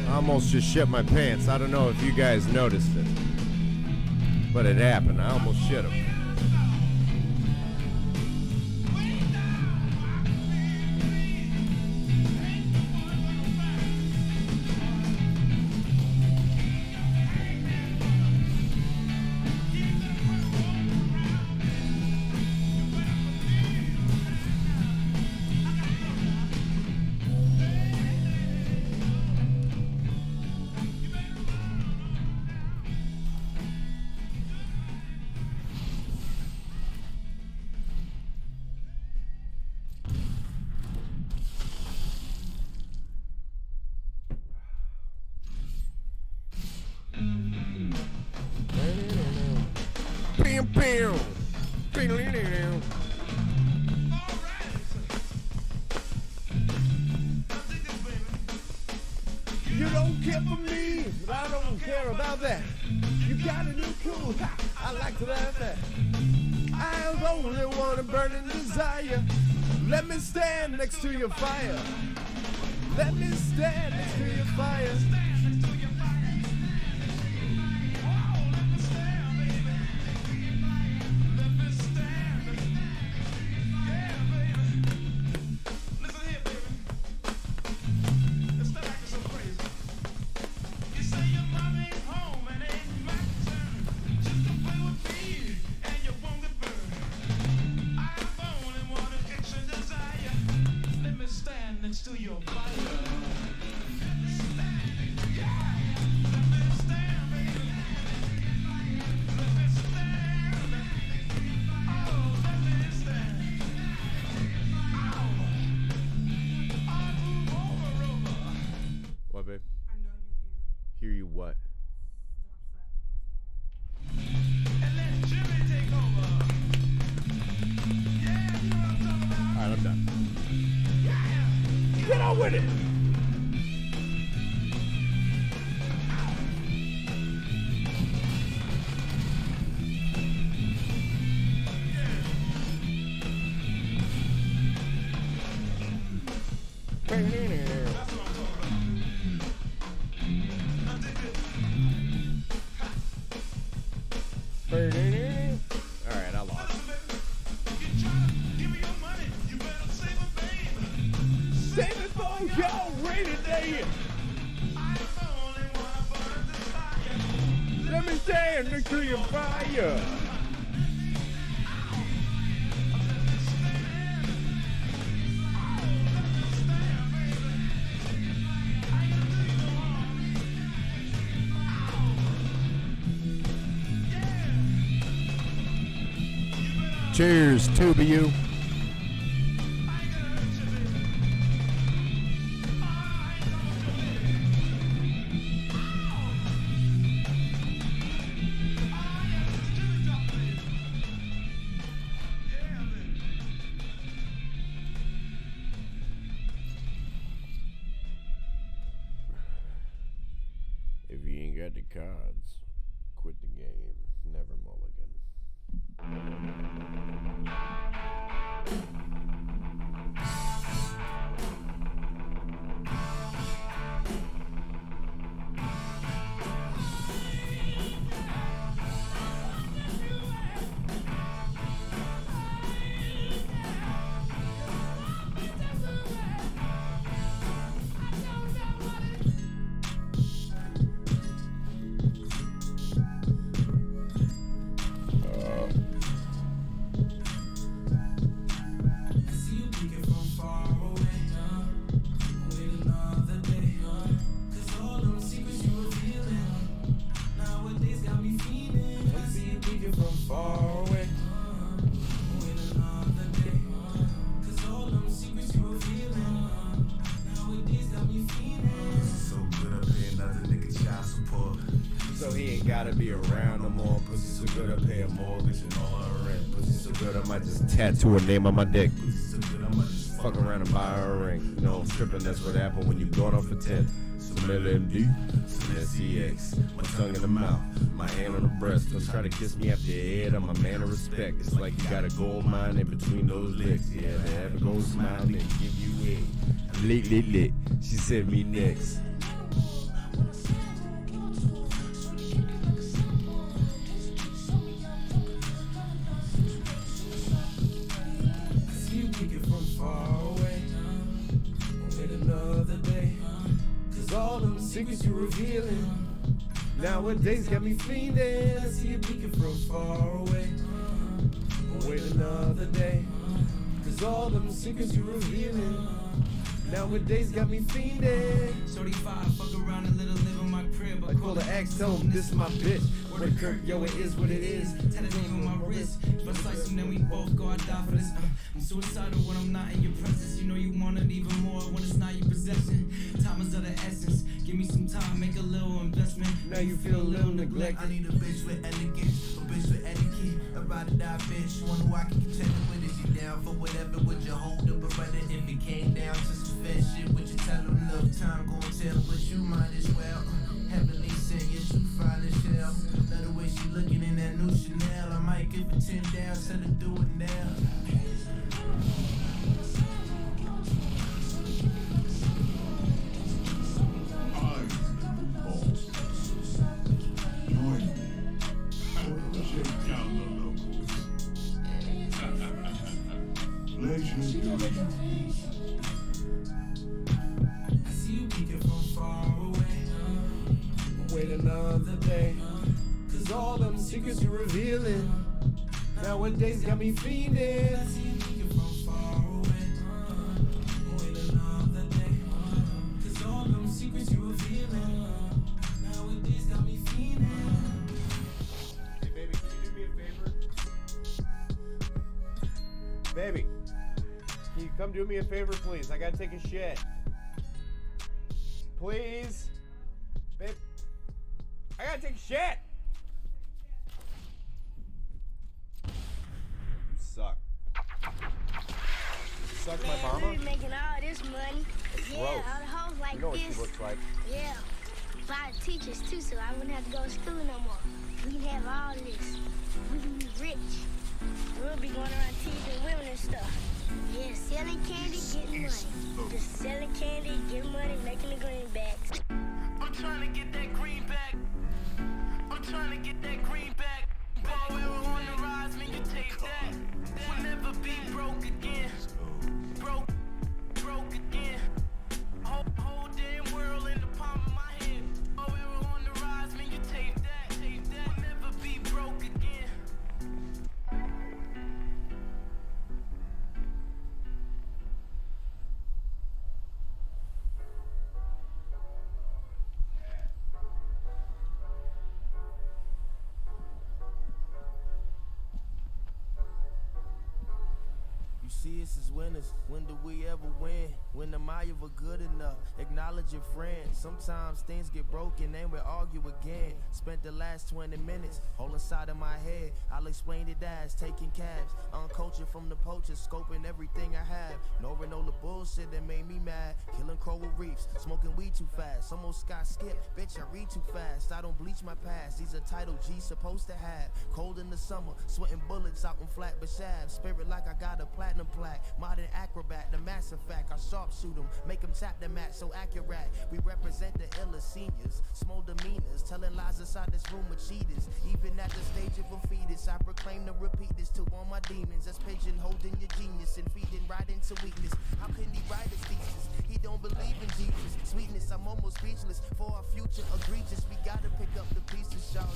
Almost just shit my pants. I don't know if you guys noticed it, but it happened. I almost shit them. You don't care for me, but I don't care about that. You got a new cool, I like to laugh at. I only want a burning desire. Let me stand next to your fire. Let me stand next to your fire. What, babe? I know you Hear you what? Alright, I'm done. Get on with it! Alright, I lost. Save it for your rainy day. Let me stand. Stand next to your fire. Cheers, to you. If you ain't got the cards, quit the game. Never mulligan. So he ain't gotta be around no more. Pussy so good I pay a mortgage and all her rent. Pussy so good I might just tattoo a name on my dick. Pussy so good I might just fuck around and buy her a ring. You know I'm tripping, that's what happened when you going off for 10. Some LMD, some SEX. My tongue in the mouth, my hand on the breast. Don't try to kiss me after your head, I'm a man of respect. It's like you got a gold mine in between those legs. Yeah, they have a gold smile and give you a lit. She said me next. All them secrets you're revealing nowadays got me fiending. I see you peeking from far away. Wait another day, cause all them secrets you're revealing nowadays got me fiending. 35, fuck around and let her live in my crib. I call the ex, tell him this is my bitch. Word of Kirk, yo, it is what it is. Tattooed on my wrist. If I slice him, then we both go, I die for this. I'm suicidal when I'm not in your presence. You know you want it even more when it's not your possession. Time is of the essence. Give me some time, make a little investment. Now you feel a little neglected. I need a bitch with elegance, a bitch with etiquette, a ride or die bitch, one who I can contend with. Is you down for whatever? Would you hold up a brother if it came down to some fat shit? Would you tell him enough time gon' tell, but you might as well. Heavenly sent, you're too fine as hell. Love the way she looking in that new Chanel. I might give her 10 down, tell her do it now. I see you peeking from far away. Wait another day, cause all them secrets you're revealing nowadays got me fiending. I see you peeking from far away. Wait another day, cause all them secrets you're revealing nowadays got me fiending. Hey baby, can you do me a favor? Baby, can you come do me a favor, please? I gotta take a shit. Please? Babe, I gotta take a shit! You suck. You suck my mama? We're making all this money. It's yeah, gross. all the hoes like You know what this. she looks like. Yeah. A lot of teachers too, so I wouldn't have to go to school no more. We can have all this. We can be rich. We'll be going around teasing women and stuff. Yeah, selling candy, getting money. Just selling candy, getting money, making the greenbacks. I'm trying to get that greenback. I'm trying to get that greenback. Ball we were on the rise, man, you take that. We'll never be broke again. Broke again. Whole damn world in the palm of my hand. Ball we were on the rise, man, you take that. We'll never see us as winners. When do we ever win? When am I ever good enough? Acknowledge your friends. Sometimes things get broken and we argue again. Spent the last 20 minutes all inside of my head. I'll explain it as taking cabs, uncultured from the poachers, scoping everything I have. Ignoring all the bullshit that made me mad. Killing coral reefs, smoking weed too fast. Almost got skipped, bitch, I read too fast. I don't bleach my past, these are title G supposed to have. Cold in the summer, sweating bullets out on flat but shafts. Spirit like I got a platinum plaque. Modern acrobat, the massive fact. I sharpshoot them, make them tap the mat so accurate. We represent the illest seniors, small demeanors, telling lies inside this room of cheaters. Even at the stage of a fetus, I proclaim to repeat this to all my demons. That's pigeonholding your genius and feeding right into weakness. How can he write his thesis? He don't believe in Jesus. Sweetness, I'm almost speechless. For our future egregious, we gotta pick up the pieces, shout.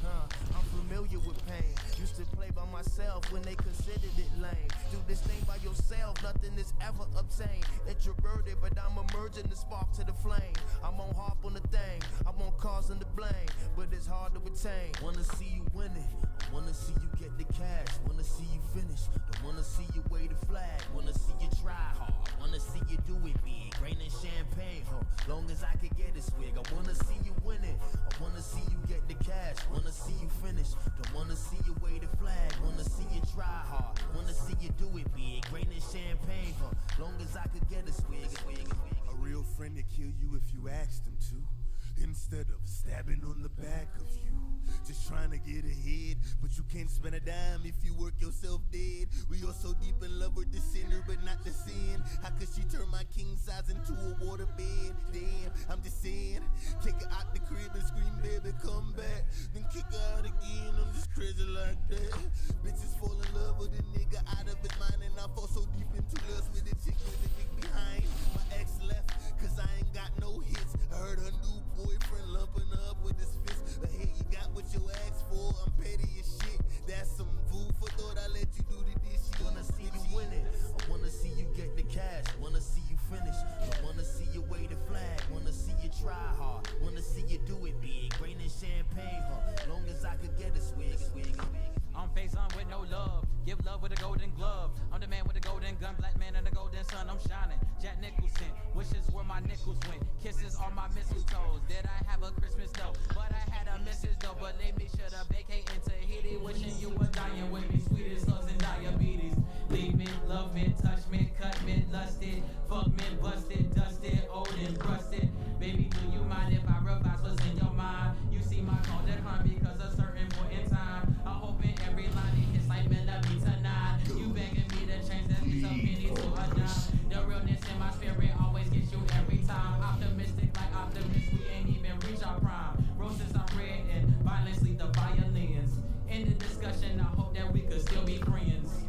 I'm familiar with pain. Used to play by myself when they considered it lame. Do this thing by yourself, nothing is ever obtained. Introverted, but I'm emerging the spark to the flame. I'm on harp on the thing, I'm on causing the blame, but it's hard to retain. Wanna see you winning, I wanna see you get the cash. Wanna see you finish, don't wanna see you wave the flag. Wanna see you try hard, wanna see you do it big. Rain and champagne, long as I can get a swig. I wanna see you winning, I wanna see you get the cash. Wanna see you finish, don't wanna see you wave the flag. Wanna see you try hard, wanna see you do it big. Rain and champagne, long as I could get a swig. A real friend to kill you if you asked him to, instead of stabbing on the back of you. Just trying to get ahead, but you can't spend a dime if you work yourself dead. We all so deep in love with the sinner, but not the sin. How could she turn my king size into a water bed? Damn, I'm just saying, take her out the crib and scream, baby, come back. Then kick her out again, I'm just crazy like that. Bitches fall in love with a nigga out of his mind, and I fall so deep into lust with a chick with a dick behind. My ex left, cause I ain't got no hits. I heard her new boyfriend lumping her up with his fist. But hey, you got what you asked for, I'm petty as shit. That's some food for thought, I let you do the dish. Wanna see you winning, I wanna see you get the cash. Wanna see you finish, I wanna see you wave the flag. Wanna see you try hard, wanna see you do it big. Rain and champagne, long as I could get a swig. I'm face on with no love, give love with a golden glove. I'm the man with a golden gun, black man in the golden sun, I'm shining. Jack Nicholson, wishes where my nickels went. Kisses on my mistletoes, did I have a Christmas though? But I had a missus though, but they me should have vacate into Tahiti. Wishing you were dying with me, sweetest hugs and diabetes. Leave me, love me, touch me, cut me, lusted. Fuck me, busted, dusted, old and rusted. Baby, do you mind if I revise what's in your mind? You see my call decline because a certain point in time. I hope in every line it hits like melody tonight. You begging me to change that piece of penny to a dime. The realness in my spirit always gets you every time. Optimistic like optimists, we ain't even reach our prime. Roses are red and violence lead the violins. In the discussion, I hope that we could still be friends.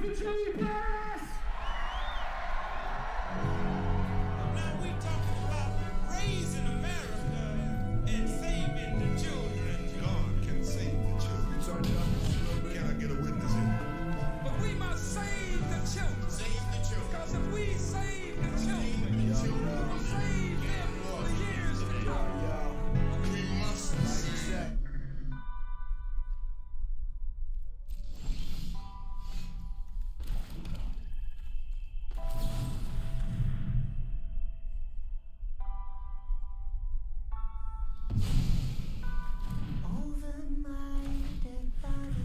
the cheapest! Now we talking about raising America and saving the children. God can save the children. Turn it up a little bit. Can I get a witness here? But we must save the children. Save the children. Because if we save the children, we will save them for the years to come. We must save. Over my dead body,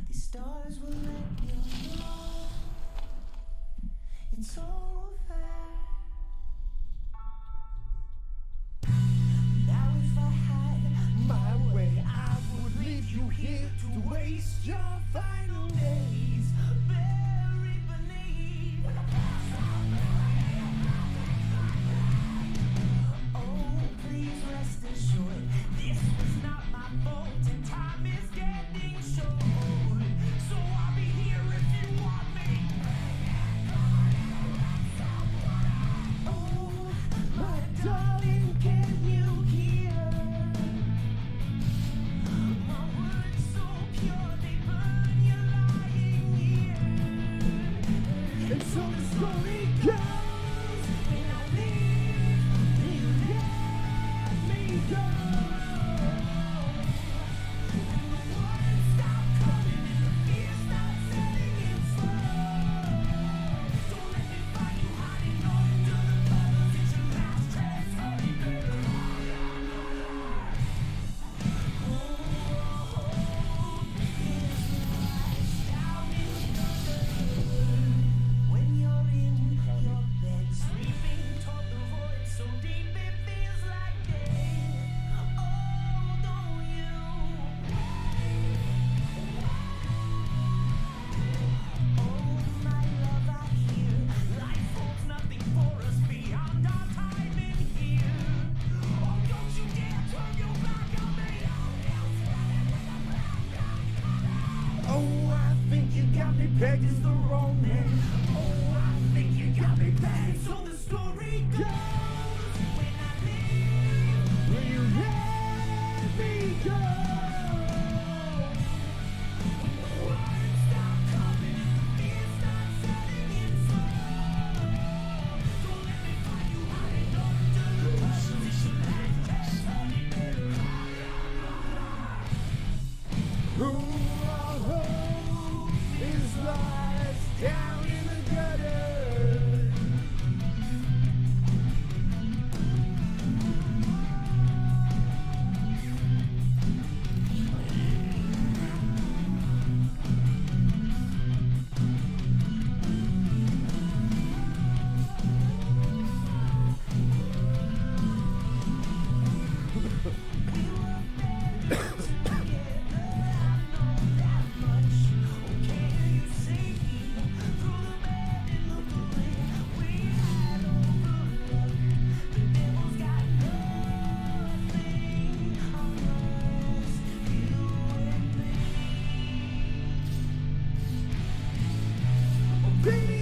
these stars will let you know it's over. Now if I had my way, I would leave you here to waste your final days buried beneath. Oh, please rest assured, this was not my fault, and time is getting short. So I'll be here if you want me. Oh, my darling, can you hear? My words so pure, they burn you lying here. And so the story goes, when I leave, you let me go. When the words stop coming and the fear starts setting in slow, don't let me find you hiding under the covers. It's your last chance, honey, baby. When you're in your bed, sleeping toward the void so deep it feels like death. Oh, don't you? Oh, my love, I hear life holds nothing for us beyond our time in here. Oh, don't you dare turn your back on me. Oh, I think you got me pegged as the wrong man. Oh, I think you got me pegged. So the story goes, when I leave, will you let me go? When the words stop coming and the fear starts setting in slow, don't let me find you hiding under the covers. It's your last chance, honey, baby. Who is lost down in the gutter? Baby,